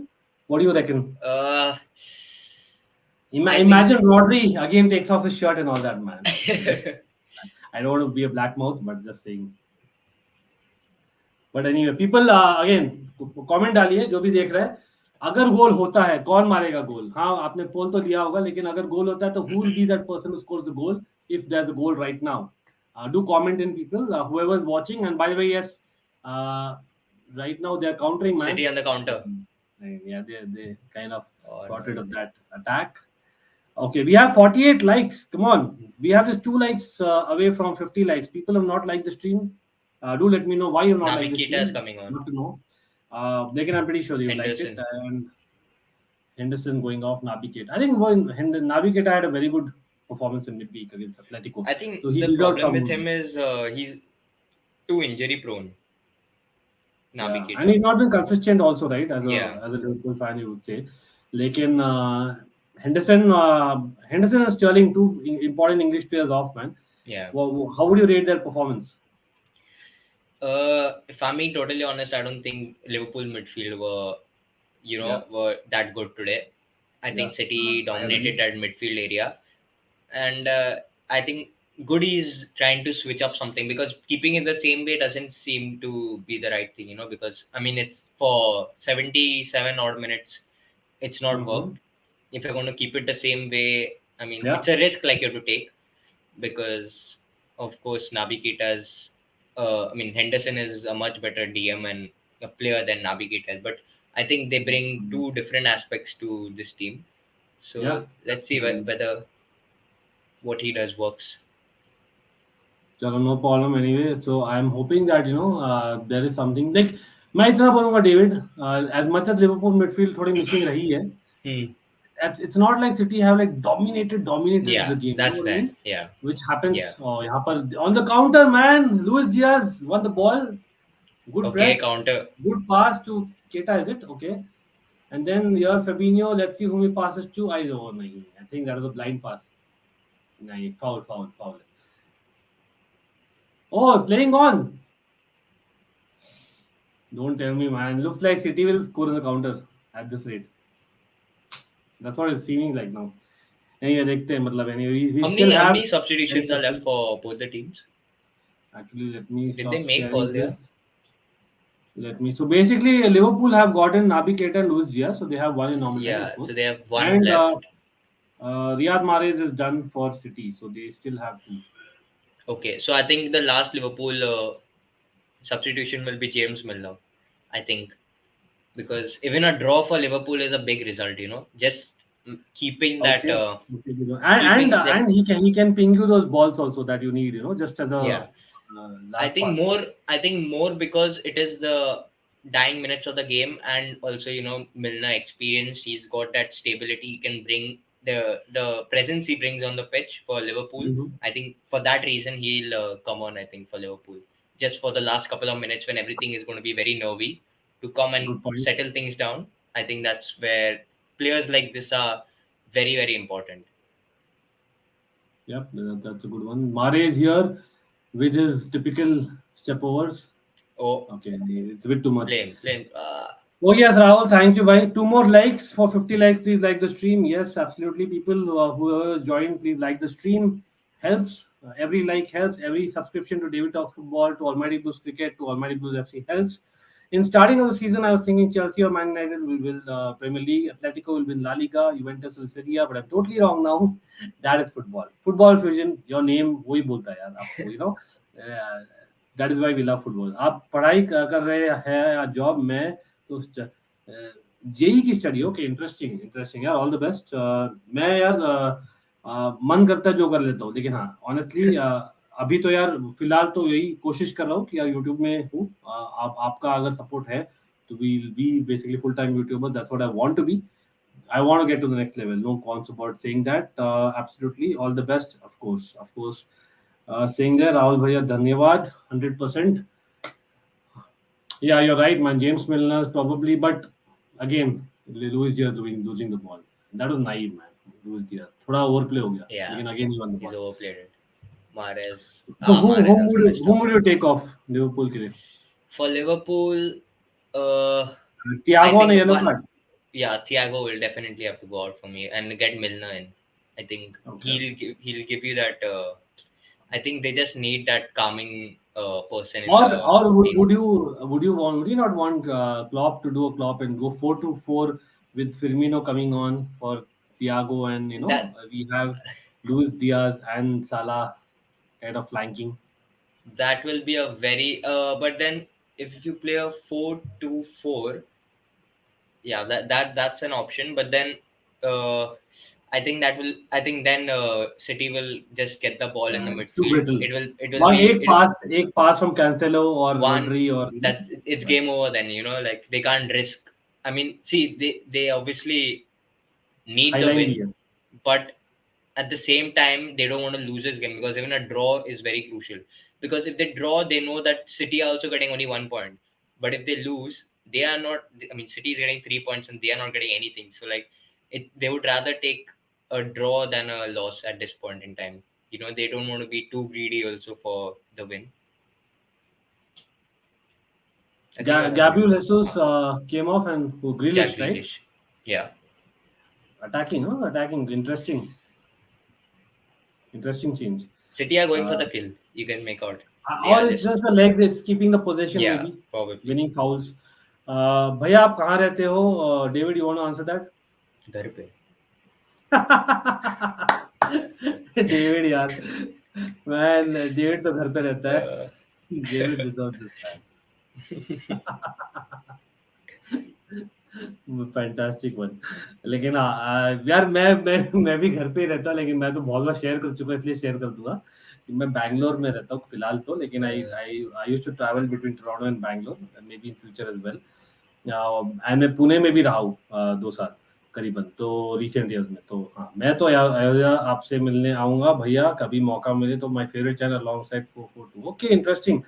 What do you reckon? Uh, I think. Imagine Rodri again takes off his shirt and all that, man. I don't want to be a black mouth, but just saying. But anyway people again comment डालिए जो भी देख रहा है अगर गोल होता है कौन मारेगा गोल हाँ आपने पोल तो लिया होगा लेकिन अगर गोल होता है तो who will be that person who scores the goal if there's a goal right now do comment in people whoever is watching and by the way yes uh, right now they're countering man City on the counter. yeah they kind of Oh got no. rid of that attack. Okay, we have 48 likes. Come on. We have just 2 likes away from 50 likes. People have not liked the stream. Do let me know why you have not liked Naby the Keita is stream. coming on. Not to know. Again, I'm pretty sure you liked it. Henderson. And Henderson going off Naby Keita. I think when Naby Keita had a very good performance in midweek against Atletico. I think So he the deserved problem with some. him is he's too injury prone. Naby Yeah, and Keita. he's not been consistent also, right? Yeah. As a Liverpool fan, you would say. Lekin Henderson and Sterling, two important English players off, man. Yeah. How would you rate their performance? If I'm being totally honest, I don't think Liverpool midfield Yeah, were that good today. I yeah, think City I agree. dominated that midfield area, and I think Goody is trying to switch up something, because keeping it the same way doesn't seem to be the right thing, because I mean it's for 77 odd minutes, it's not Mm-hmm. worked. If you're going to keep it the same way, I mean Yeah, it's a risk like you have to take, because of course Naby Keita's I mean Henderson is a much better DM and a player than Naby Keita is, but I think they bring two different aspects to this team. yeah. So let's see Absolutely. whether what he does works. चलो no problem anyway. So I'm hoping that there is something like मैं इतना बोलूँगा David as much as Liverpool midfield थोड़ी missing रही है. Hmm. It's not like City have like dominated the Yeah, game. You know that's what I that. mean? Yeah, Which happens yeah. यहाँ पर on the counter, man. Luis Diaz won the ball. Good Okay, press, counter. good pass to Keita. Is it okay? And then here Fabinho. Let's see whom he passes to. I don't know. I think that was a blind pass. No, foul. Oh, playing on. Don't tell me, man. Looks like City will score in the counter at this rate. That's what it's seeming like now. Anyway, देखते हैं मतलब anyway we still How have many substitutions are left 10%. for both the teams? Actually, let me Did they stop make sharing all their? this. Let me. So basically, Liverpool have gotten Naby Keita and Luis Diaz, so they have one in normal time, of Yeah, course. so they have one And left. Riyad Mahrez is done for City, so they still have two. Okay, so I think the last Liverpool substitution will be James Milner. I think, because even a draw for Liverpool is a big result. Just keeping that Okay. Okay, good one. keeping that. And he can ping you those balls also that you need, just as a Yeah, I last think pass. more. I think more because it is the dying minutes of the game, and also Milner experienced. He's got that stability. He can bring the presence he brings on the pitch for Liverpool. Hmm. I think for that reason he'll come on. I think for Liverpool, just for the last couple of minutes when everything is going to be very nervy, to come and Good point. settle things down. I think that's where players like this are very very important. Yep, that's a good one. Mare is here with his typical step overs. Oh, Okay, it's a bit too much. blame. Oh yes, Rahul, thank you. Bye. Two more likes for 50 likes. Please like the stream. Yes, absolutely. People who have joined, please like the stream. Helps. Every like helps. Every subscription to David Talk Football, to Almighty Blues Cricket, to Almighty Blues FC helps. In starting of the season, I was thinking Chelsea or Man United will win Premier League, Atletico will win La Liga, Juventus will Serie A, but I'm totally wrong now. That is football. Football fusion. Your name वही बोलता है यार आपको, that is why we love football. आप पढ़ाई कर रहे हैं या जॉब में, तो जेई की स्टडी. ओके, इंटरेस्टिंग इंटरेस्टिंग यार, ऑल द बेस्ट. मैं यार मन करता है जो कर लेता हूँ, लेकिन हाँ ऑनेस्टली अभी तो यार फिलहाल तो यही कोशिश कर रहा हूँ कि यार यूट्यूब में हूँ. आपका अगर सपोर्ट है तो we be basically full time YouTuber. That's what I want to be. I want to get to the next level. No qualms about saying that. Absolutely, all the best. Of course. Saying there, Rahul Bhaiya, धन्यवाद. 100%. Yeah, you're right, man. James Milner probably, but again, Luis Diaz losing the ball. That was naive, man. Luis Diaz. थोड़ा overplay हो गया. Yeah, लेकिन again he won the he's ball. overplayed it. Mahrez, So Mahrez also messed whom up. would you take off Liverpool के लिए? For Liverpool, I Thiago on a think yellow card. Thiago will definitely have to go out for me and get Milner in. I think Okay. he'll give you that. I think they just need that calming person in Or the or team. would you not want Klopp to do a Klopp and go 4-2-4 with Firmino coming on for Thiago, and That we have Luis Diaz and Salah kind of flanking. that will be a very. But then if you play a 4-2-4, yeah, that's an option. But then I think that will. I think then City will just get the ball in the It's too midfield. brittle. It will One be it एक pass from Cancelo or one Rodri or that it's game over. Then like they can't risk. I mean, see, they obviously need the highline win, भी है. but at the same time they don't want to lose this game because even a draw is very crucial. Because if they draw, they know that City are also getting only 1 point. But if they lose, they are not. I mean, City is getting 3 points and they are not getting anything. So they would rather take a draw than a loss at this point in time. They don't want to be too greedy also for the win. I think you're right. Gabriel Jesus came off, and Jack Grealish, right? Grealish. Yeah. Attacking, huh? Attacking. Interesting change. City are going for Uh, the kill. You can make out. They or are it's just just the legs. It's keeping the possession, yeah, maybe probably. winning fouls. भैया आप कहाँ रहते हो? David, you want to answer that? घर पे. David यार, man, David तो घर पे रहता है. David deserves this time. Fantastic one. लेकिन यार मैं भी घर पे ही रहता, लेकिन मैं तो बहुत बार शेयर कर चुका, इसलिए शेयर कर दूंगा कि मैं बैंगलोर में रहता हूँ फिलहाल तो. लेकिन I used to travel between Toronto and Bangalore, maybe in future as well. And मैं पुणे में भी रहा हूँ 2 साल करीबन, तो रिसेंट ईयर्स में. तो हाँ, मैं तो अयोध्या आपसे मिलने आऊंगा भैया, कभी मौका मिले तो. My favourite channel along side 442. Okay, interesting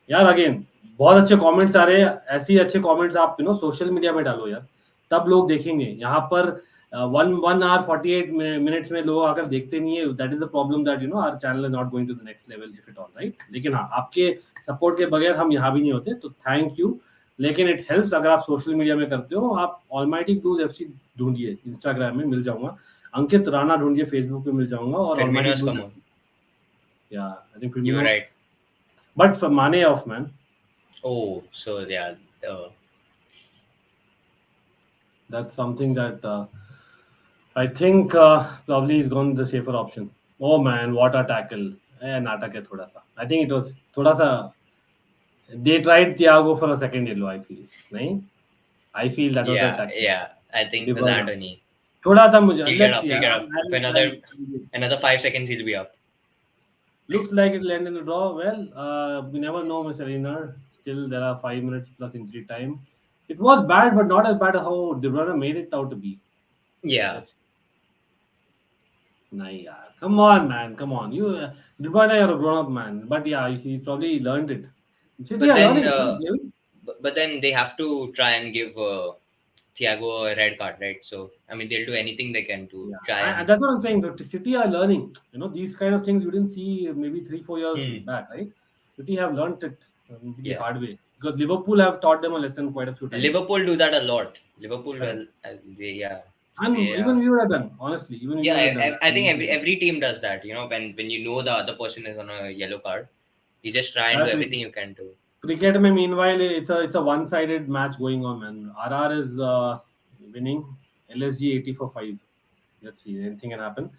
यार. अगेन बहुत अच्छे कमेंट्स आ रहे हैं. ऐसे ही अच्छे कमेंट्स आप सोशल मीडिया में डालो यार, तब लोग देखेंगे. यहाँ पर 1 hour 48 minutes में लोग आकर देखते नहीं है. That is the problem, that our channel is not going to the next level if it all, right. लेकिन हाँ, आपके सपोर्ट के बगैर हम यहाँ भी नहीं होते, तो थैंक यू. लेकिन इट हेल्प्स अगर आप सोशल मीडिया में करते हो. आप ऑलमाइटी ब्लूज एफसी ढूंढिए, इंस्टाग्राम में मिल जाऊंगा. अंकित राणा ढूंढिए, फेसबुक पे मिल जाऊंगा. और Firmino's come on. या I think You were right. But for Mane off, man. Oh, so yeah. That's something that I think probably is going the safer option. Oh man, what a tackle! नाटक है थोड़ा सा. I think it was थोड़ा सा. They tried Thiago for a second yellow. I feel, नहीं? I feel that was the Yeah, tackle. yeah. I think Dybala. that only. थोड़ा सा मुझे He'll get let's up. see. He'll get up. For another 5 seconds, he'll be up. Looks like it'll end in a draw. Well, we never know, Mr. Reiner. Still, there are 5 minutes plus injury time. It was bad, but not as bad as how De Bruyne made it out to be. Yeah. Let's Nah, yeah. Come on, man. Come on. De Bruyne, you're a grown-up man. But yeah, he probably learned it. City But are then, learning, man. David. but then they have to try and give Thiago a red card, right? So I mean, they'll do anything they can to Yeah, try and and. that's what I'm saying. The City are learning. These kind of things you didn't see maybe 3-4 years Hmm. back, right? City have learned it the Yeah. hard way because Liverpool have taught them a lesson quite a few times. Liverpool do that a lot. Liverpool, Correct. well, yeah. So And they even we would have done, honestly. Even we yeah. would have done I think that. every team does that. When you know the other person is on a yellow card, you just try and do Exactly. everything you can to. Cricket, mein, meanwhile, it's a one-sided match going on, man. RR is winning. LSG 80 for 5. Let's see, anything can happen.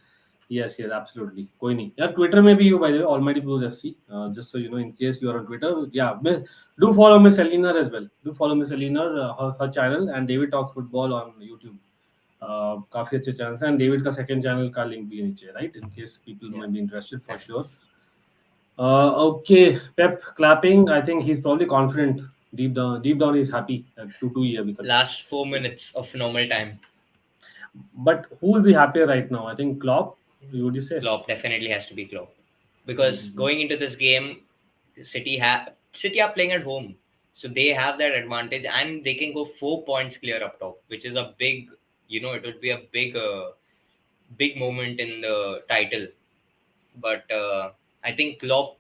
Yes, absolutely. Koi nahi. Yeah, Twitter may be you, by the way, Almighty Blues FC. Just so you know, in case you are on Twitter, yeah, do follow Miss Elena as well. Do follow Miss Elena, her channel, and David Talks Football on YouTube. काफी अच्छे channel हैं and David का second channel का link भी नीचे, right? In case people Yeah. might be interested, for sure. Okay, Pep clapping. I think he's probably confident. Deep down, he's happy that 2-2 year because. Last 4 minutes of normal time. But who will be happier right now? I think Klopp. Would you say? Klopp definitely has to be Klopp because going into this game, City are playing at home, so they have that advantage and they can go 4 points clear up top, which is a big. It would be a big moment in the title. But I think Klopp.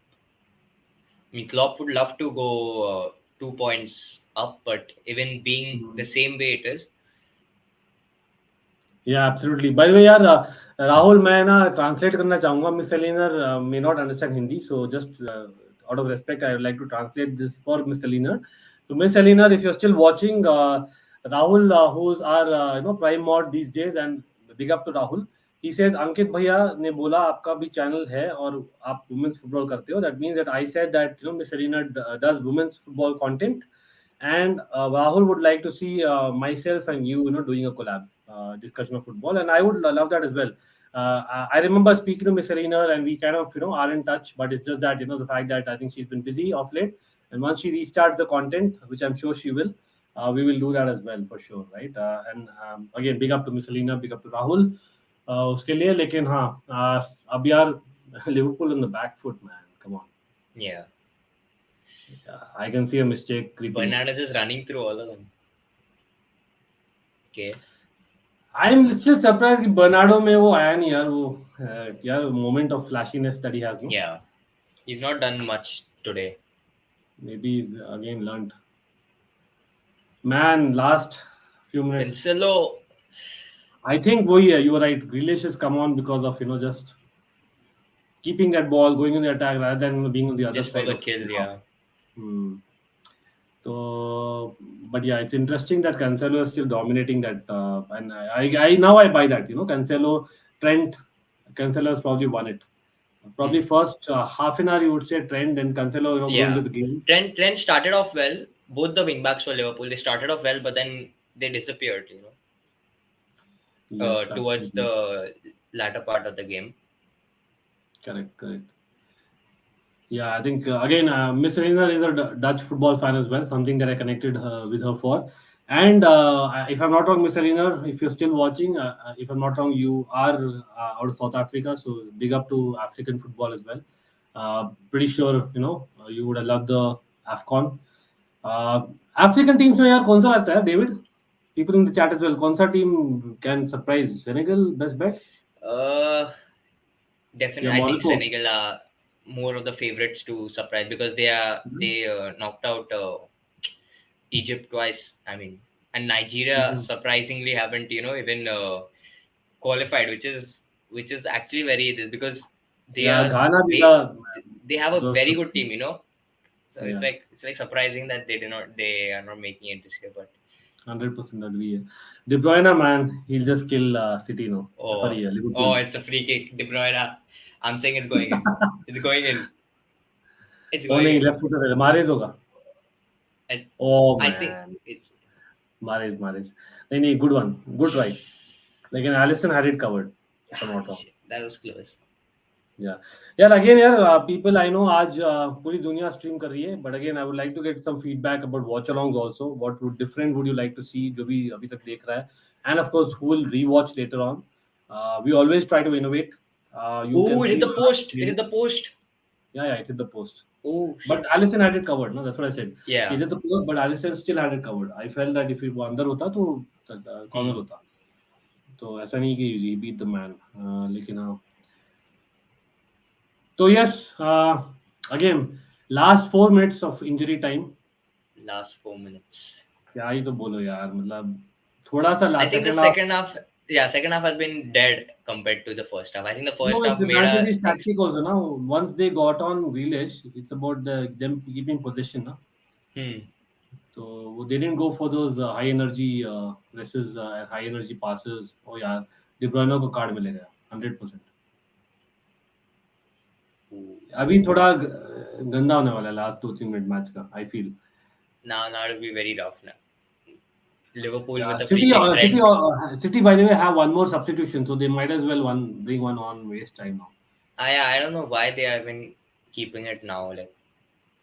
I mean, Klopp would love to go 2 points up, but even being the same way it is. Yeah, absolutely. By the way, यार राहुल मैं ना translate करना चाहूँगा. Miss Eleanor may not understand Hindi, so just out of respect, I would like to translate this for Miss Eleanor. So Miss Eleanor, if you're still watching, Rahul, who's our prime mod these days, and big up to Rahul. He says Ankit भैया ने बोला आपका भी channel है और आप women's football करते हो. That means that I said that Miss Eleanor does women's football content, and Rahul would like to see myself and you doing a collab. Discussion of football, and I would love that as well. I remember speaking to Miss Arena, and we kind of are in touch, but it's just that the fact that I think she's been busy of late, and once she restarts the content, which I'm sure she will, we will do that as well for sure, right? And again, big up to Miss Alina, big up to Rahul. उसके लिए लेकिन हाँ अब यार Liverpool in the back foot, man, come on. Yeah. I can see a mistake creeping. Bernardo is running through all of them. Okay. I'm still surprised कि Bernardo में वो आया नहीं यार वो यार moment of flashiness that he has. No? Yeah, he's not done much today. Maybe he's again learned. Man, last few minutes. Cancelo. I think you were right. Grealish has come on because of just keeping that ball going in the attack rather than being on the other just side. Just for the kill, yeah. So, but yeah, it's interesting that Cancelo is still dominating that, and I now I buy that. Cancelo, Trent, Cancelo has probably won it. Probably first half an hour you would say Trent, then Cancelo go into the game. Trent started off well. Both the wing backs for Liverpool, they started off well, but then they disappeared. Yes, towards the latter part of the game. Correct. Yeah, I think again, Miss Reina is a Dutch football fan as well. Something that I connected with her for. And if I'm not wrong, Miss Reina, if you're still watching, if I'm not wrong, you are out of South Africa, so big up to African football as well. Pretty sure you would have loved the AFCON. African teams में यार कौन सा लगता है, David? People in the chat as well. कौन सा team can surprise? Senegal, best bet? Definitely, I think Senegal are more of the favorites to surprise because they knocked out Egypt twice. I mean, and Nigeria surprisingly haven't even qualified, which is actually very because they they have a very good team, So it's like surprising that they are not making it this year, but 100% agree. De Bruyne, man, he'll just kill City, no? Sorry, Liverpool. Oh, it's a free kick. De Bruyne. I'm saying it's going in. It's going in. It's going in. Left foot Mahrez होगा. Oh man. I think it's Mahrez. नहीं, good one. Good try. Like an Allison had it covered, if I'm not wrong. Shit, that was close. Yeah, yeah. Again, yeah, people I know आज पूरी दुनिया stream कर रही है. But again, I would like to get some feedback about watch-alongs also. What would different would you like to see जो भी अभी तक देख रहा है, and of course who will rewatch later on. We always try to innovate. You Oh, can it hit see the on our post. It screen. hit the post. Yeah, it hit the post. Oh But shit. Allison had it covered. No, that's what I said. He Yeah. did the post, but Allison still had it covered. I felt that if वो अंदर होता तो corner Hmm. होता. तो ऐसा नहीं कि he beat the man. लेकिन हाँ. So yes, again, last 4 minutes of injury time. Last 4 minutes. क्या ही तो बोलो यार मतलब थोड़ा सा I think the second half. second half, yeah, second half has been dead compared to the first half. I think the No, first it's half made Man a City's tactic also now. Once they got on Grealish, it's about them keeping possession. Na? hmm. So they didn't go for those high energy presses, high energy passes. Oh yeah, De Bruyne को card मिलेगा 100%. अभी थोड़ा गंदा होने वाला है last 2-3 minute match का. I feel. Now it'll be very rough now. Liverpool Yeah, with the free kick. Trent. City. By the way, have one more substitution, so they might as well bring one on waste time now. I don't know why they have been keeping it now. Like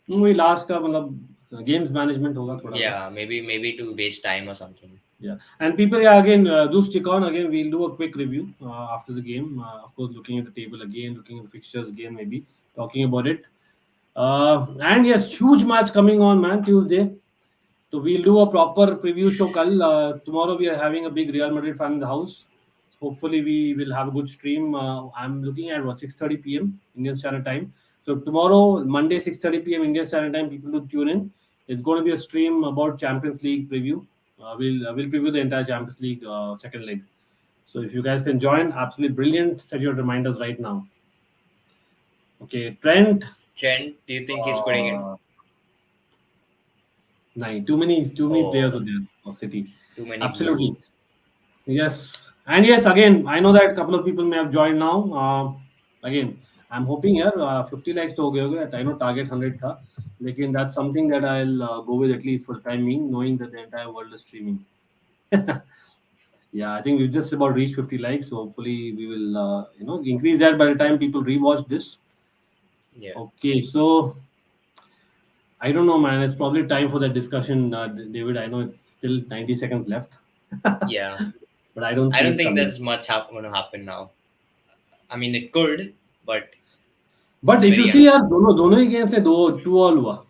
वही last का मतलब games management होगा थोड़ा सा. yeah, maybe to waste time or something. Yeah, and people, yeah, again, do stick on. Again, we'll do a quick review after the game. Of course, looking at the table again, looking at the fixtures again, maybe talking about it. And yes, huge match coming on, man, Tuesday. So we'll do a proper preview show. Kal tomorrow we are having a big Real Madrid fan in the house. Hopefully we will have a good stream. I'm looking at what 6:30 p.m. Indian Standard Time. So tomorrow, Monday 6:30 p.m. Indian Standard Time, people to tune in. It's going to be a stream about Champions League preview. We'll preview the entire Champions League second leg. So if you guys can join, absolutely brilliant. Set your reminders right now. Okay, Trent. Trent, do you think he's putting in? Nine. Too many players are there of City. Too many Absolutely. blue. Yes. And yes, again, I know that a couple of people may have joined now. Again, I'm hoping here 50 likes to हो गए होंगे. I know target 100 था. Lekin that's something that I'll go with at least for the time being, knowing that the entire world is streaming. Yeah, I think we've just about reached 50 likes. So hopefully we will, increase that by the time people rewatch this. Yeah. Okay, so I don't know, man. It's probably time for that discussion, David. I know it's still 90 seconds left. Yeah. But I don't. I don't it think coming. there's much going to happen now. I mean, it could, but But it's if you very see, यार दोनों ही games में 2-2 हुआ.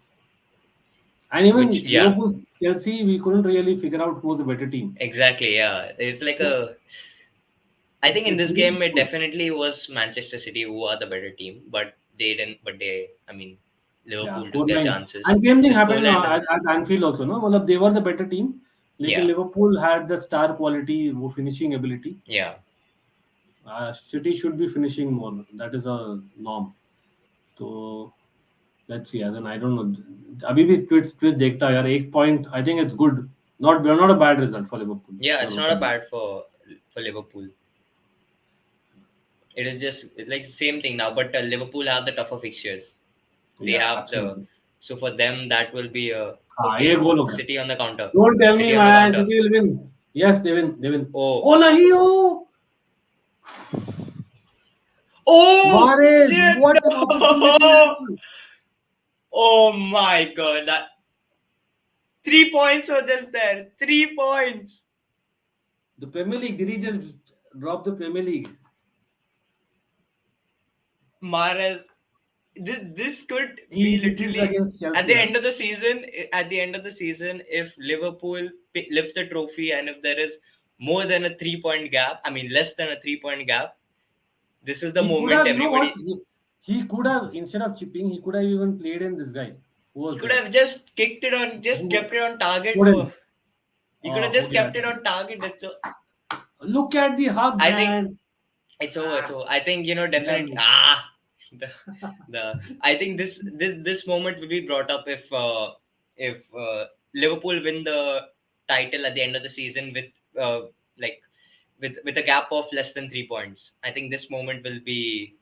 And even Which, yeah. Liverpool, Chelsea, we couldn't really figure out who was the better team. Exactly, yeah. It's like a. I think in this game it definitely was Manchester City who are the better team, but they didn't. But they, I mean, Liverpool took their scoreline. chances. And same thing The happened scoreline at Anfield also. No, मतलब they were the better team. Lekin Yeah. Liverpool had the star quality, वो finishing ability. Yeah. City should be finishing more. That is a norm. So let's see. Then I don't know. अभी भी twist देखता है यार. 8 point. I think it's good. Not a bad result for Liverpool. Yeah, it's not a bad for Liverpool. It is just it's like the same thing now, but Liverpool have the tougher fixtures. They Yeah, have absolutely. so for them that will be a ये goal होगा. City on the counter. Don't tell City me, on the man. counter. City will win. Yes, they win. They win. Oh, nahi, oh! Mahrez, shit, what an opportunity. Oh my god, that 3 points were just there. 3 points. The Premier League, did he just drop the Premier League? Mahrez, this could He be did literally against Chelsea, at the end of the season. At the end of the season, if Liverpool lift the trophy and if there is more than a 3-point gap, I mean less than a 3-point gap, this is the moment everybody. He could have, instead of chipping, he could have even played in this guy. He could have just kicked it on, just kept it on target. He could have just kept it on target. That's all. Look at the hug, I man. think it's over. So I think definitely I think this moment will be brought up if Liverpool win the title at the end of the season with a gap of less than 3 points. I think this moment will be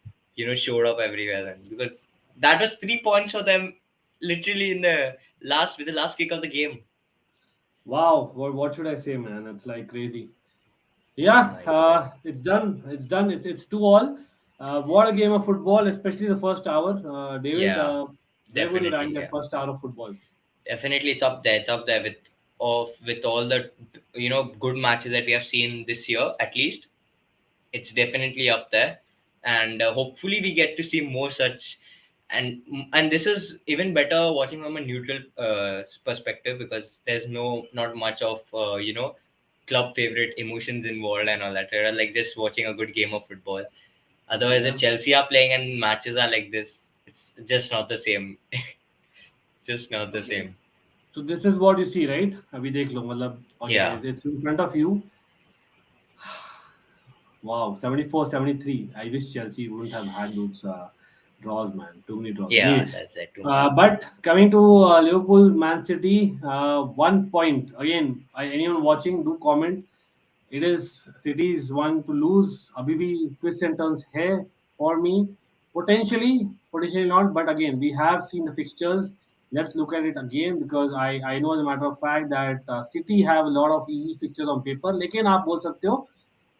showed up everywhere then, because that was 3 points for them literally in the last kick of the game. Wow, what should I say, man? It's like crazy. Yeah, My God. it's done. It's done. It's 2-2. What a game of football, especially the first hour. David, Yeah, where would you rank definitely. that Yeah, first hour of football? definitely. It's up there. It's up there with all the good matches that we have seen this year. At least it's definitely up there, and hopefully we get to see more such. And this is even better watching from a neutral perspective, because there's not much of club favorite emotions involved and all that. Right? Like just watching a good game of football. Otherwise, if Yeah. Chelsea are playing and matches are like this, it's just not the same. Just not the Okay. same. So this is what you see, right? अभी देख लो मतलब again Yeah, it's in front of you. Wow, 74-73. I wish Chelsea wouldn't have had those draws, man. Too many draws. yeah, Anyway, that's it. Too many. but coming to Liverpool, Man City, 1 point. Again, anyone watching, do comment. It is City's one to lose. अभी भी twists and turns है for me. Potentially not. But again, we have seen the fixtures. Let's look at it again because I know as a matter of fact that City have a lot of easy fixtures on paper. लेकिन आप बोल सकते हो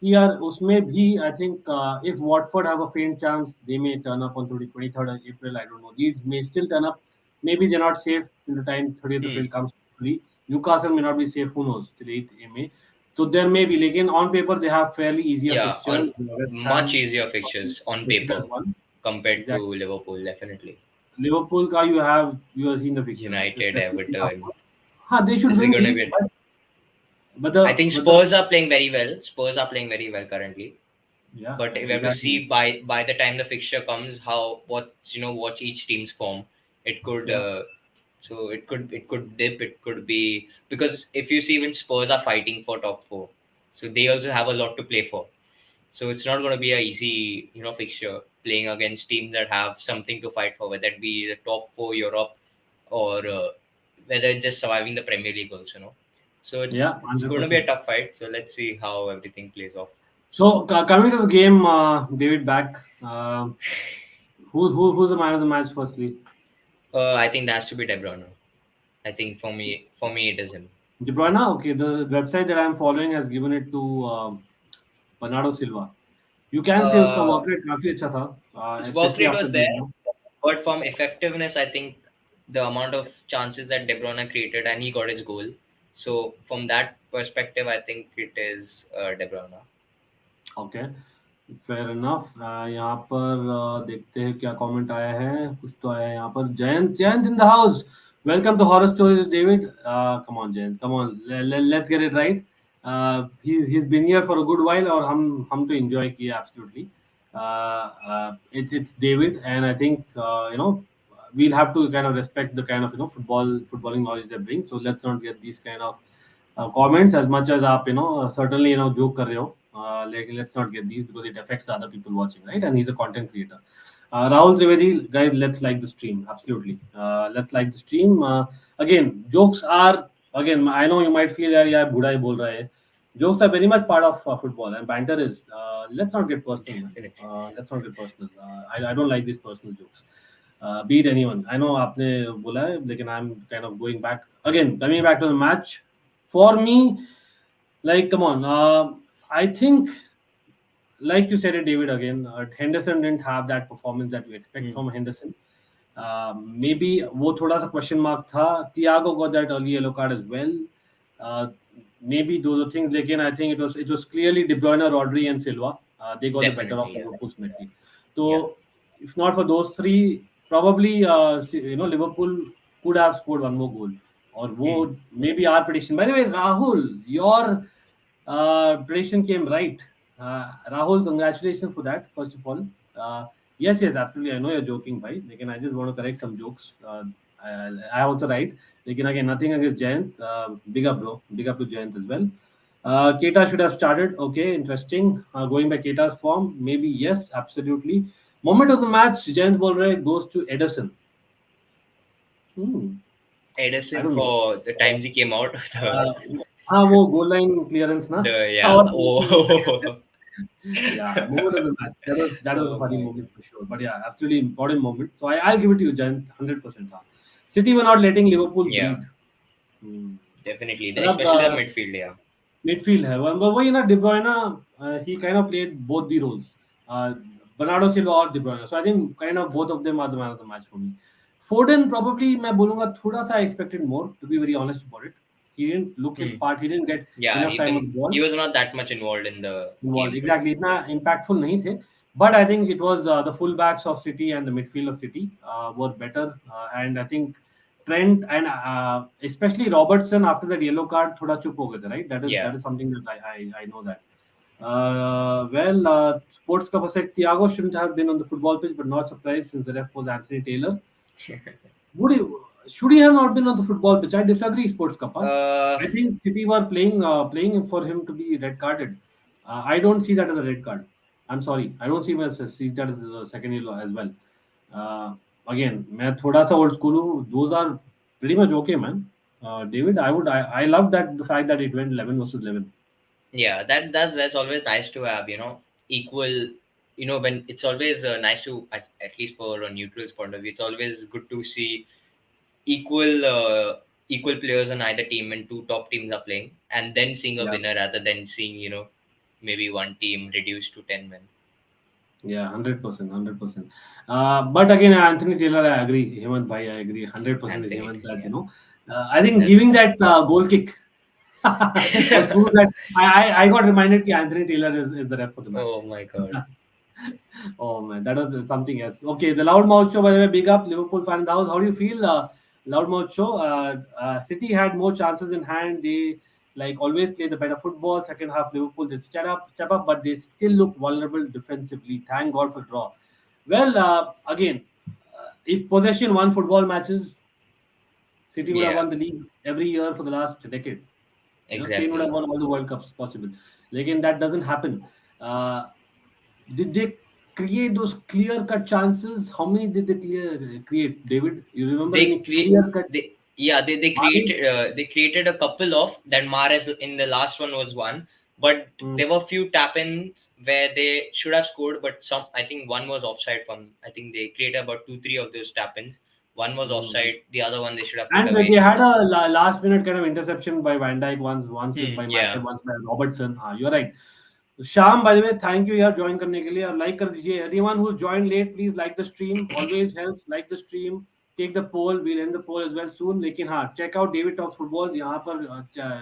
कि यार उसमें भी I think if Watford have a faint chance, they may turn up on 23rd of April. I don't know. Leeds may still turn up. Maybe they're not safe till the time 30th Hmm. April comes. Newcastle may not be safe. Who knows? Till 8th May. So there may be, like on paper, they have fairly easier Yeah, fixtures. on West much Ham, easier fixtures on difficult paper one. compared to Exactly. Liverpool, definitely. Liverpool, you have seen the fixtures, United, especially Everton. after. They should This is win going to these, be. but I think the Spurs are playing very well. Spurs are playing very well currently. yeah, But we have to exactly. see by the time the fixture comes how watch each team's form. It could Yeah, so it could dip. It could be because if you see when Spurs are fighting for top four, so they also have a lot to play for. So it's not going to be a easy, fixture playing against teams that have something to fight for, whether it be the top four Europe or whether it's just surviving the Premier League also. So it's yeah, it's going to be a 100%. tough fight. So let's see how everything plays off. So coming to the game, David back. Who's the man of the match? Firstly, I think that has to be De Bruyne. I think for me it is him. De Bruyne. Okay, the website that I'm following has given it to Bernardo Silva. You can say उसका Uh, work rate काफी अच्छा था, his work especially rate after was the there, but from effectiveness, I think the amount of chances that De Bruyne created and he got his goal. So from that perspective, I think it is De Bruyne. Okay fair enough. यहाँ पर देखते हैं क्या comment आया है। कुछ तो आया है यहाँ पर। Jayant Jayant in the house. Welcome to horror stories David. Come on Jayant, come on, let's get it right. he's been here for a good while और हम तो enjoy किए absolutely. It's David and I think we'll have to kind of respect the kind of footballing knowledge they bring. So let's not get these kind of comments as much as आप certainly joke कर रहे हो. Like, let's not get these because it affects the other people watching, right? And he's a content creator. Rahul Trivedi, guys, let's like the stream. Absolutely, let's like the stream. Again, jokes are, again. I know you might feel that yeah, बुढ़ा ही बोल रहा है. Jokes are very much part of football, and banter is. Let's not get personal, man. Definitely. Let's not get personal. I don't like these personal jokes. Beat anyone. I know आपने बोला है, लेकिन I'm kind of going back again, coming back to the match. For me, like, come on. I think, like you said it, David, again, Henderson didn't have that performance that you expect Hmm. from Henderson. Maybe वो थोड़ा सा question mark था. Thiago got that early yellow card as well. Uh, Maybe those are things. Again, I think it was clearly De Bruyne, Rodri, and Silva. They got the better of Definitely, yeah, Liverpool's midfield. yeah. So if not for those three, probably Liverpool could have scored one more goal. Or Hmm. वो maybe our prediction. By the way, Rahul, your prediction came right. Rahul, congratulations for that, first of all. Yes, yes, absolutely. I know you're joking, bhai. Lekin I just want to correct some jokes. I also right. Lekin again, nothing against Jayant. Big up, bro. Big up to Jayant as well. Keita should have started. Okay, interesting. Going by Keita's form, maybe yes, absolutely. Moment of the match, Jayant Bolre goes to Ederson. Hmm, I Edison don't know. for the times he came out. Uh, हाँ वो goal line clearance ना। The yeah. और Oh. yeah, moment of the match. That was a Oh funny my moment God. for sure. But yeah, absolutely important moment. So I'll give it to you, Jan, 100%. City were not letting Liverpool Yeah, breathe. Hmm. definitely. मतलब Especially the midfield. Yeah. midfield है but वही ना De Bruyne he kind of played both the roles uh, Bernardo Silva और De Bruyne, so I think kind of both of them are the man of the match for me. Foden probably मैं बोलूँगा थोड़ा सा I expected more, to be very honest about it. He didn't look his Hmm. part, he didn't get Yeah, enough time on the ball. he was not that much involved in the Involved gameplay. exactly इतना impactful नहीं थे, but I think it was the fullbacks of City and the midfield of City were better, and I think Trent and especially Robertson after that yellow card थोड़ा चुप हो गए थे, right? Yeah. That is something that I know that. Sports Cup said Thiago shouldn't have been on the football pitch, but not surprised since the ref was Anthony Taylor. Would he, should he have not been on the football pitch? I disagree, Sports Cup. Uh, I think City were playing for him to be red carded. I don't see that as a red card. I'm sorry. I don't see that as a second yellow as well. Again, मैं थोड़ा सा old school हूँ. Those are pretty much okay, man. David, I love that the fact that it went 11 versus 11. yeah, that's always nice to have, equal. When it's always nice to, at least for a neutral's point of view, it's always good to see equal equal players on either team when two top teams are playing, and then seeing a Yeah. winner rather than seeing maybe one team reduced to 10 men. Yeah, 100%, 100%. But again, Anthony Taylor, I agree. Hemant Bhai, I agree 100% with Anthony, Hemant that, yeah, I think that's giving that goal kick was proof that I got reminded that Anthony Taylor is the ref for the match. oh my god. Oh man, that was something else. Okay, the Loudmouth Show, by the way, big up Liverpool fan in the house. How do you feel, Loudmouth Show? City had more chances in hand. They like always play the better football. Second half, Liverpool did step up, but they still look vulnerable defensively. Thank God for draw. Well, again, if possession won football matches, City would have Yeah, won the league every year for the last decade. Spain would have exactly. won all the World Cups possible. Again, that doesn't happen. Uh, did they create those clear-cut chances? How many did they create, David? You remember They any create clear-cut? they Yeah, Mahrez? they created a couple of that. Mares in the last one was one, but Mm, there were few tap-ins where they should have scored, but some, I think one was offside. From I think they created about 2-3 of those tap-ins. One was mm. offside, the other one they should have put And they away. had a last-minute kind of interception by Van Dijk once with by Matip, Yeah. once by Robertson. हाँ, you're right. Sham, by the way, thank you यार join करने के लिए और like कर दीजिए. Anyone who's joined late, please like the stream. Always helps. Like the stream. Take the poll. We'll end the poll as well soon. लेकिन हाँ, check out David Talks Football. यहाँ पर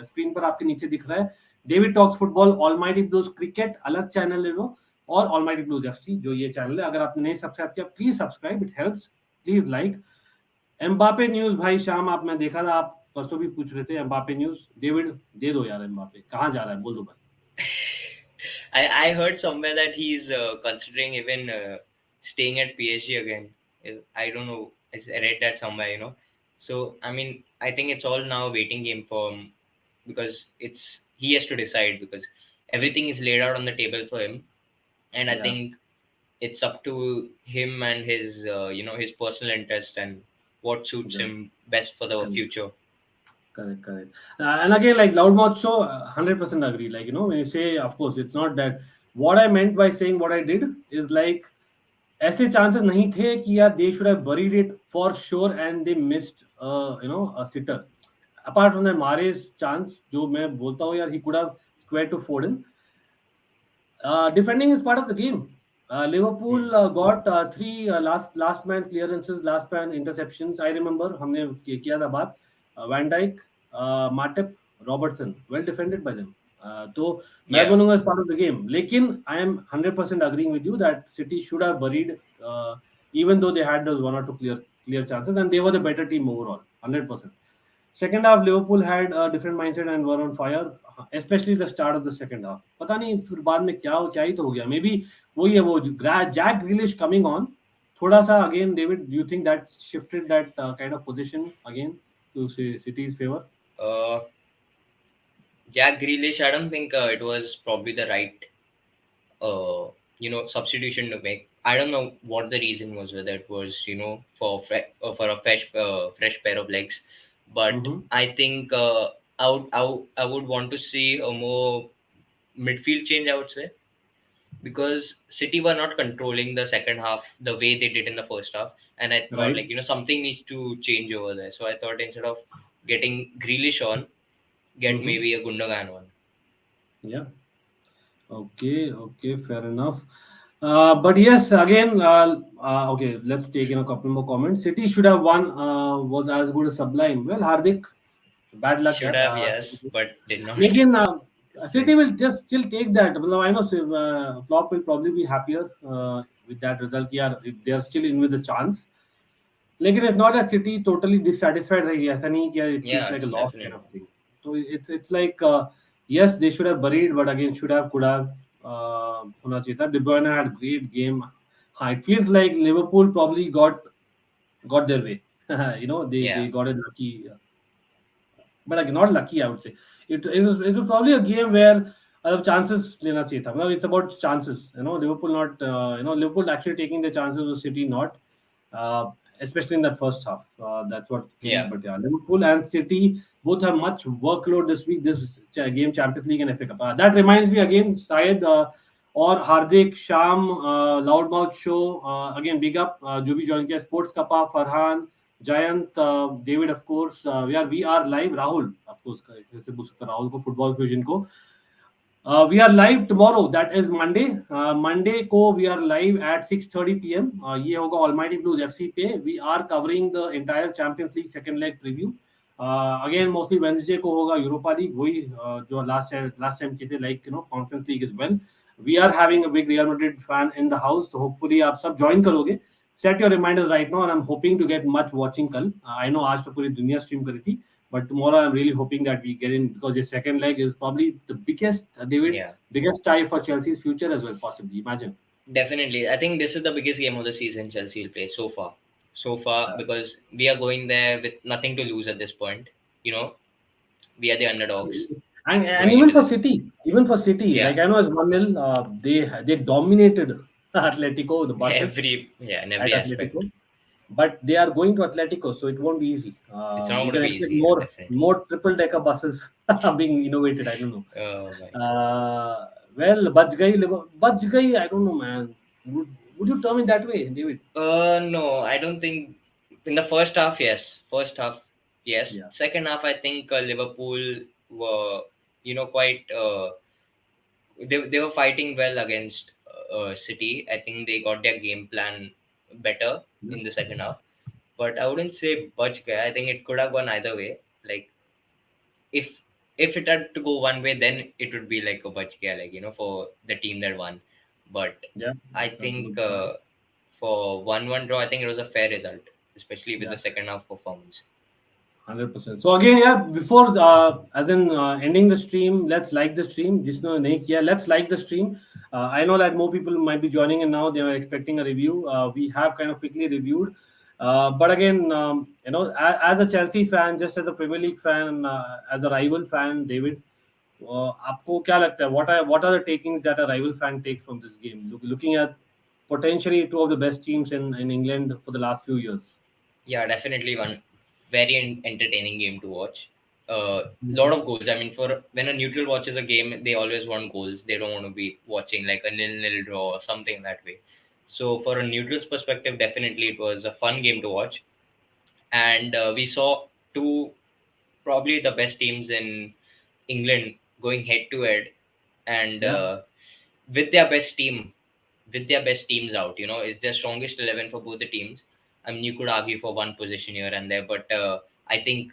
स्क्रीन पर आपके नीचे दिख रहा है. David Talks Football, Almighty Blues Cricket अलग चैनल ले लो और Almighty Blues FC जो ये चैनल है. अगर आपने नहीं सब्सक्राइब किया, please subscribe. It helps. Please like. Mbappe news भाई शाम आप मैं देखा था आप परसों भी पूछ रहे थे एम्बापे न्यूज डेविड दे दो यार एम्बापे कहाँ जा रहा है बोल दो भाई I heard somewhere that he's considering even staying at PSG again. I don't know. I read that somewhere, So I mean, I think it's all now a waiting game for him, because he has to decide, because everything is laid out on the table for him, and I yeah think it's up to him and his his personal interest and what suits correct him best for the correct future. correct and again like loudmouth show 100% agree like when you say of course it's not that what I meant by saying what I did is like ऐसे chances नहीं थे कि यार they should have buried it for sure and they missed a sitter apart from that Mahrez chance जो मैं बोलता हूँ यार he could have squared to Foden. Defending is part of the game. Hmm. Liverpool got three last man clearances, last man interceptions. I remember हमने किया था बात. Van Dijk, Matip, Robertson, well defended by them. तो मैं Yeah. बोलूँगा as part of the game. लेकिन I am 100% agreeing with you that City should have buried, even though they had those one or two clear chances and they were the better team overall, 100%. Second half, Liverpool had a different mindset and were on fire, especially the start of the second half. पता नहीं फिर बाद में क्या ही तो हो गया. Maybe वही है वो Jack Grealish coming on. थोड़ा सा again, David, do you think that shifted that kind of position again to City's favor? Jack Grealish, I don't think it was probably the right substitution to make. I don't know what the reason was, whether it was for a fresh pair of legs, but Mm-hmm. I think I would want to see a more midfield change, I would say, because City were not controlling the second half the way they did in the first half, and I thought, Right. like, something needs to change over there. So I thought, instead of getting Grealish on, get Mm-hmm. maybe a Gundogan one. Yeah. Okay, fair enough. But yes, again, okay, let's take in a couple more comments. City should have won, was as good as Sublime. Well, Hardik, bad luck, Should yeah. have, yes, but did not. Lekin, So, City will just still take that. I know Klopp will probably be happier with that result. Yeah, if they are still in with the chance. लेकिन it's not that City totally dissatisfied रही ऐसा नहीं कि it feels yeah, like it's a loss kind definitely. of thing. So it's like yes they should have buried but again should have could have होना चाहिए था. De Bruyne had great game. It feels like Liverpool probably got their way. They Yeah, got it lucky. But again, not lucky, I would say. It was probably a game where chances लेना चाहिए था. It's about chances. Liverpool not. Liverpool actually taking the chances of City not. Uh, Especially in that first half. That's what came. yeah, But yeah, Liverpool and City both have much workload this week. This game, Champions League and FA Cup. That reminds me again, Syed or Hardik, Sham, Loudmouth Show. Again, big up. जो भी join किया Sports Kappa, Farhan, Jayant, David, of course. We are live. Rahul, of course. कैसे बोल सकता राहुल को football fusion को we are live tomorrow. That is Monday. Monday को we are live at 6:30 p.m. ये होगा Almighty Blues FC पे. We are covering the entire Champions League second leg preview. Again, mostly Wednesday को होगा Europa League. वही जो last time किए थे Conference League as well. We are having a big Real Madrid fan in the house. So hopefully आप सब join करोगे. Set your reminders right now, and I'm hoping to get much watching कल. I know आज तो पूरी दुनिया stream करी थी. But tomorrow, I'm really hoping that we get in because the second leg is probably the biggest, David, yeah. biggest tie for Chelsea's future as well, possibly. Imagine. Definitely. I think this is the biggest game of the season Chelsea will play so far. So far, Uh, because we are going there with nothing to lose at this point. You know, we are the underdogs and going even into for this. City, like Yeah, I know as 1-0, they dominated Atletico, the buses in at every aspect. Atletico. But they are going to Atletico, so it won't be easy. It's not You going to can be expect easy. Yeah, more definitely. more triple decker buses being innovated. I don't know. Oh my god. Well, बच गई. I don't know, man. Would you term it that way, David? No, I don't think. In the first half, yes. First half, yes. Yeah. Second half, I think Liverpool were, quite. They were fighting well against City. I think they got their game plan better Yeah. in the second half. But I wouldn't say budge guy. I think it could have gone either way. Like if it had to go one way, then it would be like a budge guy, like for the team that won. But Yeah. I That's a think good point. for 1-1 draw, I think it was a fair result, especially with Yeah. the second half performance. 100%. So again, yeah, before as in ending the stream, let's like the stream. जिसने नहीं किया, let's like the stream. I know that more people might be joining in now. They were expecting a review. We have kind of quickly reviewed. But again, as a Chelsea fan, just as a Premier League fan, as a rival fan, David, आपको क्या लगता है? What are the takings that a rival fan takes from this game? Looking at potentially two of the best teams in England for the last few years. Yeah, definitely one very entertaining game to watch. Lot of goals. I mean, for when a neutral watches a game, they always want goals. They don't want to be watching like a nil-nil draw or something that way. So, for a neutral's perspective, definitely it was a fun game to watch, and we saw two probably the best teams in England going head to head, and Yeah. with their best team, with their best teams out. It's their strongest 11 for both the teams. I mean, you could argue for one position here and there, but I think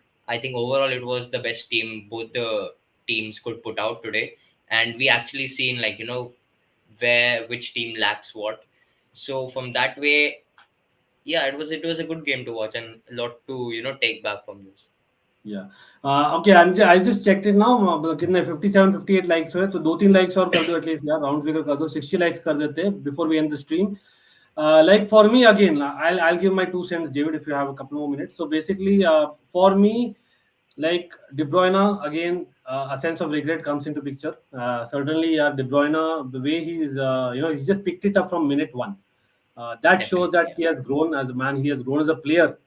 overall it was the best team both the teams could put out today, and we actually seen like where which team lacks what. So from that way, yeah, it was a good game to watch and a lot to take back from this. Yeah. Okay, I just checked it now. कितने 57 58 likes हुए तो दो तीन likes और कर दो at least यार round figure कर दो 60 likes कर देते हैं before we end the stream. Like for me again, I'll give my 2 cents, David, if you have a couple more minutes. So basically, for me, like De Bruyne again, a sense of regret comes into picture. Certainly, De Bruyne, the way he just picked it up from minute one. That shows Definitely, that yeah. he has grown as a man. He has grown as a player.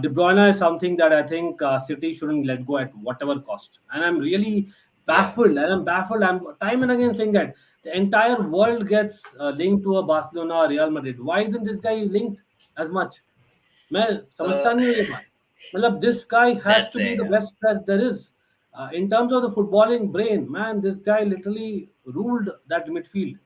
De Bruyne is something that I think City shouldn't let go at whatever cost. And I'm really Yeah. baffled. And I'm baffled. I'm time and again saying that the entire world gets linked to a Barcelona or Real Madrid. Why isn't this guy linked as much? मैं Uh, समझता नहीं हूँ ये बात. मतलब this guy has that's to be it. the Yeah. best that there is. In terms of the footballing brain, man, this guy literally ruled that midfield,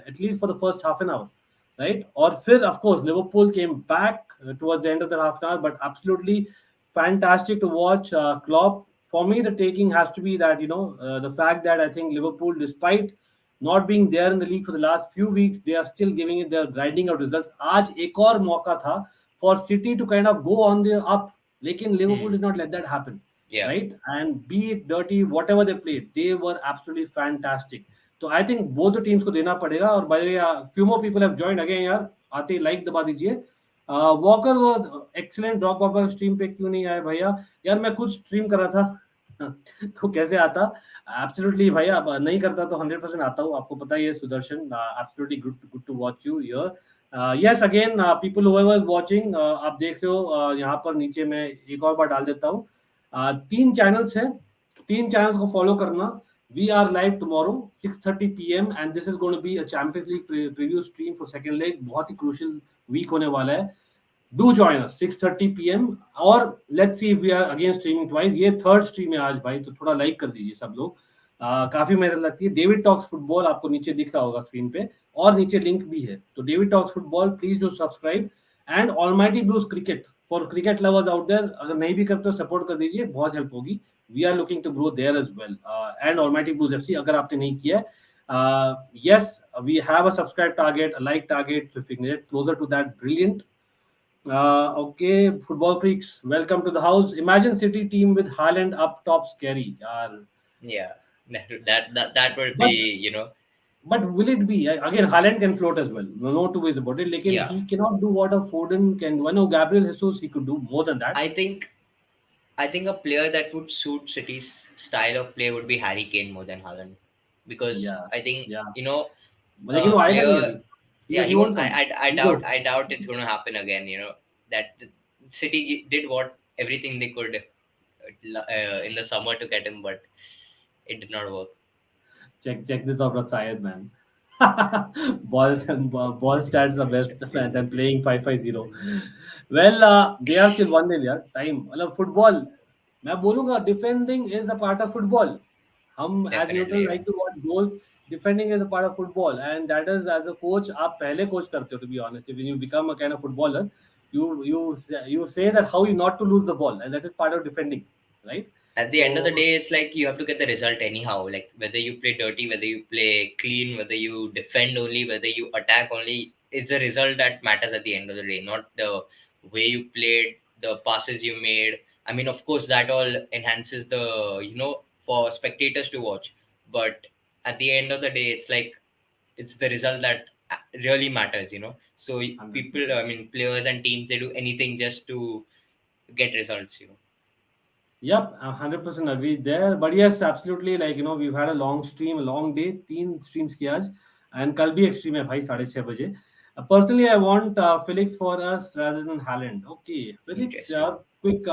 at least for the first half an hour, right? Or फिर, of course, Liverpool came back towards the end of the half an hour, but absolutely fantastic to watch. Klopp, for me, the taking has to be that, the fact that I think Liverpool, despite not being there in the league for the last few weeks, they are still giving it, they're grinding out results. आज एक और मौका था for City to kind of go on the up, लेकिन Liverpool Hmm. did not let that happen, Yeah. right? And be it dirty, whatever they played, they were absolutely fantastic. So I think both the teams को देना पड़ेगा. और by the way, few more people have joined again यार. आते ही like दबा दीजिए. Walker was excellent. Drop Baba stream पे क्यों नहीं आया भैया? यार मैं खुद स्ट्रीम कर रहा था. तो कैसे आता? एब्सोल्युटली भैया, अब नहीं करता तो 100% आता हूँ. आपको पता ही है Sudarshan. Absolutely good to watch you here. Yes again people whoever watching, आप देख रहे हो, यहाँ पर नीचे मैं एक और बार डाल देता हूँ. 3 चैनल्स हैं. 3 चैनल्स को फॉलो करना. We are live tomorrow 6:30 p.m. and this is going to be a Champions League preview stream for second leg. बहुत ही crucial week होने वाला है. Do join us 6:30 p.m. और let's see if we are again streaming twice. ये third stream है आज भाई, तो थोड़ा लाइक कर दीजिए सब लोग. काफी मेहनत लगती है. डेविड टॉक्स फुटबॉल आपको नीचे दिख रहा होगा स्क्रीन पे, और नीचे लिंक भी है. तो David talks football, please do subscribe. And Almighty Blues cricket, for cricket lovers out there, अगर नहीं भी करते हो सपोर्ट कर दीजिए, बहुत हेल्प होगी. We are looking to grow there as well. And Almighty Blues FC अगर आपने नहीं किया है. Yes, we have a subscribe target, a like target. So if we can get closer to that, brilliant. Okay, football freaks, welcome to the house. Imagine City team with Haaland up top, scary. Yeah. That would But be. but will it be? Again, Haaland can float as well. No two ways about it. Lekin Yeah. he cannot do what a Foden can. I know Gabriel Jesus, he could do more than that. I think a player that would suit City's style of play would be Harry Kane more than Haaland, because Yeah, I think yeah. लेकिन a वो आएगा नहीं player. अभी. Yeah, He he won't won't. come. I He doubt. won't. I doubt it's going to happen again. That City did what everything they could in the summer to get him, but it did not work. Check this out, Syed man. Ball stats are best man than playing 5-5-0. Well, they are still 1-0 यार. Time मतलब football. मैं बोलूँगा defending is a part of football. हम as Definitely, neutral yeah. like to watch goals. Defending is a part of football, and that is as a coach. आप पहले coach करते हो, to be honest. When you become a kind of footballer, you say that how you not to lose the ball, and that is part of defending, right? At the end of the So day, it's like you have to get the result anyhow. Like whether you play dirty, whether you play clean, whether you defend only, whether you attack only, it's the result that matters at the end of the day, not the way you played, the passes you made. I mean, of course, that all enhances for spectators to watch. But at the end of the day, it's like it's the result that really matters. So people, 100%. I mean, players and teams, they do anything just to get results. Yep, I 100% agree there. But yes, absolutely. Like, we've had a long stream, a long day. 3 streams किया आज. And कल भी एक stream है भाई 6:30 बजे. Personally, I want Felix for us rather than Haaland. Okay, Felix, Interesting. quick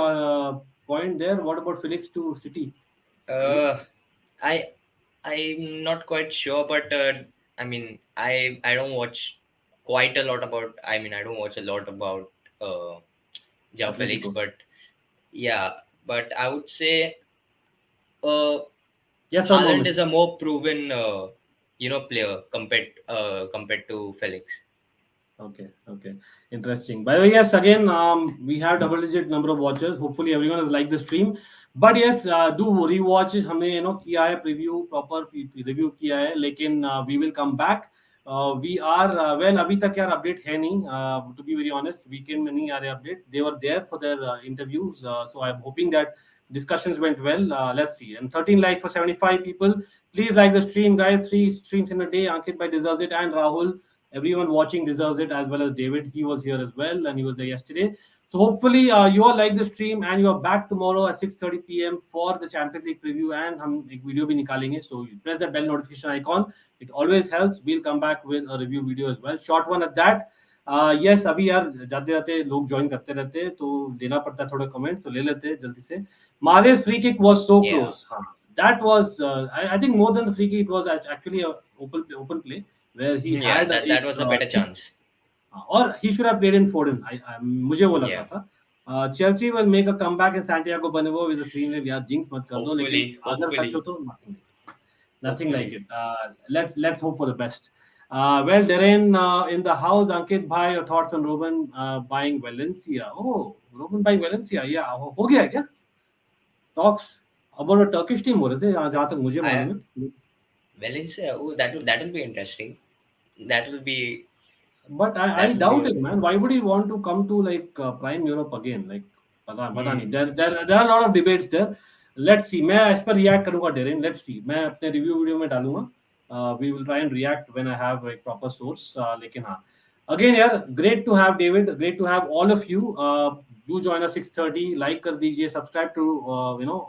point there. What about Felix to City? Felix? Uh, I I'm not quite sure, but I mean, I don't watch quite a lot about. I mean, I don't watch a lot about João Felix, Atletico. but yeah, but I would say uh, Yes or no, Haaland is Mitch? a more proven player compared to Felix. Okay. Interesting. By the way, yes, again, we have double-digit number of watchers. Hopefully, everyone has liked the stream. But yes, do rewatch. हमने किया है preview, proper review किया है. लेकिन we will come back. We are well. अभी तक यार update है नहीं. To be very honest, weekend में नहीं आ रहे update. They were there for their interviews. So I'm hoping that discussions went well. Let's see. And 13 likes for 75 people. Please like the stream, guys. 3 streams in a day. Ankit by deserves it, and Rahul. Everyone watching deserves it, as well as David. He was here as well, and he was there yesterday. So hopefully you all like the stream, and you are back tomorrow at 6:30 p.m. for the Champions League preview, and हम एक video भी निकालेंगे. So you press the bell notification icon. It always helps. We'll come back with a review video as well, short one at that. Yes, अभी यार जाते जाते लोग join करते रहते हैं, तो देना पड़ता है थोड़ा comment, तो ले लेते हैं जल्दी से. Mahrez's free kick was so Yeah, close. हाँ, that was I think more than the free kick, it was actually a open play where he yeah, had that was a better chance. or he should have played in Foden. मुझे वो लग रहा Yeah, था. Chelsea will make a comeback in Santiago Bernabeu with a 3-0. यार jinx मत कर दो, लेकिन अगर सच हो तो nothing like it. Let's hope for the best. Well, Darren in the house, Ankit bhai, your thoughts on Robin buying Valencia? Oh, Robin buying Valencia, yeah, हो गया है क्या? Talks about a Turkish team हो रहे थे, जहाँ तक मुझे मालूम है. Valencia, oh, that will be interesting. That will be But I that will be doubt a it, good. man. Why would he want to come to like Prime Europe again? Like, पता नहीं. Hmm. There are a lot of debates there. Let's see. मैं इस पर react करूँगा, Darren. Let's see. मैं अपने review video में डालूँगा. We will try and react when I have a proper source. लेकिन हाँ. Again, यार, great to have David. Great to have all of you. Do join us 6:30. Like कर दीजिए. Subscribe to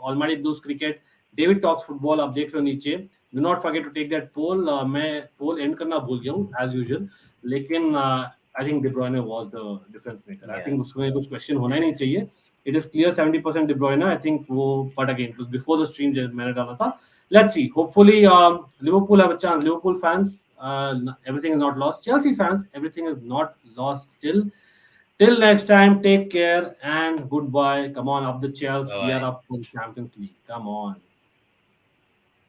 Almighty Blues Cricket. David Talks Football. आप देख रहे हो नीचे. Do not forget to take that poll. मैं poll end करना भूल गया हूँ as usual. लेकिन I think De Bruyne was the difference maker. I Yeah. think उसमें कुछ क्वेश्चन होना ही नहीं चाहिए. It is clear 70% De Bruyne. I think वो, but again, it was before the stream जब मैंने डाला था. Let's see. Hopefully, Liverpool have a chance. Liverpool fans, everything is not lost. Chelsea fans, everything is not lost still. Till next time, take care and goodbye. Come on, up the Chelsea. We Bye. are up for the Champions League. Come on.